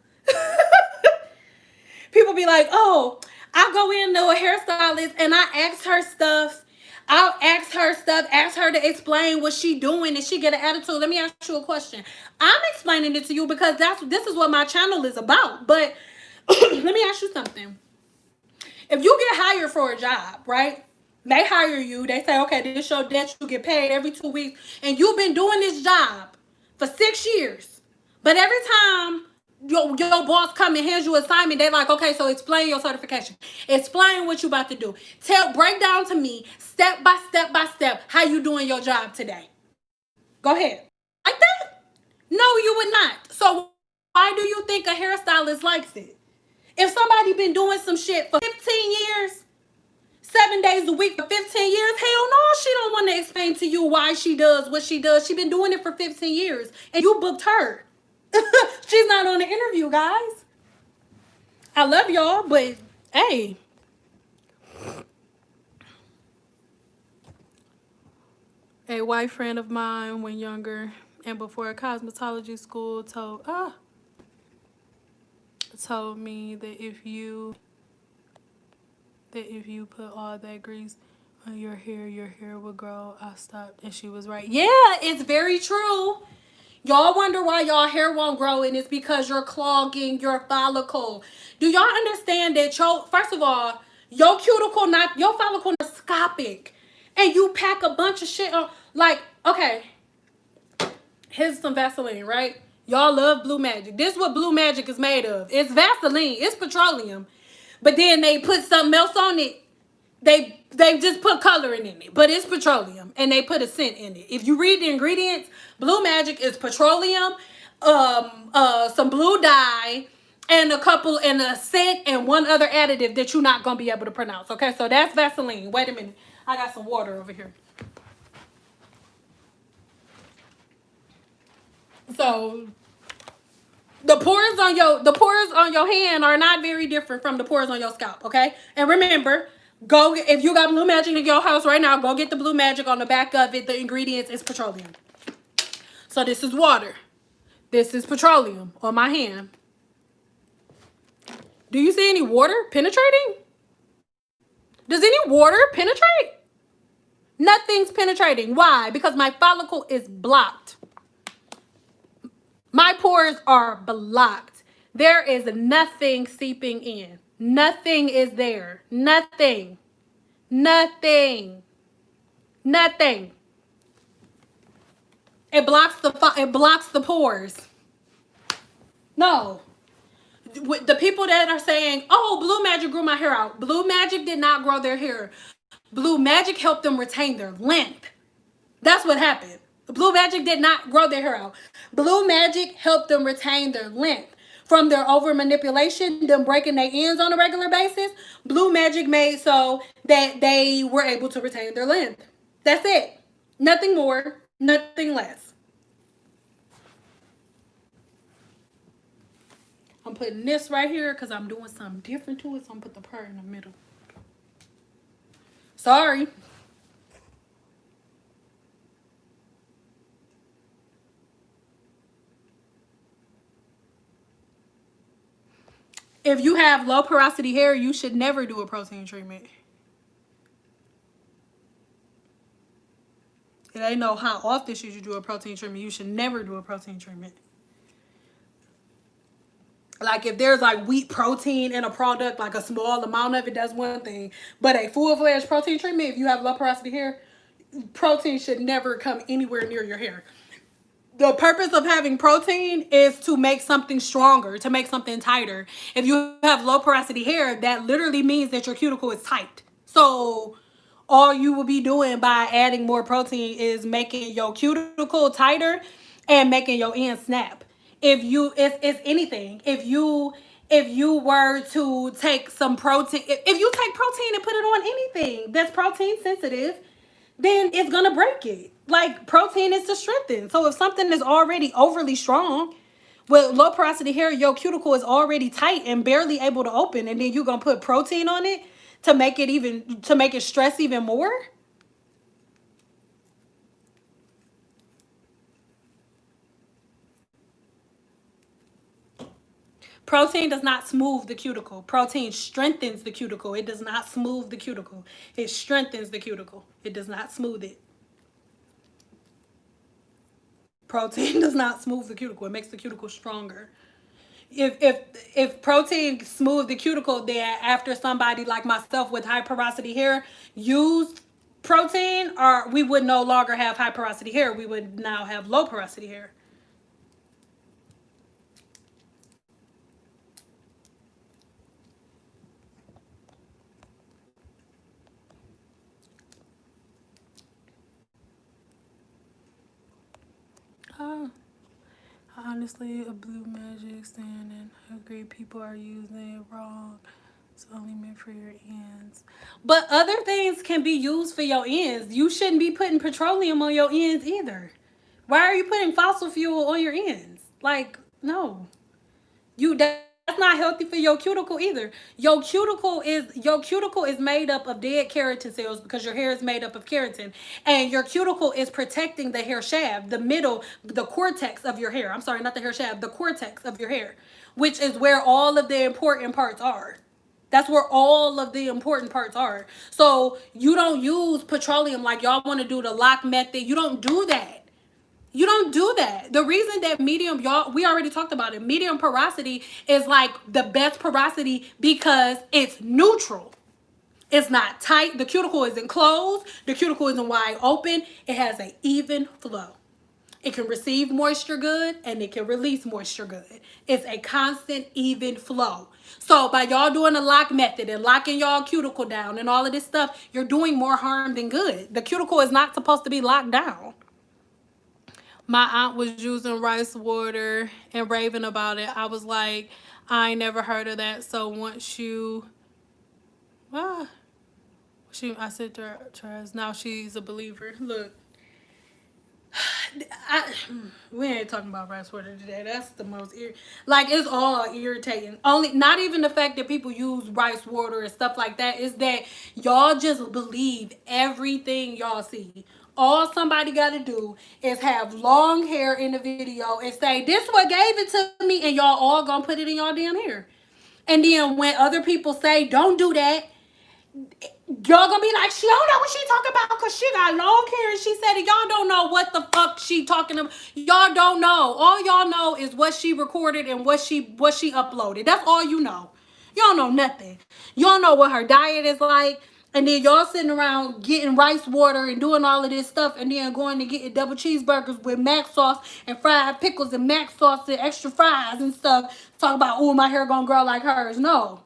S1: People be like, oh, I go in to a hairstylist and I ask her stuff. I'll ask her to explain what she doing, and she get an attitude. Let me ask you a question. I'm explaining it to you because this is what my channel is about. But let me ask you something. If you get hired for a job, right? They hire you. They say, okay, this is your debt. You get paid every 2 weeks. And you've been doing this job for 6 years. But every time your boss come and hands you an assignment, they like, okay, so explain your certification. Explain what you about to do. Break down to me, step by step, how you doing your job today. Go ahead. Like that? No, you would not. So why do you think a hairstylist likes it? If somebody been doing some shit for 15 years, 7 days a week for 15 years, hell no, she don't want to explain to you why she does what she does. She been doing it for 15 years and you booked her. She's not on the interview, guys. I love y'all, but hey. A white friend of mine when younger and before cosmetology school told me that if you put all that grease on your hair will grow. I stopped and she was right. Yeah, it's very true. Y'all wonder why y'all hair won't grow, and it's because you're clogging your follicle. Do y'all understand that first of all, your cuticle, not your follicle, is microscopic, and you pack a bunch of shit on. Like, okay, here's some Vaseline, right? Y'all love Blue Magic. This is what Blue Magic is made of. It's Vaseline. It's petroleum, but then they put something else on it. They just put coloring in it, but it's petroleum, and they put a scent in it. If you read the ingredients, Blue Magic is petroleum, some blue dye, and a scent and one other additive that you're not gonna be able to pronounce. Okay, so that's Vaseline. Wait a minute, I got some water over here. So the pores on your hand are not very different from the pores on your scalp. Okay, and remember. If you got Blue Magic in your house right now, go get the Blue Magic. On the back of it, the ingredients is petroleum. So this is water. This is petroleum on my hand. Do you see any water penetrating? Does any water penetrate? Nothing's penetrating. Why? Because my follicle is blocked. My pores are blocked. There is nothing seeping in. Nothing is there. Nothing. Nothing. Nothing. It blocks the pores. No. The people that are saying, "Oh, Blue Magic grew my hair out." Blue Magic did not grow their hair. Blue Magic helped them retain their length. That's what happened. Blue Magic did not grow their hair out. Blue Magic helped them retain their length. From their over manipulation, them breaking their ends on a regular basis, Blue Magic made so that they were able to retain their length. That's it. Nothing more, nothing less. I'm putting this right here because I'm doing something different to it, so I'm going to put the pearl in the middle. Sorry. If you have low porosity hair, you should never do a protein treatment. It ain't no how often should you do a protein treatment. You should never do a protein treatment. Like if there's like wheat protein in a product, like a small amount of it, that's one thing. But a full-fledged protein treatment, if you have low porosity hair, protein should never come anywhere near your hair. The purpose of having protein is to make something stronger, to make something tighter. If you have low porosity hair, that literally means that your cuticle is tight. So all you will be doing by adding more protein is making your cuticle tighter and making your end snap. It's anything. If you were to take some protein, if you take protein and put it on anything that's protein sensitive, then it's gonna break it. Like, protein is to strengthen. So if something is already overly strong, with low porosity hair, your cuticle is already tight and barely able to open, and then you're gonna put protein on it to make it stress even more. Protein does not smooth the cuticle. Protein strengthens the cuticle. It does not smooth the cuticle. It strengthens the cuticle. It does not smooth it. Protein does not smooth the cuticle. It makes the cuticle stronger. If protein smooth the cuticle, then after somebody like myself with high porosity hair used protein, or we would no longer have high porosity hair. We would now have low porosity hair. Honestly, a blue magic stand, and I agree people are using it wrong. It's only meant for your ends. But other things can be used for your ends. You shouldn't be putting petroleum on your ends either. Why are you putting fossil fuel on your ends? Like, no. That's not healthy for your cuticle either. Your cuticle is made up of dead keratin cells because your hair is made up of keratin, and your cuticle is protecting the hair shaft, the middle, the cortex of your hair. I'm sorry, not the hair shaft, the cortex of your hair, which is where all of the important parts are. That's where all of the important parts are. So you don't use petroleum like y'all want to do the lock method. You don't do that. You don't do that. The reason that medium, y'all, we already talked about it. Medium porosity is like the best porosity because it's neutral. It's not tight. The cuticle isn't closed. The cuticle isn't wide open. It has an even flow. It can receive moisture good and it can release moisture good. It's a constant, even flow. So by y'all doing the lock method and locking y'all cuticle down and all of this stuff, you're doing more harm than good. The cuticle is not supposed to be locked down. My aunt was using rice water and raving about it. I was like, I ain't never heard of that. So once you, ah, I said to her, now she's a believer. Look, I, we ain't talking about rice water today. That's the most like it's all irritating. Only not even the fact that people use rice water and stuff like that. Is that y'all just believe everything y'all see. All somebody got to do is have long hair in the video and say this what gave it to me, and y'all all gonna put it in y'all damn hair. And then when other people say don't do that, y'all gonna be like, she don't know what she talking about because she got long hair and she said it. Y'all don't know what the fuck she talking about. Y'all don't know. All y'all know is what she recorded and what she uploaded. That's all you know. Y'all know nothing. Y'all know what her diet is like. And then y'all sitting around getting rice water and doing all of this stuff and then going to get double cheeseburgers with mac sauce and fried pickles and mac sauce and extra fries and stuff. Talk about, oh, my hair gonna grow like hers. No.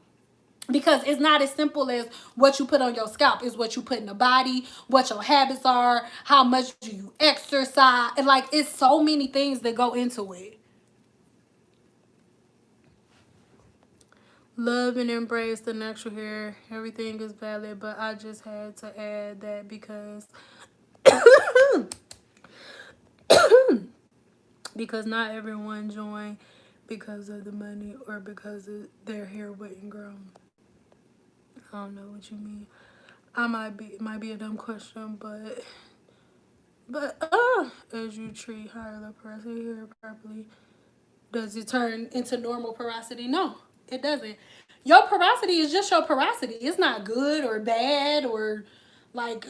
S1: Because it's not as simple as what you put on your scalp. It's what you put in the body, what your habits are, how much do you exercise. And like, it's so many things that go into it. Love and embrace the natural hair. Everything is valid, but I just had to add that because because not everyone joined because of the money or because of their hair wouldn't grow. I don't know what you mean. It might be a dumb question, but as you treat higher level porosity hair properly, does it turn into normal porosity? No, it doesn't. Your porosity is just your porosity. It's not good or bad or like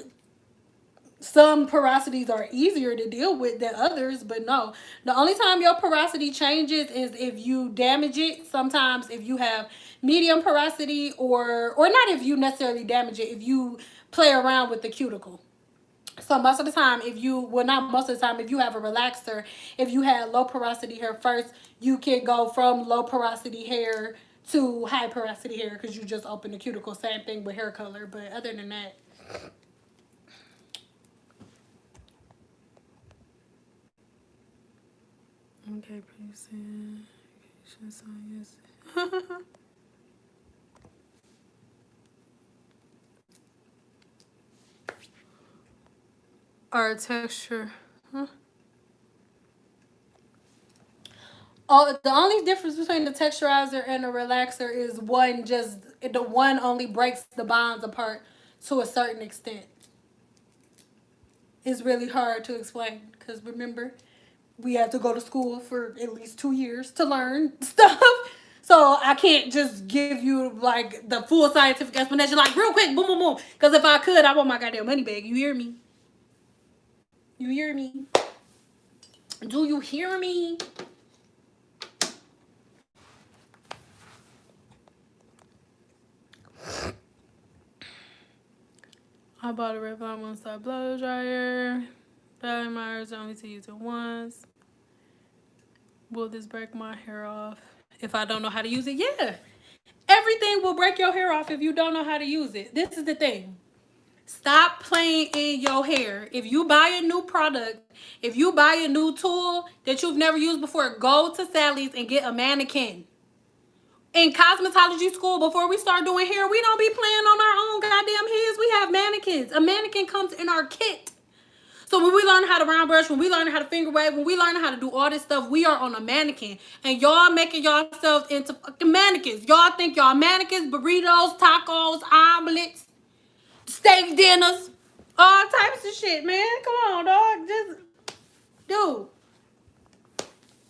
S1: some porosities are easier to deal with than others, but no. The only time your porosity changes is if you damage it. Sometimes if you have medium porosity or not if you necessarily damage it, if you play around with the cuticle. So most of the time, if you, well, not most of the time, if you have a relaxer, if you had low porosity hair first, you can go from low porosity hair to high porosity hair because you just open the cuticle. Same thing with hair color, but other than that. Okay, pretty soon. Our texture. Huh? Oh, the only difference between the texturizer and the relaxer is the one only breaks the bonds apart to a certain extent. It's really hard to explain because remember, we have to go to school for at least 2 years to learn stuff. So I can't just give you like the full scientific explanation, like real quick, boom, boom, boom. Because if I could, I want my goddamn money back. You hear me? You hear me? Do you hear me? I bought a Revlon one-stop blow dryer. That admires only to use it once. Will this break my hair off if I don't know how to use it? Yeah. Everything will break your hair off if you don't know how to use it. This is the thing. Stop playing in your hair. If you buy a new product, if you buy a new tool that you've never used before, go to Sally's and get a mannequin. In cosmetology school, before we start doing hair, we don't be playing on our own goddamn heads. We have mannequins. A mannequin comes in our kit. So when we learn how to round brush, when we learn how to finger wave, when we learn how to do all this stuff, we are on a mannequin. And y'all making yourselves into fucking mannequins. Y'all think y'all mannequins, burritos, tacos, omelets, steak dinners, all types of shit, man. Come on, dog. Just, dude.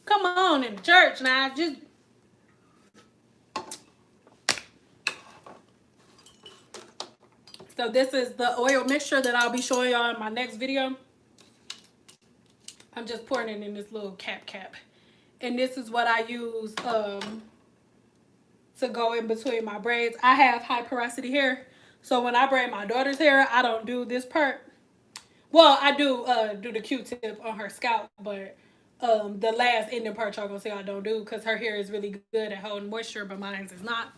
S1: Come on in the church now. Just. So this is the oil mixture that I'll be showing y'all in my next video. I'm just pouring it in this little cap. And this is what I use to go in between my braids. I have high porosity hair. So when I braid my daughter's hair, I don't do this part. Well, I do the Q-tip on her scalp, but the last ending part y'all gonna see I don't do because her hair is really good at holding moisture, but mine is not.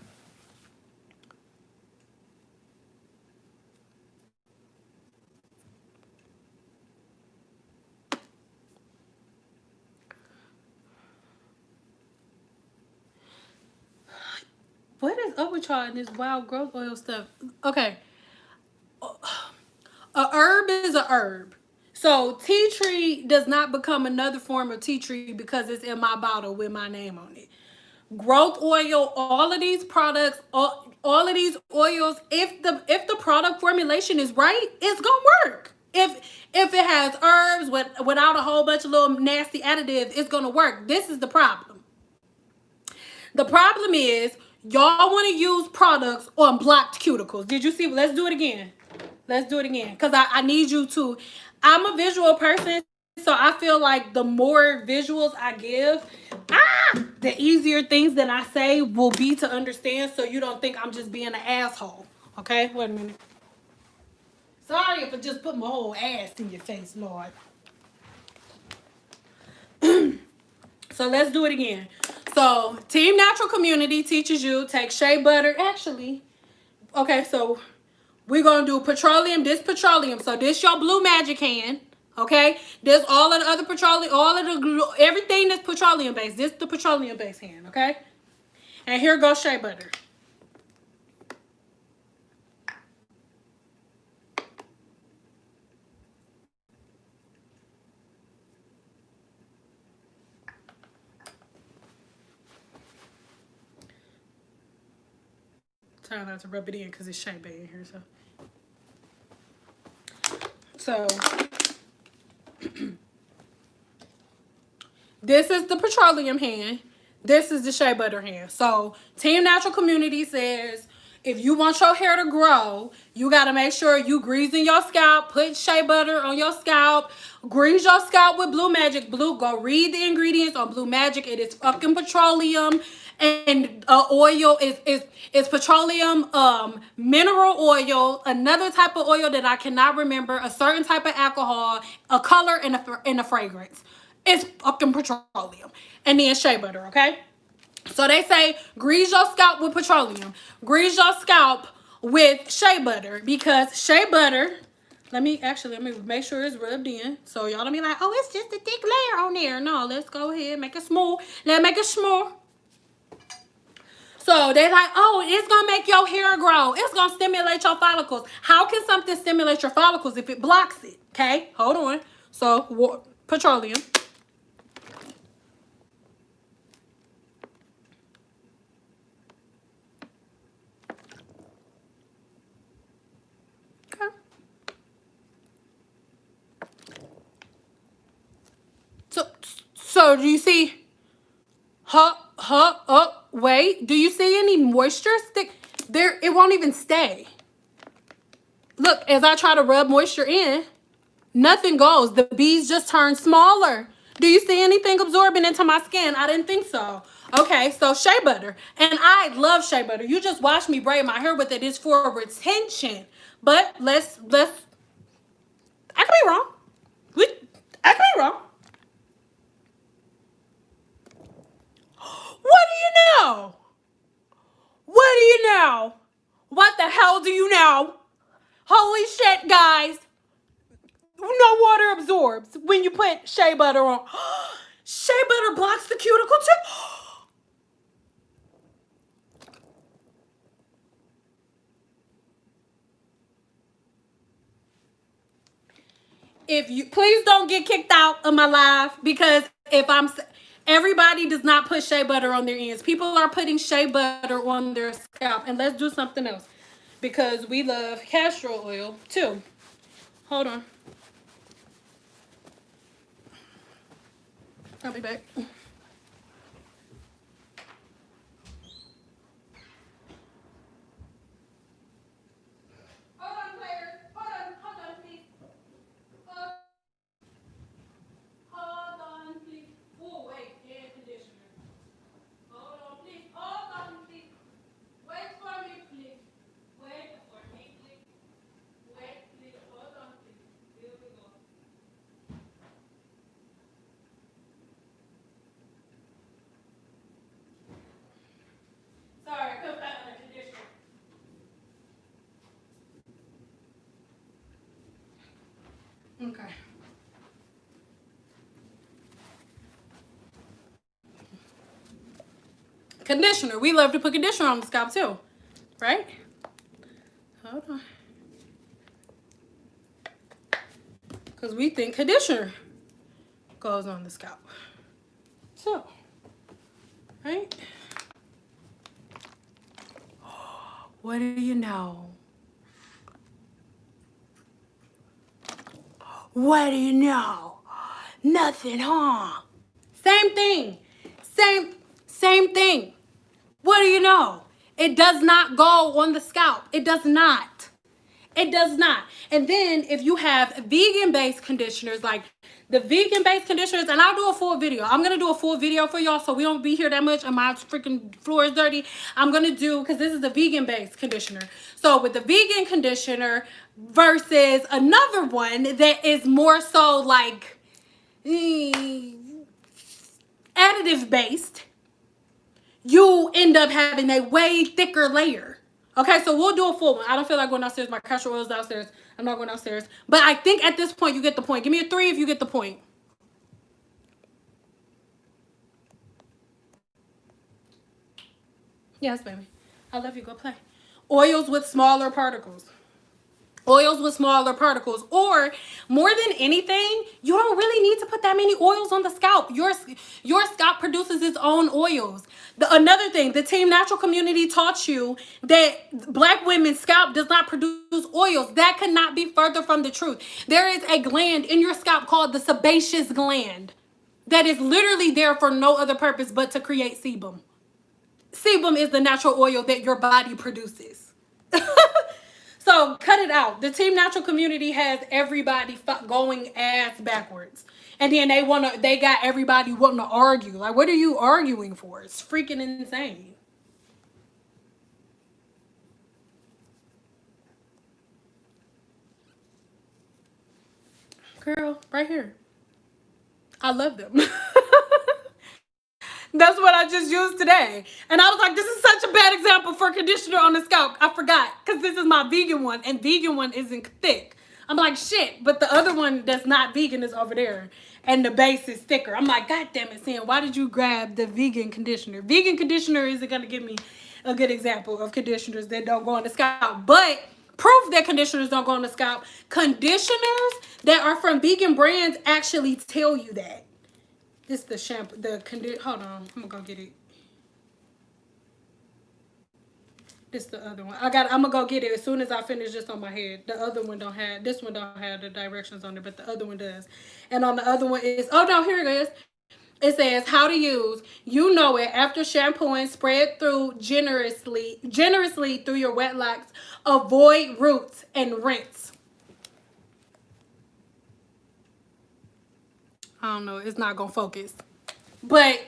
S1: What is up with y'all in this wild growth oil stuff? Okay. A herb is a herb. So tea tree does not become another form of tea tree because it's in my bottle with my name on it. Growth oil, all of these products, all of these oils, if the product formulation is right, it's gonna work. If it has herbs without a whole bunch of little nasty additives, it's gonna work. This is the problem. The problem is y'all want to use products on blocked cuticles. Did you see? Let's do it again. Let's do it again. Because I need you to. I'm a visual person. So I feel like the more visuals I give, the easier things that I say will be to understand. So you don't think I'm just being an asshole. Okay? Wait a minute. Sorry if I just put my whole ass in your face, Lord. So let's do it again. So Team Natural Community teaches you take shea butter. Actually, okay, so we're going to do petroleum. This petroleum. So this your Blue Magic hand. Okay. This all of the other petroleum. All of the, everything that's petroleum based. This the petroleum based hand. Okay. And here goes shea butter. Try not to rub it in because it's shea butter in here. So this is the petroleum hand. This is the shea butter hand. So Team Natural Community says if you want your hair to grow, you got to make sure you greasing your scalp. Put shea butter on your scalp. Grease your scalp with Blue Magic. Go read the ingredients on Blue Magic. It is fucking petroleum. And oil is petroleum, mineral oil, another type of oil that I cannot remember, a certain type of alcohol, a color, and a fragrance. It's fucking petroleum. And then shea butter, okay? So they say grease your scalp with petroleum. Grease your scalp with shea butter because shea butter, let me make sure it's rubbed in. So y'all don't be like, oh, it's just a thick layer on there. No, let's go ahead, make it smooth. Let's make it smooth. So they're like, oh, it's going to make your hair grow. It's going to stimulate your follicles. How can something stimulate your follicles if it blocks it? Okay, hold on. So petroleum. Okay. So do you see? Wait, do you see any moisture stick there? It won't even stay. Look, as I try to rub moisture in, nothing goes. The beads just turn smaller. Do you see anything absorbing into my skin? I didn't think so. Okay, so shea butter. And I love shea butter. You just watch me braid my hair with it. It's for retention. But let's I could be wrong. I could be wrong. What do you know? What do you know? What the hell do you know? Holy shit, guys. No water absorbs when you put shea butter on. Shea butter blocks the cuticle too. If you please don't get kicked out of my live, because everybody does not put shea butter on their ends. People are putting shea butter on their scalp. And let's do something else, because we love castor oil too. Hold on. I'll be back. Okay. Conditioner. We love to put conditioner on the scalp too, right? Hold on. Because we think conditioner goes on the scalp. So, right? What do you know? What do you know? Nothing, huh? Same thing. Same thing. What do you know? It does not go on the scalp. It does not. It does not. And then if you have vegan-based conditioners, like the vegan-based conditioners, and I'll do a full video. I'm going to do a full video for y'all so we don't be here that much and my freaking floor is dirty. I'm going to do, because this is a vegan-based conditioner. So with the vegan conditioner versus another one that is more so like additive-based, you end up having a way thicker layer. Okay, so we'll do a full one. I don't feel like going downstairs. My castor oil is downstairs. I'm not going downstairs. But I think at this point, you get the point. Give me a 3 if you get the point. Yes, baby. I love you. Go play. Oils with smaller particles. Oils with smaller particles. Or, more than anything, you don't really need to put that many oils on the scalp. Your scalp produces its own oils. Another thing, the Team Natural community taught you that black women's scalp does not produce oils. That could not be further from the truth. There is a gland in your scalp called the sebaceous gland that is literally there for no other purpose but to create sebum. Sebum is the natural oil that your body produces. So cut it out. The Team Natural community has everybody going ass backwards. And then they got everybody wanting to argue. Like, what are you arguing for? It's freaking insane. Girl, right here. I love them. That's what I just used today. And I was like, this is such a bad example for conditioner on the scalp. I forgot, because this is my vegan one, and vegan one isn't thick. I'm like, shit, but the other one that's not vegan is over there, and the base is thicker. I'm like, God damn it, Cyn, why did you grab the vegan conditioner? Vegan conditioner isn't going to give me a good example of conditioners that don't go on the scalp. But proof that conditioners don't go on the scalp, conditioners that are from vegan brands actually tell you that. This is the shampoo, hold on, I'm gonna go get it. This is the other one. I'm gonna go get it as soon as I finish this on my head. The other one don't have, this one don't have the directions on it, but the other one does. And on the other one is, oh no, here it is. It says how to use. You know it. After shampooing, spread through generously through your wet locks. Avoid roots and rinse. I don't know. It's not going to focus. But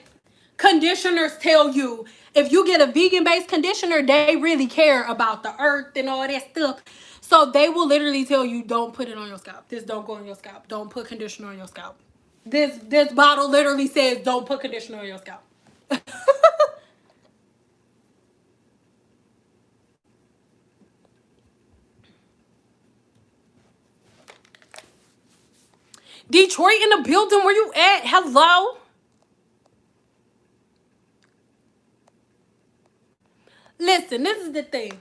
S1: conditioners tell you, if you get a vegan-based conditioner, they really care about the earth and all that stuff. So they will literally tell you, don't put it on your scalp. This don't go on your scalp. Don't put conditioner on your scalp. This bottle literally says, don't put conditioner on your scalp. Detroit in the building, where you at? Hello? Listen, this is the thing.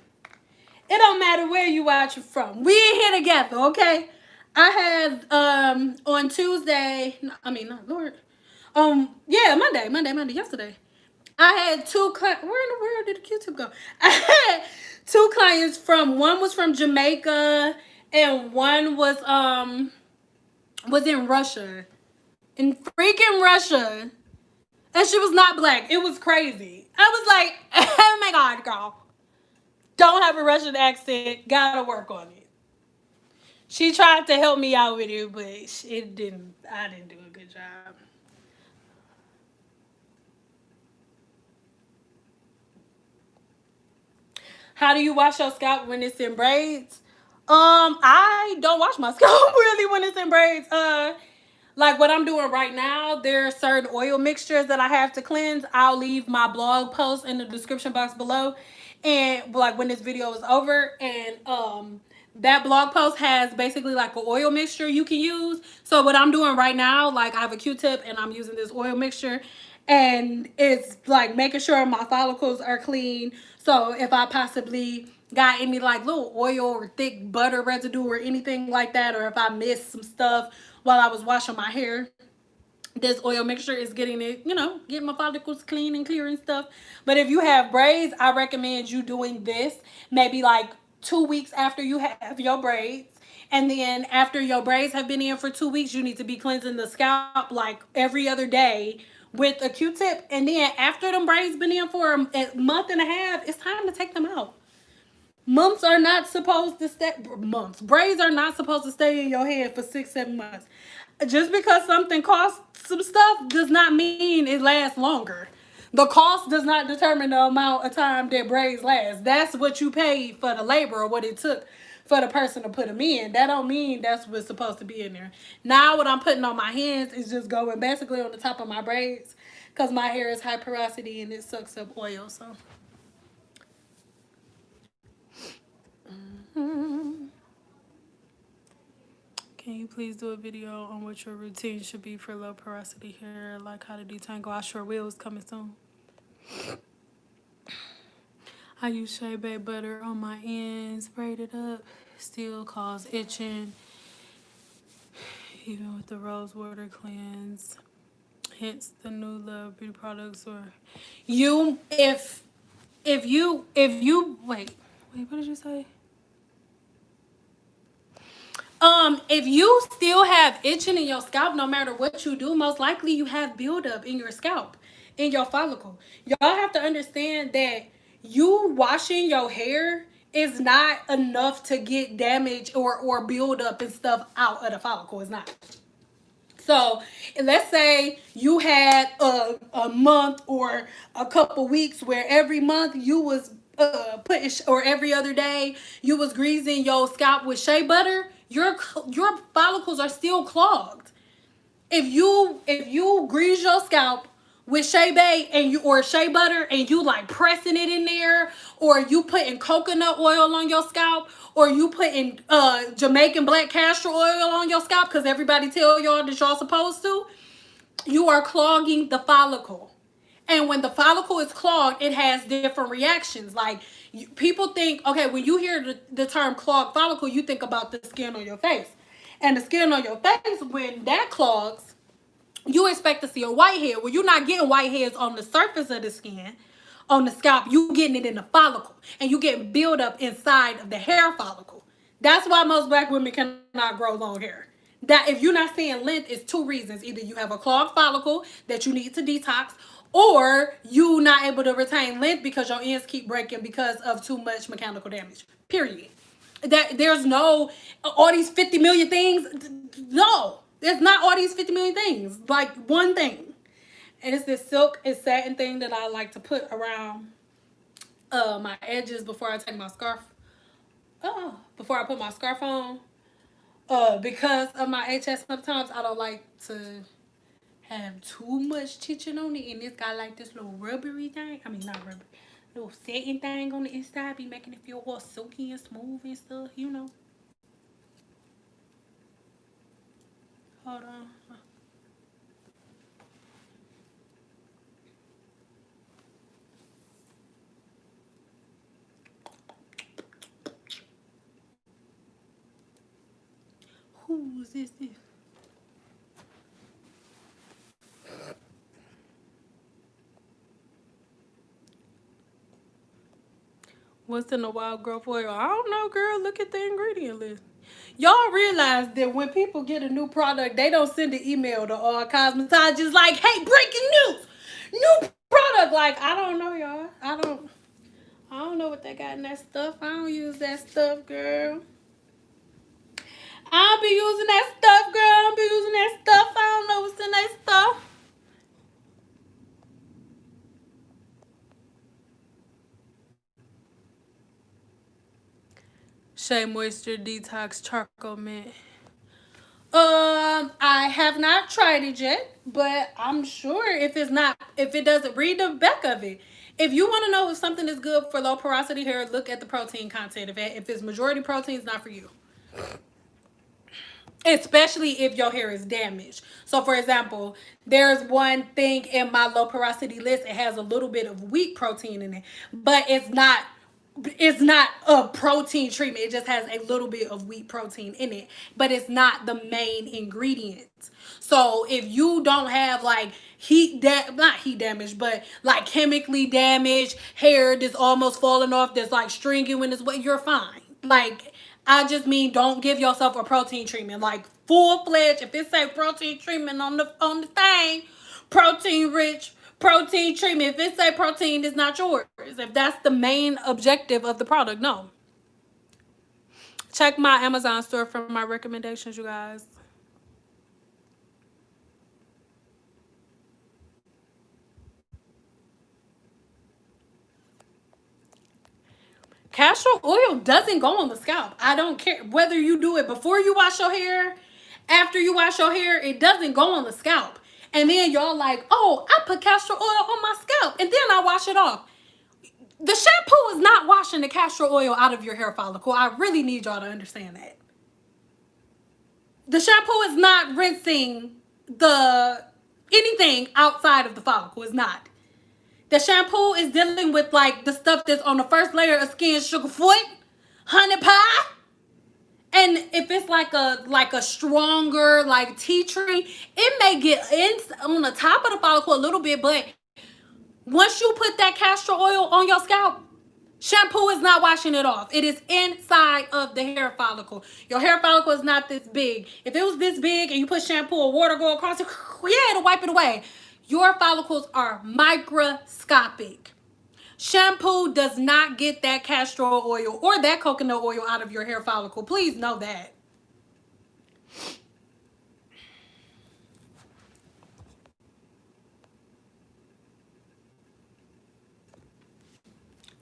S1: It don't matter where you watching from. We in here together, okay? I had on Tuesday, I mean not Lord. Yeah, Monday, yesterday. I had two clients. Where in the world did the Q-tip go? I had two clients from, one was from Jamaica and one was in Russia. In freaking Russia. And she was not black. It was crazy. I was like, oh my God, girl. Don't have a Russian accent. Gotta work on it. She tried to help me out with it, but it didn't. I didn't do a good job. How do you wash your scalp when it's in braids? I don't wash my scalp really when it's in braids. Like what I'm doing right now, there are certain oil mixtures that I have to cleanse. I'll leave my blog post in the description box below. And like when this video is over, and that blog post has basically like an oil mixture you can use. So what I'm doing right now, like I have a Q-tip and I'm using this oil mixture, and it's like making sure my follicles are clean. So if I possibly got any like little oil or thick butter residue or anything like that, or if I missed some stuff while I was washing my hair, this oil mixture is getting it, getting my follicles clean and clear and stuff. But if you have braids, I recommend you doing this maybe like 2 weeks after you have your braids. And then after your braids have been in for 2 weeks, you need to be cleansing the scalp like every other day with a Q-tip. And then after them braids been in for a month and a half, it's time to take them out. Months are not supposed to stay. Months. Braids are not supposed to stay in your head for 6-7 months. Just because something costs some stuff does not mean it lasts longer. The cost does not determine the amount of time that braids last. That's what you paid for the labor or what it took for the person to put them in. That don't mean that's what's supposed to be in there. Now what I'm putting on my hands is just going basically on the top of my braids, because my hair is high porosity and it sucks up oil. So. Can you please do a video on what your routine should be for low porosity hair, like how to detangle? I sure will. It's coming soon. I use shea butter on my ends, braid it up, still cause itching, even with the rose water cleanse. Hence the new Love Beauty products. Or if you wait, what did you say? If you still have itching in your scalp, no matter what you do, most likely you have buildup in your scalp, in your follicle. Y'all have to understand that you washing your hair is not enough to get damage or build up and stuff out of the follicle. It's not. So let's say you had a month or a couple weeks where every month you was putting, or every other day you was greasing your scalp with shea butter. Your follicles are still clogged. If you grease your scalp with shea shea butter, and you like pressing it in there, or you putting coconut oil on your scalp, or you putting Jamaican black castor oil on your scalp, because everybody tell y'all that y'all supposed to, you are clogging the follicle. And when the follicle is clogged, it has different reactions. Like people think, okay, when you hear the term clogged follicle, you think about the skin on your face. And the skin on your face, when that clogs, you expect to see a whitehead. Well, you're not getting whiteheads on the surface of the skin, on the scalp. You getting it in the follicle, and you getting buildup inside of the hair follicle. That's why most black women cannot grow long hair. That if you're not seeing length, it's two reasons. Either you have a clogged follicle that you need to detox, or you not able to retain length because your ends keep breaking because of too much mechanical damage. Period. That there's no all these 50 million things. No, there's not all these 50 million things. Like one thing. And it's this silk and satin thing that I like to put around my edges before I take my scarf. Before I put my scarf on. Because of my HS, sometimes I don't like to have too much tension on it, and it's got like this little rubbery thing. I mean, not rubber, little satin thing on the inside, be making it feel all silky and smooth and stuff, Hold on. Who is this? What's in the wild growth oil? I don't know, girl. Look at the ingredient list. Y'all realize that when people get a new product, they don't send an email to all cosmetologists like, hey, breaking news! New product! Like, I don't know, y'all. I don't know what they got in that stuff. I don't use that stuff, girl. I don't be using that stuff, girl. I don't be using that stuff. I don't know what's in that stuff. Shea Moisture Detox Charcoal Mint. I have not tried it yet, but I'm sure if it doesn't, read the back of it. If you want to know if something is good for low porosity hair, look at the protein content. If it's majority protein, it's not for you. Especially if your hair is damaged. So for example, there's one thing in my low porosity list. It has a little bit of wheat protein in it, but it's not a protein treatment. It just has a little bit of wheat protein in it, but it's not the main ingredient. So if you don't have like not heat damage, but like chemically damaged hair that's almost falling off, that's like stringy when it's wet, you're fine. Like, I just mean, don't give yourself a protein treatment. Like, full-fledged, if it say protein treatment on the thing, protein rich, protein treatment. If it say protein, it's not yours. If that's the main objective of the product, no. Check my Amazon store for my recommendations, you guys. Castor oil doesn't go on the scalp. I don't care whether you do it before you wash your hair, after you wash your hair, it doesn't go on the scalp. And then y'all like, oh, I put castor oil on my scalp and then I wash it off. The shampoo is not washing the castor oil out of your hair follicle. I really need y'all to understand that. The shampoo is not rinsing anything outside of the follicle. It's not. The shampoo is dealing with like the stuff that's on the first layer of skin, sugarfoot, honey pie. And if it's like a stronger like tea tree, it may get in on the top of the follicle a little bit, but once you put that castor oil on your scalp, shampoo is not washing it off. It is inside of the hair follicle. Your hair follicle is not this big. If it was this big and you put shampoo or water go across it, yeah, it'll wipe it away. Your follicles are microscopic. Shampoo does not get that castor oil or that coconut oil out of your hair follicle. Please know that.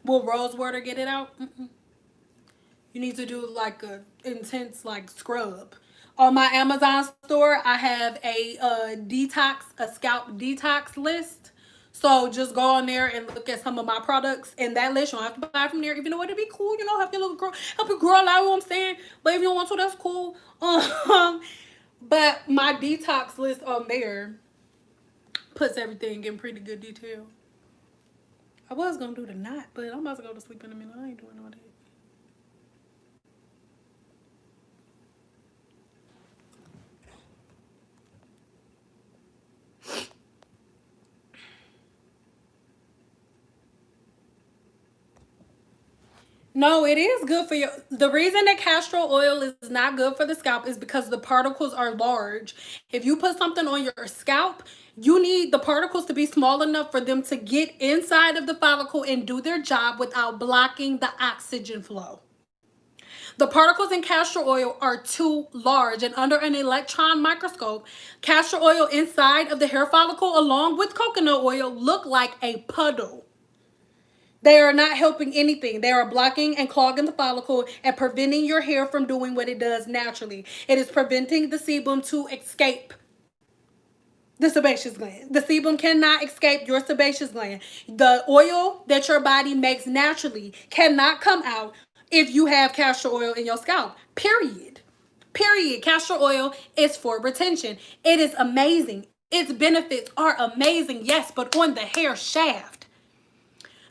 S1: Will rose water get it out? You need to do like a intense like scrub. On my Amazon store, I have a scalp detox list. So just go on there and look at some of my products in that list. You don't have to buy from there. If you know what, it'd be cool. You know, help your little girl, help your girl out. You know what I'm saying? But if you don't want to, that's cool. But my detox list on there puts everything in pretty good detail. I was gonna do the knot, but I'm about to go to sleep in a minute. I ain't doing all that. No, it is good for you. The reason that castor oil is not good for the scalp is because the particles are large. If you put something on your scalp, you need the particles to be small enough for them to get inside of the follicle and do their job without blocking the oxygen flow. The particles in castor oil are too large, and under an electron microscope, castor oil inside of the hair follicle along with coconut oil look like a puddle. They are not helping anything. They are blocking and clogging the follicle and preventing your hair from doing what it does naturally. It is preventing the sebum to escape the sebaceous gland. The sebum cannot escape your sebaceous gland. The oil that your body makes naturally cannot come out if you have castor oil in your scalp. Period. Period. Castor oil is for retention. It is amazing. Its benefits are amazing, yes, but on the hair shaft.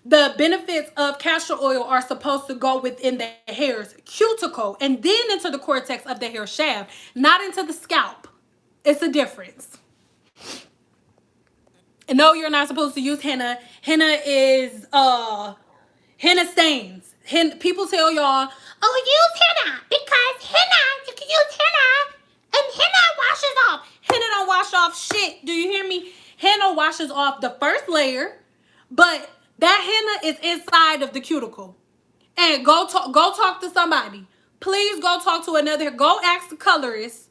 S1: The benefits of castor oil are supposed to go within the hair's cuticle and then into the cortex of the hair shaft, not into the scalp. It's a difference. And no, you're not supposed to use henna. Henna is henna stains. People tell y'all, oh, use henna because henna, you can use henna and henna washes off. Henna don't wash off shit. Do you hear me? Henna washes off the first layer, but that henna is inside of the cuticle. And go talk to somebody. Please go talk to another. Go ask the colorist.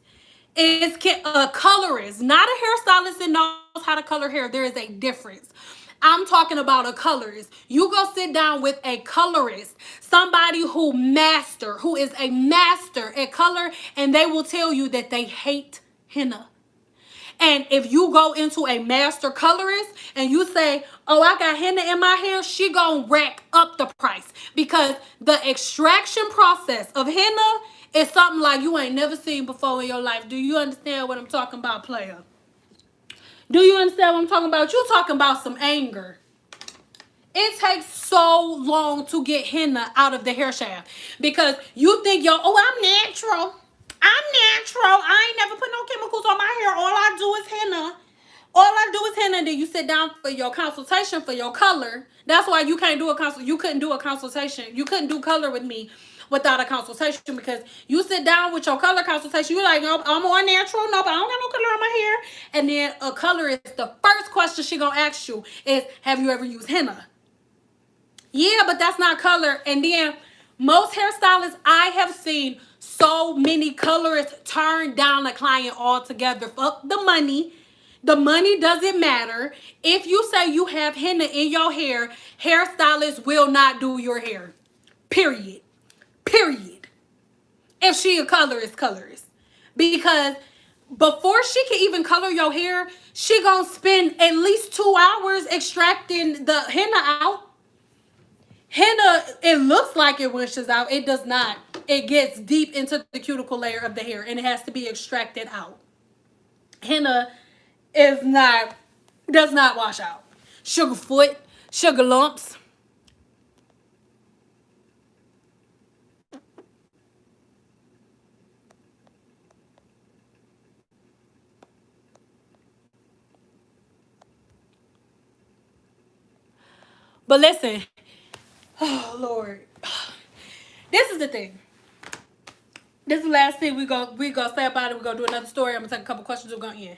S1: It's a colorist, not a hairstylist that knows how to color hair. There is a difference. I'm talking about a colorist. You go sit down with a colorist, somebody who is a master at color, and they will tell you that they hate henna. And if you go into a master colorist and you say, oh, I got henna in my hair, she gonna rack up the price, because the extraction process of henna is something like you ain't never seen before in your life. Do you understand what I'm talking about, player? Do you understand what I'm talking about? You talking about some anger. It takes so long to get henna out of the hair shaft because you think, I'm natural. I'm natural. I ain't never put no chemicals on my hair. All I do is henna. Then you sit down for your consultation for your color. That's why you can't do you couldn't do a consultation. You couldn't do color with me without a consultation, because you sit down with your color consultation. You're like, nope, I'm more natural. Nope, I don't got no color on my hair. And then a colorist, the first question she gonna ask you is, have you ever used henna? Yeah, but that's not color. And then most hairstylists I have seen, so many colorists turn down a client altogether. Fuck the money. The money doesn't matter. If you say you have henna in your hair, hairstylists will not do your hair. Period. If she a colorist. Because before she can even color your hair, she gonna spend at least 2 hours extracting the henna out. Henna, it looks like it wishes out. It does not. It gets deep into the cuticle layer of the hair and it has to be extracted out. Henna does not wash out. Sugar foot, sugar lumps. But listen, oh Lord, this is the thing. This is the last thing we gonna say about it. We're gonna do another story. I'm gonna take a couple questions. We're gonna end.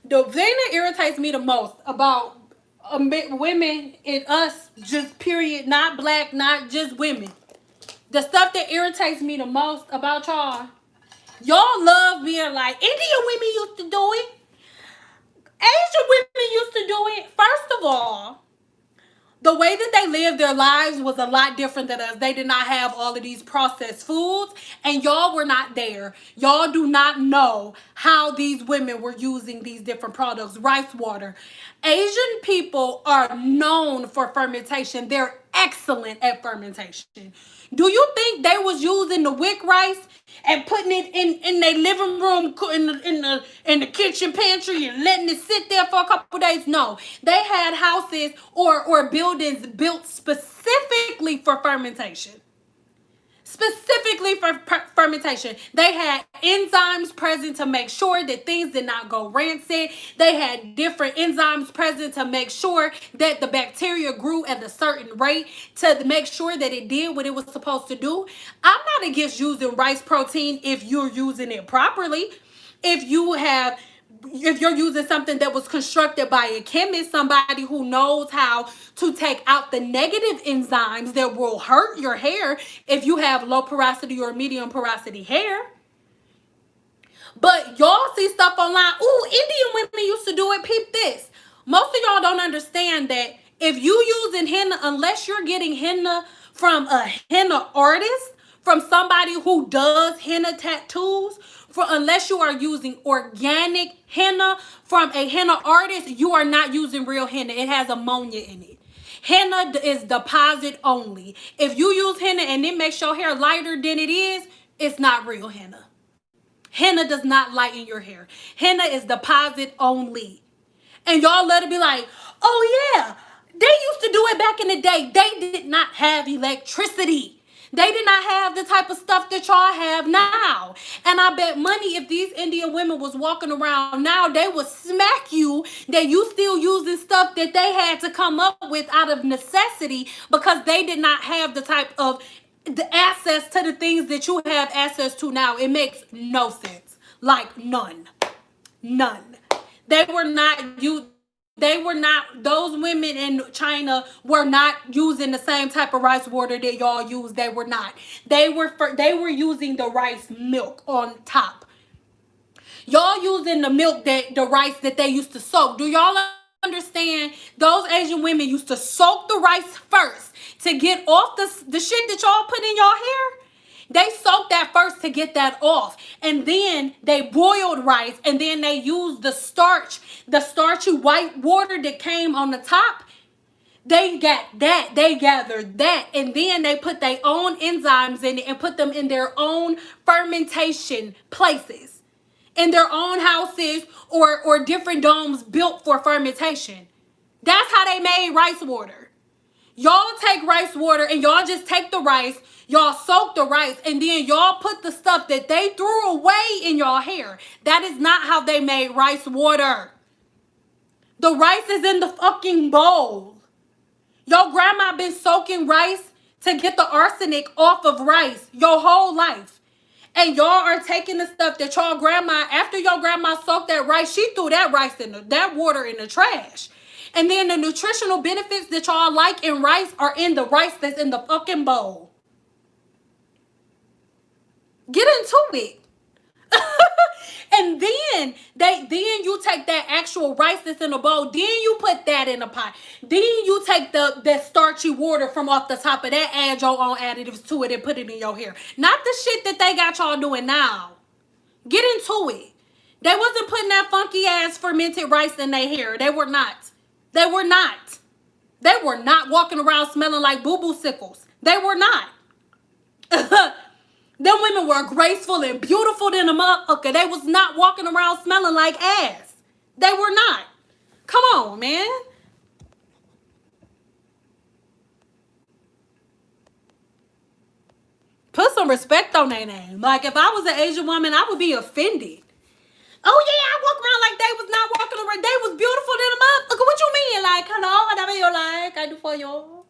S1: The thing that irritates me the most about women and us, just period, not black, not just women. The stuff that irritates me the most about y'all love being like, Indian women used to do it. Asian women used to do it. First of all, the way that they lived their lives was a lot different than us. They did not have all of these processed foods, and y'all were not there. Y'all do not know how these women were using these different products. Rice water. Asian people are known for fermentation. They're excellent at fermentation. Do you think they was using the wick rice and putting it in their living room, in the kitchen pantry, and letting it sit there for a couple days? No, they had houses or buildings built specifically for fermentation. Specifically for fermentation. They had enzymes present to make sure that things did not go rancid. They had different enzymes present to make sure that the bacteria grew at a certain rate, to make sure that it did what it was supposed to do. I'm not against using rice protein if you're using it properly. If you're using something that was constructed by a chemist, somebody who knows how to take out the negative enzymes that will hurt your hair if you have low porosity or medium porosity hair. But y'all see stuff online. Ooh, Indian women used to do it. Peep this. Most of y'all don't understand that if you using henna, unless you're getting henna from a henna artist, from somebody who does henna tattoos, unless you are using organic henna from a henna artist, you are not using real henna. It has ammonia in it. Henna is deposit only. If you use henna and it makes your hair lighter than it is, it's not real henna. Henna does not lighten your hair. Henna is deposit only. And y'all let it be like, oh yeah, they used to do it back in the day. They did not have electricity. They did not have the type of stuff that y'all have now. And I bet money if these Indian women was walking around now, they would smack you that you still using stuff that they had to come up with out of necessity because they did not have the type of the access to the things that you have access to now. It makes no sense. Like none. None. They were not you. They were not, those women in China were not using the same type of rice water that y'all use. They were not. They were using the rice milk on top. Y'all using the milk the rice that they used to soak. Do y'all understand? Those Asian women used to soak the rice first to get off the shit that y'all put in your hair. They soaked that first to get that off. And then they boiled rice. And then they used the starchy white water that came on the top. They got that. They gathered that. And then they put their own enzymes in it and put them in their own fermentation places. In their own houses or different domes built for fermentation. That's how they made rice water. Y'all take rice water and y'all just take the rice, y'all soak the rice, and then y'all put the stuff that they threw away in y'all hair. That is not how they made rice water. The rice is in the fucking bowl. Your grandma been soaking rice to get the arsenic off of rice your whole life. And y'all are taking the stuff that y'all grandma, after your grandma soaked that rice, she threw that rice that water in the trash. And then the nutritional benefits that y'all like in rice are in the rice that's in the fucking bowl. Get into it. And then you take that actual rice that's in the bowl, then you put that in a pot. Then you take that starchy water from off the top of that, add your own additives to it and put it in your hair. Not the shit that they got y'all doing now. Get into it. They wasn't putting that funky ass fermented rice in their hair. They were not. They were not. They were not walking around smelling like boo-boo sickles. They were not. Them women were graceful and beautiful than a motherfucker. They was not walking around smelling like ass. They were not. Come on, man. Put some respect on their name. Like, if I was an Asian woman, I would be offended. Oh, yeah, I walk around like they was not walking around. They was beautiful than a motherfucker. What you mean? Like, hello, whatever you like, I do for you.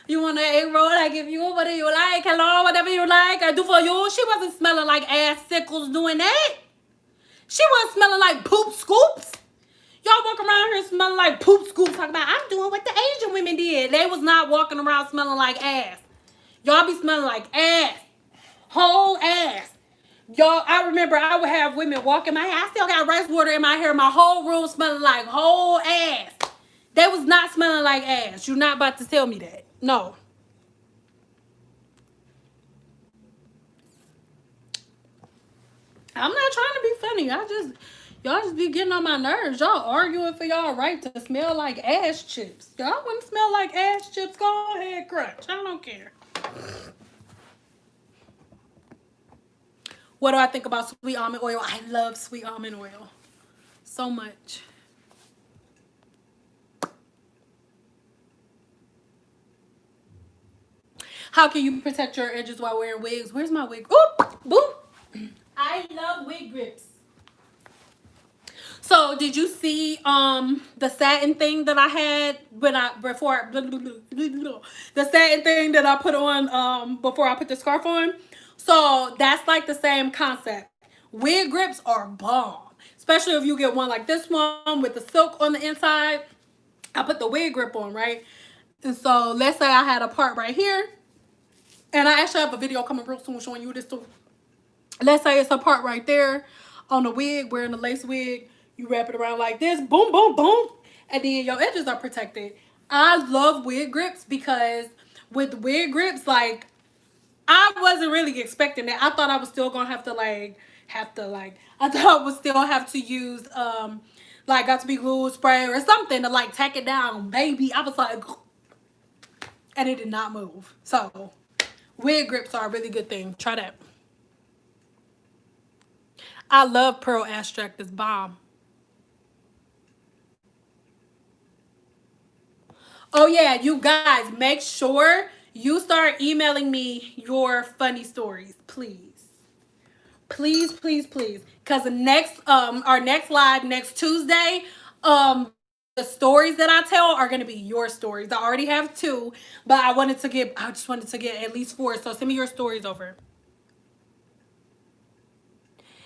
S1: You want an egg roll, I give you whatever you like. Hello, whatever you like, I do for you. She wasn't smelling like ass sickles doing that. She wasn't smelling like poop scoops. Y'all walk around here smelling like poop scoops, talking about, I'm doing what the Asian women did. They was not walking around smelling like ass. Y'all be smelling like ass. Whole ass. Y'all, I remember I would have women walk in my hair. I still got rice water in my hair. My whole room smelling like whole ass. They was not smelling like ass. You're not about to tell me that. No. I'm not trying to be funny. Y'all just be getting on my nerves. Y'all arguing for y'all right to smell like ass chips. Y'all want to smell like ass chips? Go ahead, crunch. I don't care. What do I think about sweet almond oil? I love sweet almond oil so much. How can you protect your edges while wearing wigs? Where's my wig? Oop, boop. I love wig grips. So did you see the satin thing that I had the satin thing that I put on before I put the scarf on? So that's like the same concept. Wig grips are bomb, especially if you get one like this one with the silk on the inside. I put the wig grip on, right? And so let's say I had a part right here, and I actually have a video coming real soon showing you this too. Let's say it's a part right there on the wig, wearing the lace wig. You wrap it around like this, boom, boom, boom, and then your edges are protected. I love wig grips because with wig grips, like, I wasn't really expecting that. I thought I was still gonna have to I thought I would still have to use like got to be glue spray or something to like tack it down, baby. I was like, and it did not move. So wig grips are a really good thing. Try that. I love Pearl Extract. It's bomb. Oh yeah, you guys, make sure you start emailing me your funny stories, please. Please, please, please. Cause the next our next live next Tuesday, the stories that I tell are gonna be your stories. I already have 2, but I just wanted to get at least 4. So send me your stories over.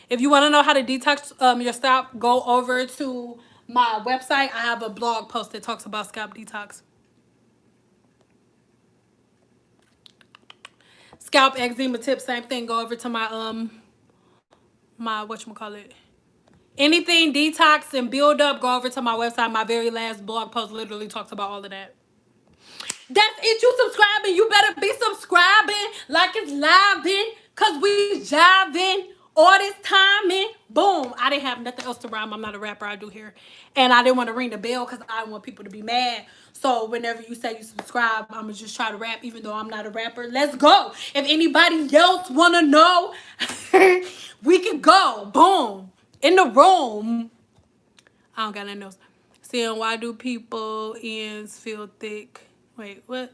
S1: If you want to know how to detox your scalp, go over to my website. I have a blog post that talks about scalp detox. Scalp eczema tips, same thing. Go over to my whatchamacallit. Anything detox and build up, go over to my website. My very last blog post literally talks about all of that. That's it. You subscribing. You better be subscribing like it's living. Cause we jiving all this time in. Boom. I didn't have nothing else to rhyme. I'm not a rapper. I do hair. And I didn't want to ring the bell because I want people to be mad. So whenever you say you subscribe, I'm going to just try to rap even though I'm not a rapper. Let's go. If anybody else want to know, we can go. Boom. In the room. I don't got nothing else. Saying, why do people ends feel thick? Wait, what?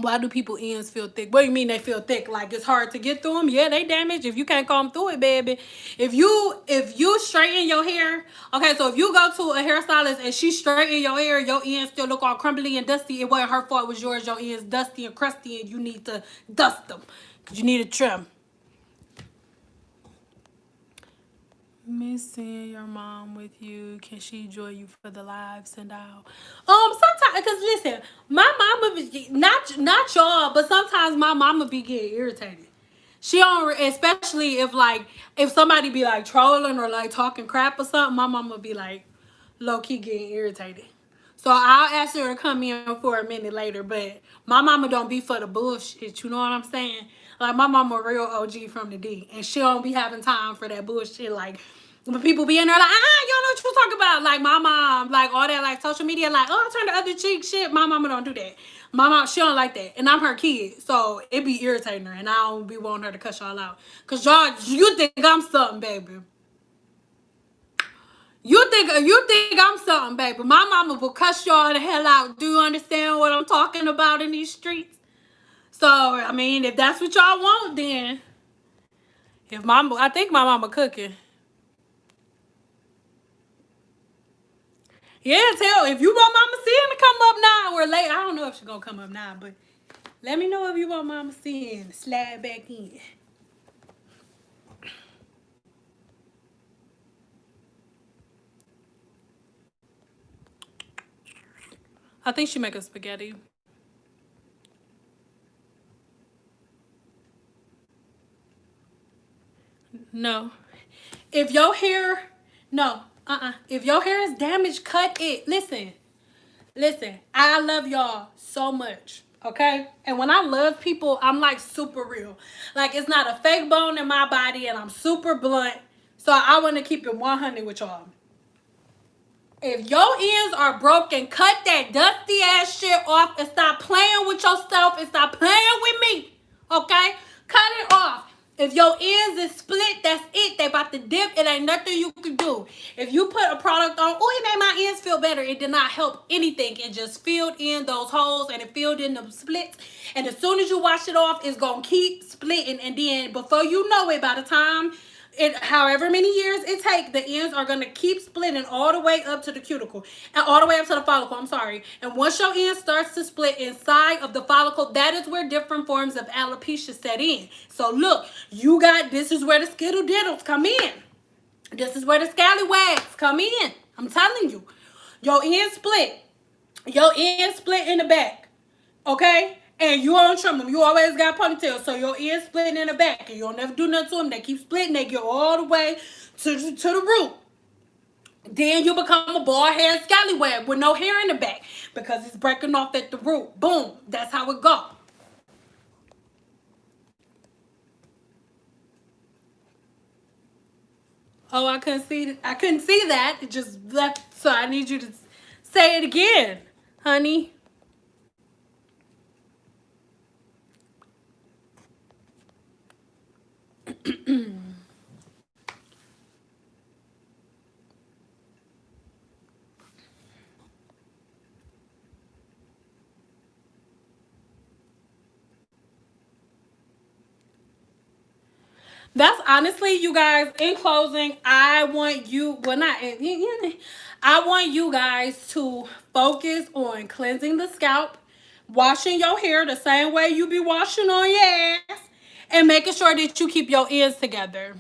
S1: Why do people ends feel thick? What do you mean they feel thick? Like it's hard to get through them? Yeah, they damaged. If you can't comb through it, baby. If you straighten your hair, okay, so if you go to a hairstylist and she straighten your hair, your ends still look all crumbly and dusty, it wasn't her fault, it was yours. Your ends dusty and crusty and you need to dust them. Because you need a trim. Missing your mom with you. Can she join you for the live send out? Sometimes, cause listen, my mama be not y'all, but sometimes my mama be getting irritated. She don't, especially if somebody be like trolling or like talking crap or something. My mama be like low key getting irritated. So I'll ask her to come in for a minute later, but my mama don't be for the bullshit. You know what I'm saying? Like my mama a real OG from the D, and she don't be having time for that bullshit. Like when people be in there like, you don't know what you talking about. Like my mom, like all that like social media, like turn the other cheek shit. My mama don't do that. My mom, she don't like that, and I'm her kid, so it be irritating her, and I don't be wanting her to cuss y'all out, cause y'all, you think I'm something, baby. You think I'm something, baby. My mama will cuss y'all the hell out. Do you understand what I'm talking about in these streets? So, I mean, if that's what y'all want, then I think my mama cooking. Yeah, if you want Mama Cyn to come up now or later. I don't know if she's gonna come up now, but let me know if you want Mama Cyn to slide back in. I think she make a spaghetti. No. If your hair, no, If your hair is damaged, cut it. Listen, I love y'all so much, okay? And when I love people, I'm like super real. Like it's not a fake bone in my body and I'm super blunt. So I want to keep it 100 with y'all. If your ends are broken, cut that dusty ass shit off and stop playing with yourself and stop playing with me. Okay? Cut it off. If your ends is split, that's it. They about to dip. It ain't nothing you can do. If you put a product on, oh, it made my ends feel better. It did not help anything. It just filled in those holes and it filled in the splits. And as soon as you wash it off, it's going to keep splitting. And then before you know it, by the time however many years it takes, the ends are going to keep splitting all the way up to the cuticle and all the way up to the follicle. I'm sorry. And once your end starts to split inside of the follicle, that is where different forms of alopecia set in. So look, this is where the skittle diddles come in. This is where the scallywags come in. I'm telling you, your end split. Your end split in the back. Okay? And you don't trim them. You always got ponytails. So your ears splitting in the back. And you don't never do nothing to them. They keep splitting. They get all the way to the root. Then you become a bald head scallywag with no hair in the back. Because it's breaking off at the root. Boom. That's how it go. Oh, I couldn't see that. It just left. So I need you to say it again, honey. That's honestly, you guys, in closing, I want you, well, not, I want you guys to focus on cleansing the scalp, washing your hair the same way you be washing on your ass, and making sure that you keep your ends together.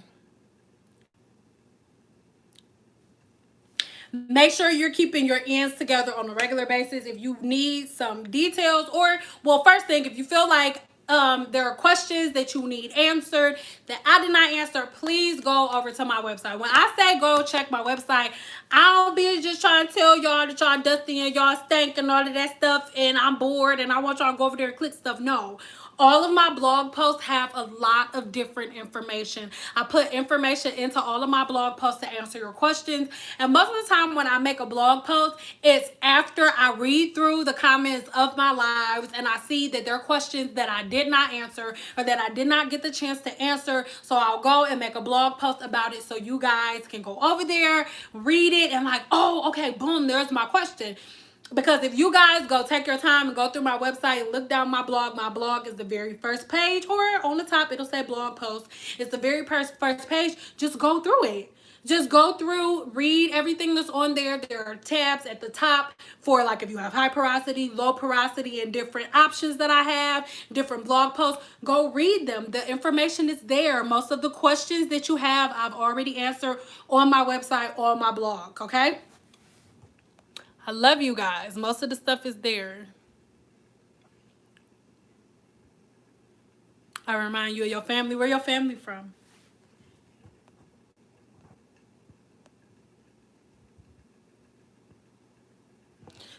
S1: Make sure you're keeping your ends together on a regular basis. If you need some details, or, well, first thing, if you feel like there are questions that you need answered that I did not answer, please go over to my website. When I say go check my website, I don't be just trying to tell y'all that y'all dusty and y'all stink and all of that stuff and I'm bored and I want y'all to go over there and click stuff. No. All of my blog posts have a lot of different information. I put information into all of my blog posts to answer your questions. And most of the time when I make a blog post, it's after I read through the comments of my lives and I see that there are questions that I did not answer or that I did not get the chance to answer. So I'll go and make a blog post about it so you guys can go over there, read it, and like, oh, okay, boom, there's my question. Because if you guys go take your time and go through my website and look down my blog is the very first page, or on the top it'll say blog post. It's the very first page. Just go through it. Just go through, read everything that's on there. There are tabs at the top for like if you have high porosity, low porosity, and different options that I have, different blog posts. Go read them. The information is there. Most of the questions that you have, I've already answered on my website, on my blog, okay? I love you guys. Most of the stuff is there. I remind you of your family. Where your family from?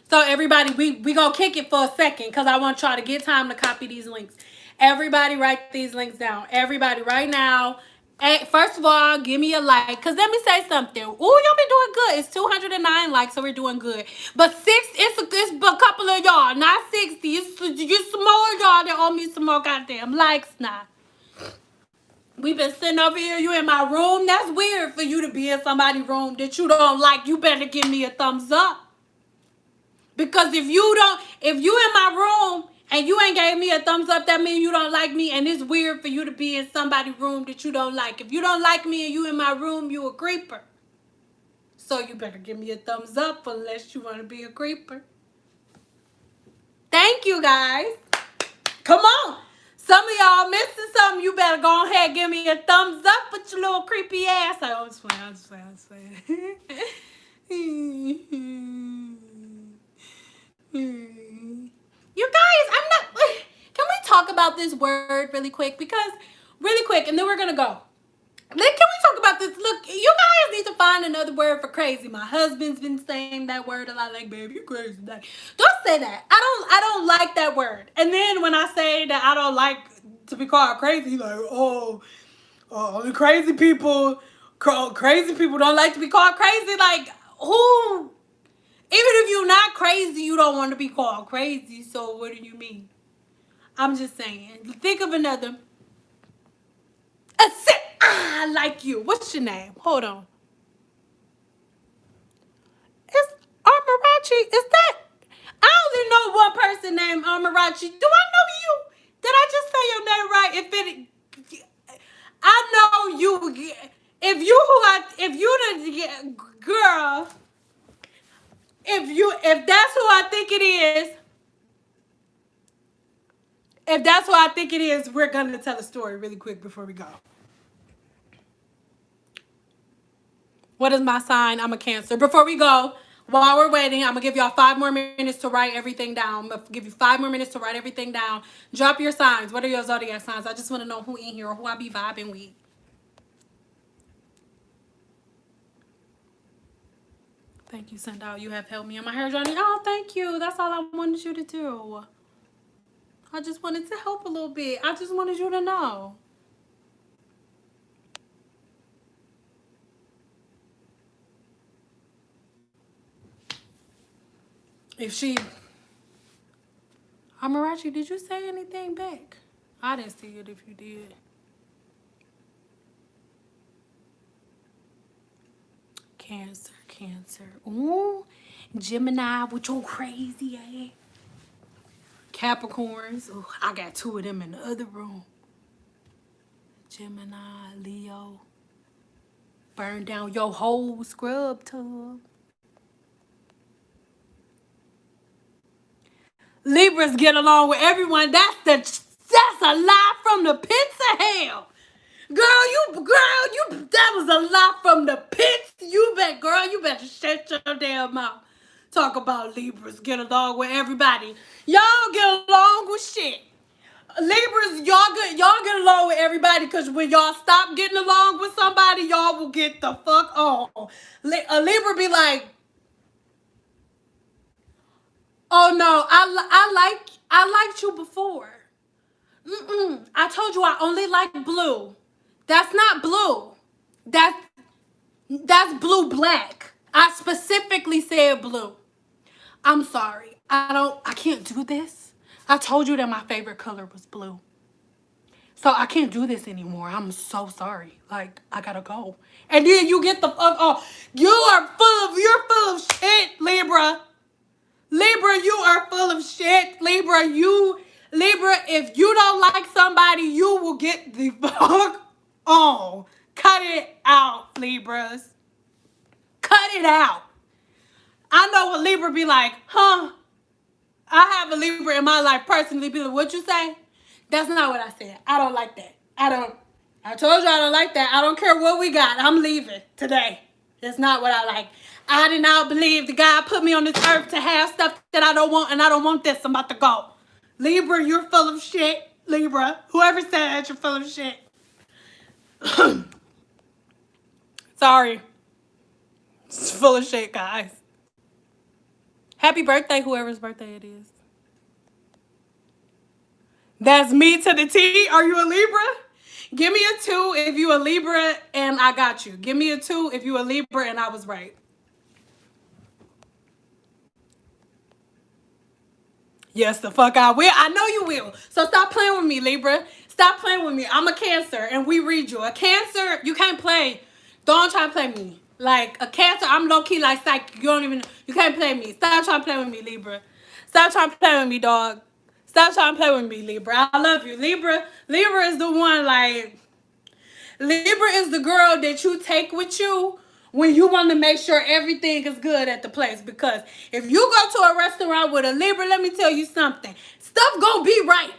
S1: So everybody, we gonna kick it for a second because I want y'all to get time to copy these links. Everybody write these links down. Everybody right now. Hey, first of all, give me a like. Because let me say something. Ooh, y'all been doing good. It's 209 likes, so we're doing good. But it's a couple of y'all, not 60. It's some more y'all that owe me some more goddamn likes now. We been sitting over here. You in my room. That's weird for you to be in somebody's room that you don't like. You better give me a thumbs up. Because if you in my room and you ain't gave me a thumbs up, that means you don't like me. And it's weird for you to be in somebody's room that you don't like. If you don't like me and you in my room, you a creeper. So you better give me a thumbs up unless you want to be a creeper. Thank you, guys. Come on. Some of y'all missing something. You better go ahead and give me a thumbs up with your little creepy ass. I'm just playing. You guys, I'm not. Can we talk about this word really quick? Because really quick, and then we're gonna go. Can we talk about this? Look, you guys need to find another word for crazy. My husband's been saying that word a lot. Like, baby, you crazy. Like, don't say that. I don't like that word. And then when I say that I don't like to be called crazy, like, only crazy people don't like to be called crazy. Like, who? Even if you're not crazy, you don't want to be called crazy. So what do you mean? I'm just saying. Think of another. I like you. What's your name? Hold on. It's Amarachi. Is that? I only know one person named Amarachi. Do I know you? Did I just say your name right? I know you. If you the girl, if that's who I think it is, we're gonna tell a story really quick before we go. What is my sign? I'm a Cancer. Before we go, while we're waiting, I'm going to give y'all 5 more minutes to write everything down. I'm going to give you 5 more minutes to write everything down. Drop your signs. What are your zodiac signs? I just want to know who in here or who I be vibing with. Thank you, Cyn Doll. You have helped me on my hair journey. Oh, thank you. That's all I wanted you to do. I just wanted to help a little bit. I just wanted you to know. If she... Amarachi, did you say anything back? I didn't see it if you did. Cancer. Ooh, Gemini with your crazy ass. Capricorns. Ooh, I got 2 of them in the other room. Gemini, Leo. Burn down your whole scrub tub. Libras get along with everyone. That's a lie from the pits of hell. Girl, that was a lie from the pits. You better shut your damn mouth. Talk about Libras get along with everybody. Y'all get along with shit. Libras, y'all get along with everybody, because when y'all stop getting along with somebody, y'all will get the fuck on. A Libra be like, oh no, I liked you before. I told you I only like blue. That's not blue. That's blue black. I specifically said blue. I'm sorry. I can't do this. I told you that my favorite color was blue. So I can't do this anymore. I'm so sorry. Like, I gotta go. And then you get the fuck off. You're full of shit, Libra. Libra, you are full of shit. Libra, if you don't like somebody, you will get the fuck on. Cut it out, Libras. Cut it out. I know what Libra be like, huh? I have a Libra in my life personally be like, what you say? That's not what I said. I don't like that. I told you I don't like that. I don't care what we got. I'm leaving today. That's not what I like. I did not believe the God put me on this earth to have stuff that I don't want, and I don't want this. I'm about to go. Libra, you're full of shit. Libra, whoever said that, you're full of shit. Sorry. It's full of shit, guys. Happy birthday, whoever's birthday it is. That's me to the T. Are you a Libra? Give me a 2 if you a Libra and I got you. Give me a 2 if you a Libra and I was right. Yes, the fuck I will. I know you will. So stop playing with me, Libra. Stop playing with me. I'm a Cancer and we read you. A Cancer, you can't play. Don't try to play me. Like a Cancer, I'm low-key like psychic. You can't play me. Stop trying to play with me, Libra. Stop trying to play with me, dog. Stop trying to play with me, Libra. I love you. Libra is the one, like, Libra is the girl that you take with you when you want to make sure everything is good at the place. Because if you go to a restaurant with a Libra, let me tell you something. Stuff gonna be right.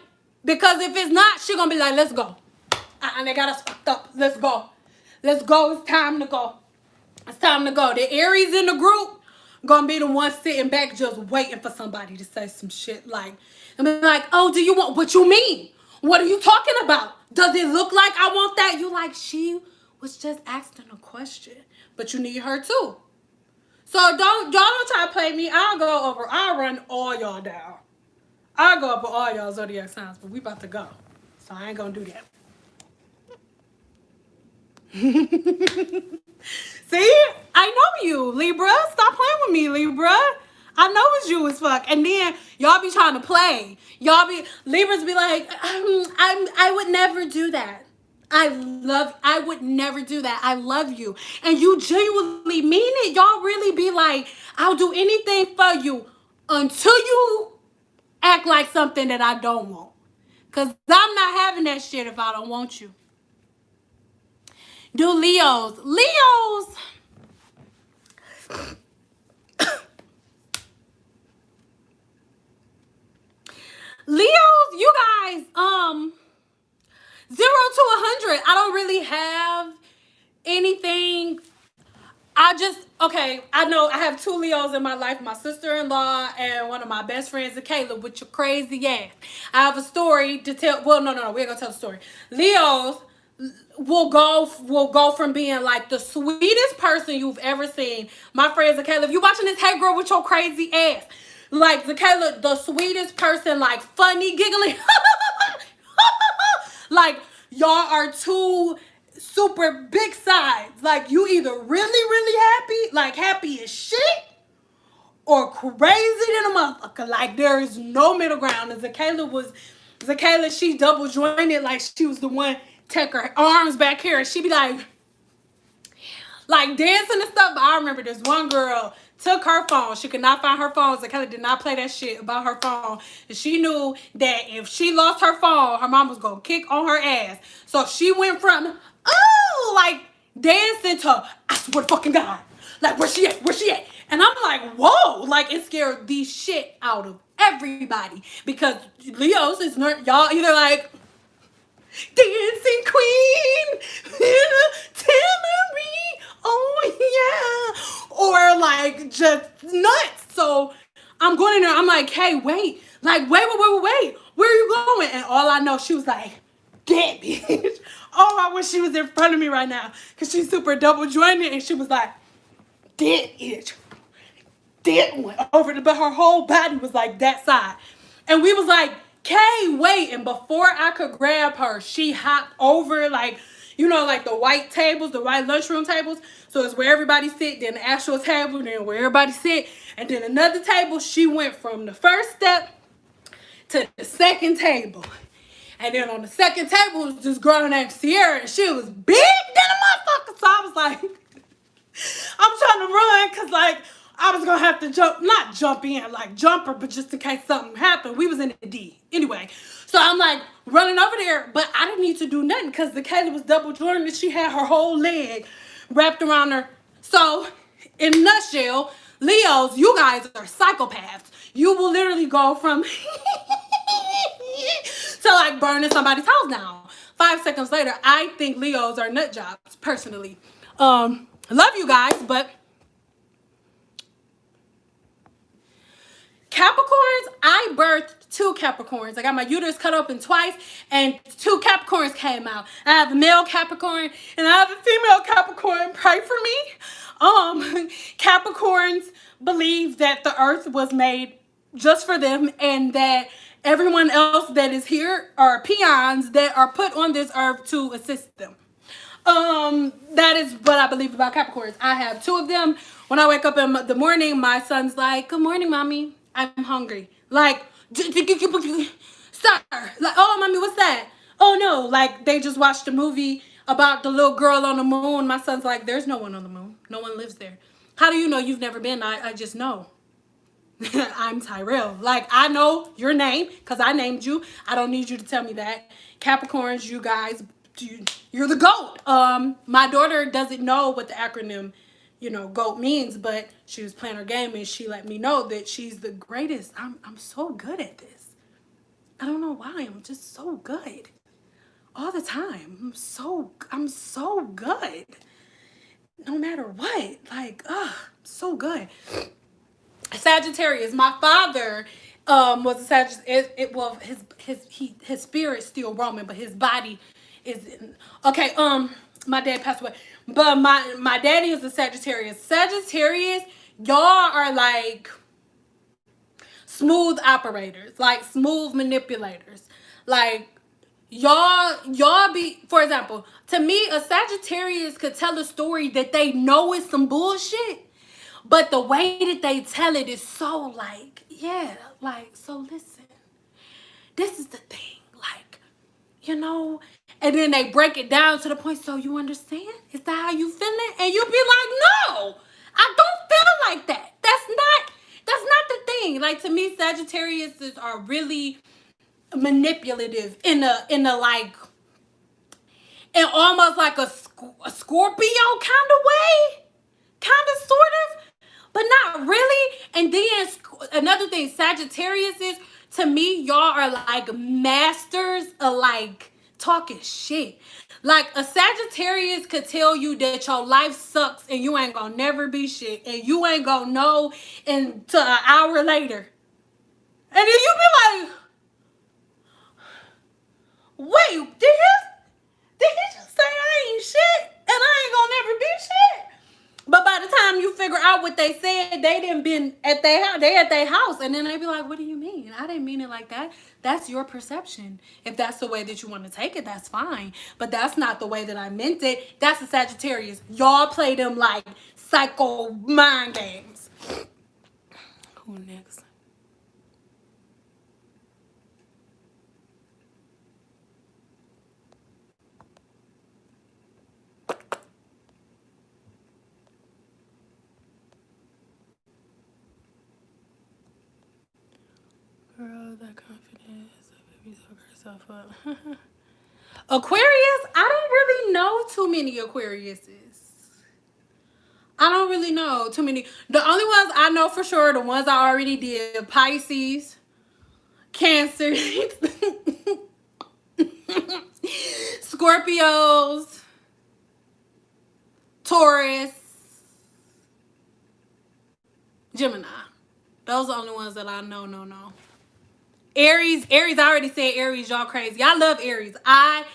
S1: Because if it's not, she gonna be like, let's go. They got us fucked up. Let's go. Let's go. It's time to go. It's time to go. The Aries in the group gonna be the one sitting back just waiting for somebody to say some shit like, and be like, oh, do you want, what you mean? What are you talking about? Does it look like I want that? You like, she was just asking a question, but you need her too. So y'all don't try to play me. I'll run all y'all down. I'll go over all y'all zodiac signs, but we about to go. So I ain't gonna do that. See? I know you, Libra. Stop playing with me, Libra. I know it's you as fuck. And then y'all be trying to play. Libras be like, I would never do that. I would never do that. I love you. And you genuinely mean it. Y'all really be like, I'll do anything for you until you act like something that I don't want. Because I'm not having that shit if I don't want you. Do Leos. Leos, you guys, 0 to 100. I don't really have anything. I know I have 2 Leos in my life, my sister-in-law and one of my best friends, Caleb, with your crazy ass. I have a story to tell. Well, no, we ain't gonna tell the story. Leos will go from being like the sweetest person you've ever seen. My friends, Caleb, you watching this, hey girl with your crazy ass. Like Zakayla, the sweetest person, like funny, giggling. Like y'all are 2 super big sides. Like you either really happy, like happy as shit, or crazy than a motherfucker. Like there is no middle ground. And Zakayla, she double jointed, like she was the one take her arms back here and she be like dancing and stuff. But I remember this one girl took her phone. She could not find her phone, so Kelly did not play that shit about her phone. And she knew that if she lost her phone, her mom was going to kick on her ass. So she went from, oh, like, dancing to, I swear to fucking God. Like, where she at? Where she at? And I'm like, whoa. Like, it scared the shit out of everybody. Because Leos is not, y'all either like, dancing queen, Tamari, oh yeah, or like just nuts. So I'm going in there, I'm like, hey, wait, like, wait, where are you going? And all I know, she was like, that bitch. Oh, I wish she was in front of me right now, because she's super double jointed, and she was like, that bitch, that one over the, but her whole body was like that side. And we was like, Kay, wait. And before I could grab her, she hopped over, like, you know, like the white tables, the white lunchroom tables. So it's where everybody sit, then the actual table, then where everybody sit, and then another table. She went from the first step to the second table. And then on the second table was this girl named Sierra, and she was big than a motherfucker. So I was like, I'm trying to run, because, like, I was going to have to not jump in, like, jumper, but just in case something happened. We was in the D. Anyway, so I'm, like, running over there, but I didn't need to do nothing, because the Kayla was double jointed. She had her whole leg wrapped around her. So, in a nutshell, Leos, you guys are psychopaths. You will literally go from to, like, burning somebody's house down. 5 seconds later, I think Leos are nut jobs, personally. Love you guys, but Capricorns, I birthed 2 Capricorns. I got my uterus cut open twice, and 2 Capricorns came out. I have a male Capricorn, and I have a female Capricorn. Pray for me. Capricorns believe that the earth was made just for them, and that everyone else that is here are peons that are put on this earth to assist them. That is what I believe about Capricorns. I have 2 of them. When I wake up in the morning, my son's like, good morning, mommy. I'm hungry. Like, stop. Like, oh, mommy, what's that? Oh, no. Like, they just watched a movie about the little girl on the moon. My son's like, there's no one on the moon. No one lives there. How do you know? You've never been? I just know. I'm Tyrell. Like, I know your name because I named you. I don't need you to tell me that. Capricorns, you guys, you're the GOAT. My daughter doesn't know what the acronym, you know, GOAT means, but she was playing her game and she let me know that she's the greatest. I'm so good at this. I don't know why. I'm just so good. All the time. I'm so good. No matter what. Like, so good. Sagittarius. My father was a Sagittarius. Well, his spirit's still roaming, but his body is okay. My dad passed away, but my daddy is a Sagittarius. Sagittarius, y'all are like smooth operators, like smooth manipulators, like y'all be, for example, to me, a Sagittarius could tell a story that they know is some bullshit, but the way that they tell it is so like, yeah, like, so listen, this is the thing, like, you know, and then they break it down to the point, so you understand? Is that how you feeling? And you be like, no, I don't feel like that. That's not the thing. Like, to me, Sagittarius are really manipulative in a like, in almost like a Scorpio kind of way, kind of, sort of, but not really. And then another thing, Sagittarius is, to me, y'all are like masters of like talking shit. Like, a Sagittarius could tell you that your life sucks and you ain't gonna never be shit, and you ain't gonna know until an hour later. And then you be like, wait, did he just say I ain't shit and I ain't gonna never be shit? But by the time you figure out what they said, they didn't been at their house. They at their house, and then they be like, "What do you mean? I didn't mean it like that." That's your perception. If that's the way that you want to take it, that's fine. But that's not the way that I meant it. That's a Sagittarius. Y'all play them like psycho mind games. Who next? that confidence. Baby, talk herself up. Aquarius, I don't really know too many Aquariuses. I don't really know too many. The only ones I know for sure, the ones I already did, Pisces, Cancer, Scorpios, Taurus, Gemini. Those are the only ones that I know. No. Aries, I already said Aries, y'all crazy. I love Aries. I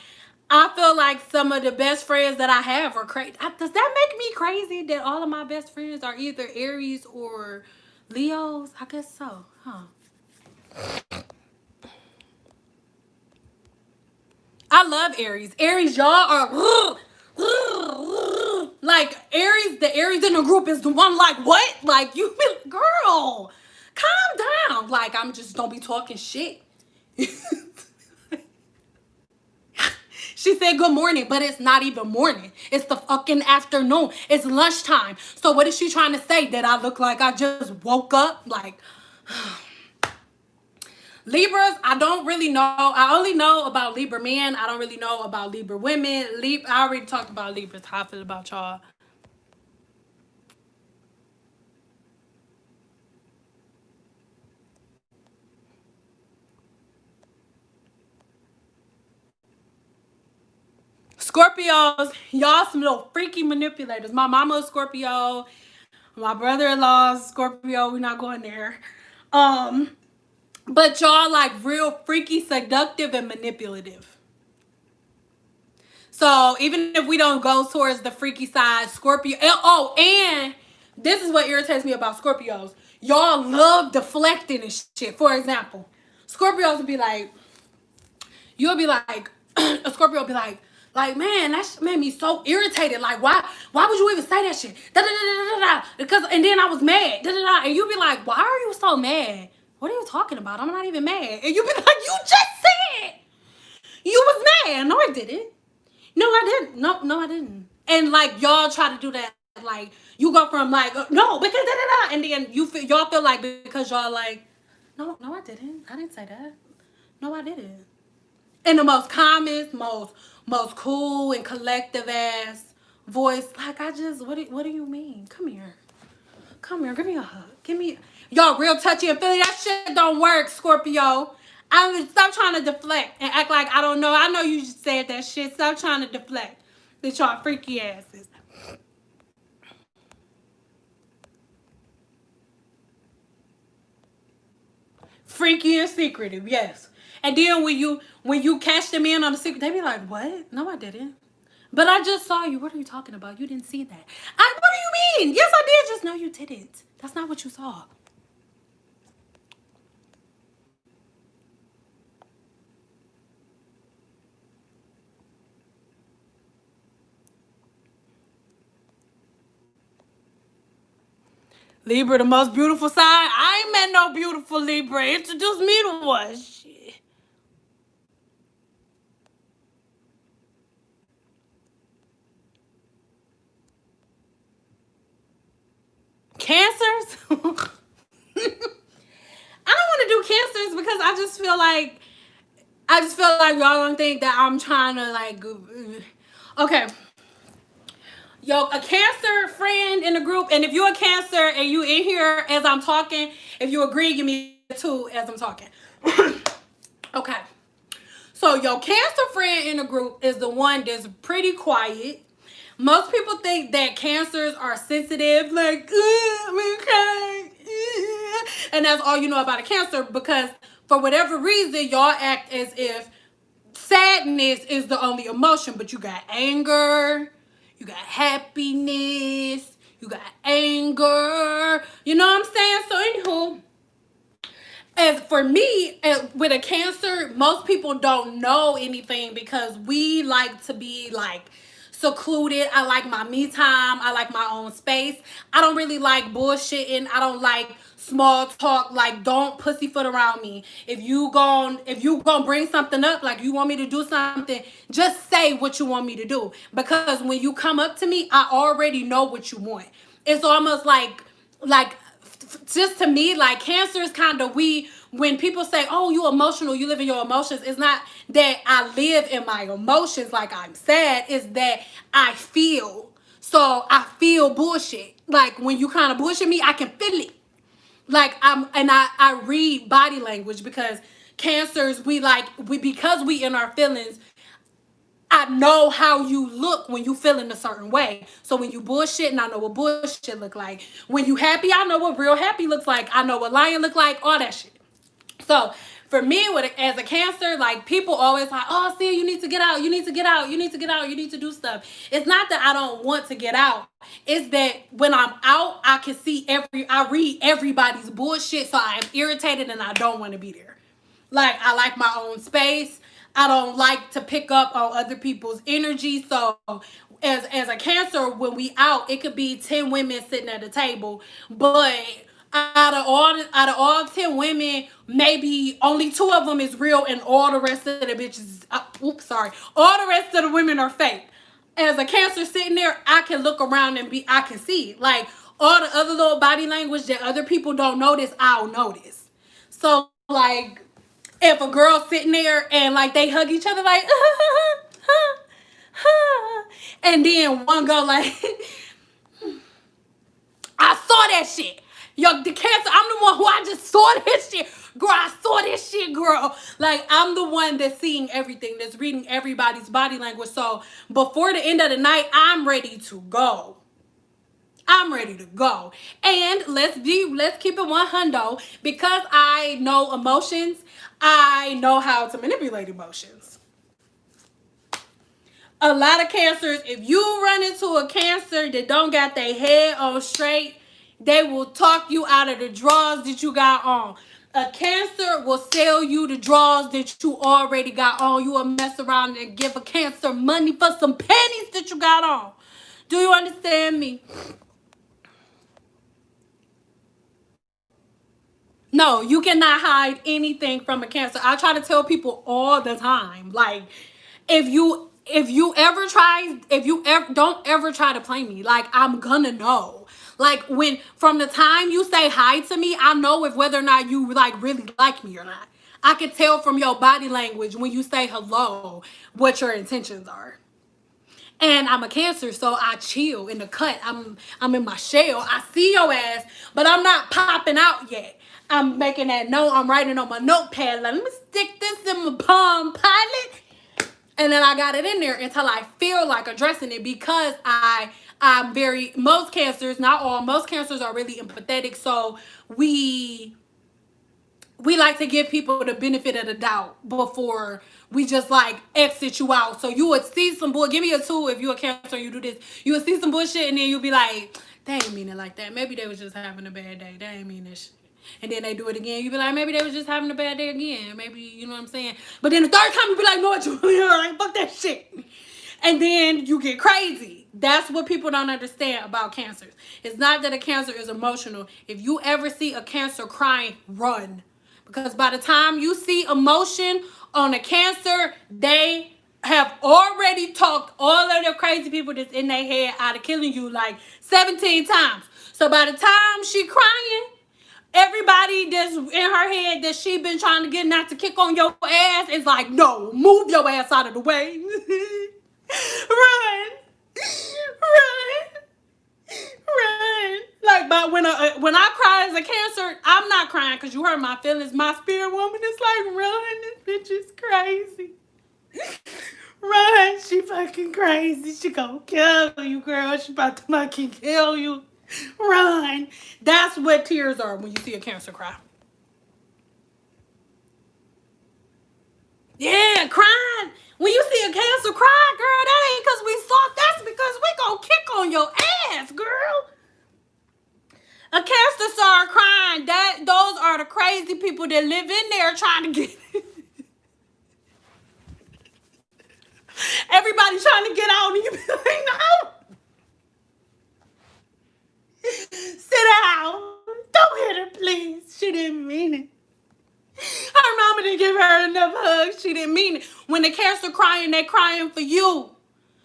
S1: feel like some of the best friends that I have are crazy. Does that make me crazy that all of my best friends are either Aries or Leos? I guess so, huh? I love Aries. Aries, y'all are like Aries. The Aries in the group is the one like what? Like you, girl, calm down. Like I'm just don't be talking shit. She said good morning, but it's not even morning. It's the fucking afternoon. It's lunchtime. So what is she trying to say? That I look like I just woke up? Like, Libras, I don't really know. I only know about Libra men. I don't really know about Libra women. I already talked about Libras. How I feel about y'all. Scorpios, y'all some little freaky manipulators. My mama is Scorpio. My brother-in-law is Scorpio. We're not going there. But y'all like real freaky, seductive, and manipulative. So even if we don't go towards the freaky side, Scorpio. Oh, and this is what irritates me about Scorpios. Y'all love deflecting and shit. For example, Scorpios would be like, you'll be like, a Scorpio will be like, man, that shit made me so irritated. Like, why would you even say that shit? Da, da, da, da, da, da. Because, and then I was mad. Da, da, da. And you be like, why are you so mad? What are you talking about? I'm not even mad. And you be like, you just said you was mad. No, I didn't. No, I didn't. No, I didn't. And like, y'all try to do that. Like, you go from like, no, because da, da, da. And then y'all feel like, because y'all like, no, I didn't. I didn't say that. No, I didn't. In the most calmest, most cool and collective ass voice. Like, what do you mean? Come here, give me a hug. Y'all real touchy and feely. That shit don't work, Scorpio. Stop trying to deflect and act like I don't know. I know you just said that shit. Stop trying to deflect. That y'all freaky asses. Freaky and secretive, yes. And then when you catch them in on the secret, they be like, what? No, I didn't. But I just saw you. What are you talking about? You didn't see that. What do you mean? Yes, I did. Just no, you didn't. That's not what you saw. Libra, the most beautiful sign. I ain't met no beautiful Libra. Introduce me to one. Shit. Cancers? I don't want to do Cancers because I just feel like y'all don't think that I'm trying to like, okay. Yo, a Cancer friend in the group, and if you're a Cancer and you in here as I'm talking, if you agree, give me a 2 as I'm talking. Okay. So your Cancer friend in the group is the one that's pretty quiet. Most people think that Cancers are sensitive, like, okay. And that's all you know about a Cancer, because for whatever reason, y'all act as if sadness is the only emotion, but you got anger, you got happiness, you got anger. You know what I'm saying? So anywho, as for me, with a Cancer, most people don't know anything because we like to be like secluded. I like my me time. I like my own space. I don't really like bullshitting. I don't like small talk. Like, don't pussyfoot around me. If you gon' bring something up, like you want me to do something, just say what you want me to do. Because when you come up to me, I already know what you want. It's almost like just to me, like, Cancer is kind of when people say, oh, you emotional, you live in your emotions, it's not that I live in my emotions like I'm sad, it's that I feel. So I feel bullshit. Like, when you kind of bullshit me, I can feel it. Like, I read body language, because Cancers, because we in our feelings, I know how you look when you feeling a certain way. So when you bullshitting, I know what bullshit look like. When you happy, I know what real happy looks like. I know what lying look like, all that shit. So for me, as a Cancer, like, people always like, oh, see, you need to get out, you need to get out, you need to get out, you need to do stuff. It's not that I don't want to get out. It's that when I'm out, I can see I read everybody's bullshit, so I am irritated and I don't want to be there. Like, I like my own space. I don't like to pick up on other people's energy. So as a Cancer, when we out, it could be 10 women sitting at a table, but out of all 10 women, maybe only 2 of them is real, and all the rest of the bitches, all the rest of the women are fake. As a Cancer sitting there, I can look around and I can see, like, all the other little body language that other people don't notice, I'll notice. So, like, if a girl's sitting there and, like, they hug each other, like, and then one go like, I saw that shit. Yo, the Cancer, I'm the one I just saw this shit. Girl, I saw this shit, girl. Like, I'm the one that's seeing everything, that's reading everybody's body language. So before the end of the night, I'm ready to go. I'm ready to go. And let's keep it 100. Because I know emotions, I know how to manipulate emotions. A lot of Cancers, if you run into a Cancer that don't got their head on straight, they will talk you out of the drawers that you got on. A Cancer will sell you the drawers that you already got on. You will mess around and give a Cancer money for some panties that you got on. Do you understand me? No, you cannot hide anything from a Cancer. I try to tell people all the time, like, if you ever don't ever try to play me. Like, I'm gonna know. Like, from the time you say hi to me, I know if whether or not you, like, really like me or not. I can tell from your body language when you say hello what your intentions are. And I'm a Cancer, so I chill in the cut. I'm in my shell. I see your ass, but I'm not popping out yet. I'm making that note. I'm writing on my notepad. Like, let me stick this in my palm pilot. And then I got it in there until I feel like addressing it, because most Cancers, not all, most Cancers are really empathetic. So we like to give people the benefit of the doubt before we just, like, exit you out. So you would see some bull. Give me a 2 if you're a Cancer and you do this. You would see some bullshit, and then you'll be like, they ain't mean it like that. Maybe they was just having a bad day. They ain't mean this shit. And then they do it again. You be like, maybe they was just having a bad day again. Maybe, you know what I'm saying? But then the third time you be like, no, you're like, fuck that shit. And then you get crazy. That's what people don't understand about Cancers. It's not that a Cancer is emotional. If you ever see a Cancer crying, run. Because by the time you see emotion on a Cancer, they have already talked all of the crazy people that's in their head out of killing you like 17 times. So by the time she crying, everybody that's in her head that she been trying to get not to kick on your ass is like, no, move your ass out of the way. Run. Run. Run. Like, but when I cry as a Cancer, I'm not crying because you hurt my feelings. My spirit woman is like, run, this bitch is crazy. Run, she fucking crazy. She gonna kill you, girl. She about to fucking kill you. Run. That's what tears are when you see a Cancer cry. Yeah, crying. When you see a Cancer cry, girl, that ain't because we soft. That's because we gonna kick on your ass, girl. A Cancer star crying. Those are the crazy people that live in there trying to get everybody trying to get out, and you be like, no. Sit down. Don't hit her, please. She didn't mean it. Her mama didn't give her enough hugs. She didn't mean it. When the Cancer crying, they crying for you.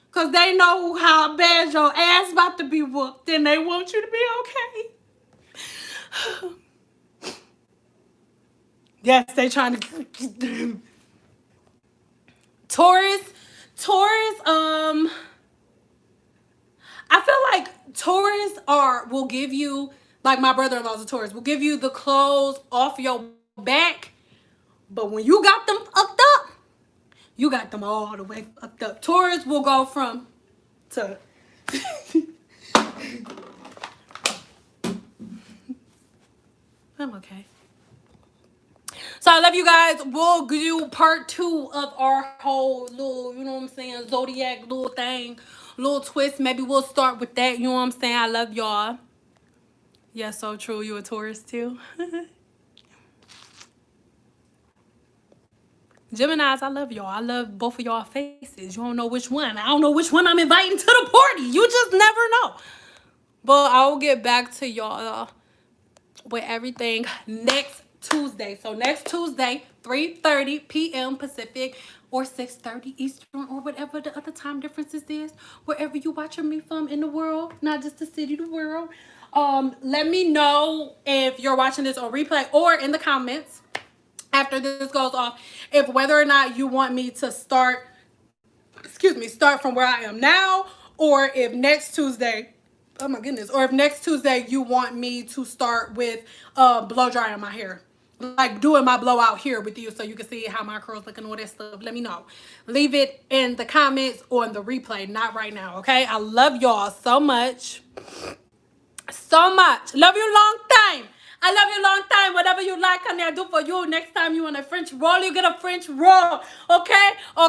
S1: Because they know how bad your ass about to be whooped, and they want you to be okay. Yes, they trying to. Taurus, I feel like Taurus will give you, like my brother-in-law's a Taurus, will give you the clothes off your back, but when you got them fucked up, you got them all the way fucked up. Taurus will go from to. I'm okay. So I love you guys. We'll do part 2 of our whole little, you know what I'm saying, zodiac little thing, little twist. Maybe we'll start with that. You know what I'm saying? I love y'all. Yeah, so true. You a Taurus too? Geminis, I love y'all. I love both of y'all faces. You don't know which one. I don't know which one I'm inviting to the party. You just never know. But I will get back to y'all with everything next Tuesday. So next Tuesday, 3:30 p.m. Pacific or 6:30 Eastern or whatever the other time differences is, wherever you watching me from in the world, not just the city, the world. Let me know if you're watching this on replay or in the comments after this goes off, if whether or not you want me to start from where I am now, or if next Tuesday, oh my goodness, or if next Tuesday you want me to start with blow drying my hair, like doing my blowout here with you so you can see how my curls look and all that stuff. Let me know. Leave it in the comments or in the replay, not right now, okay? I love y'all so much. So much. Love you long time. I love you long time. Whatever you like, honey, I do for you. Next time you want a French roll, you get a French roll. Okay? Okay.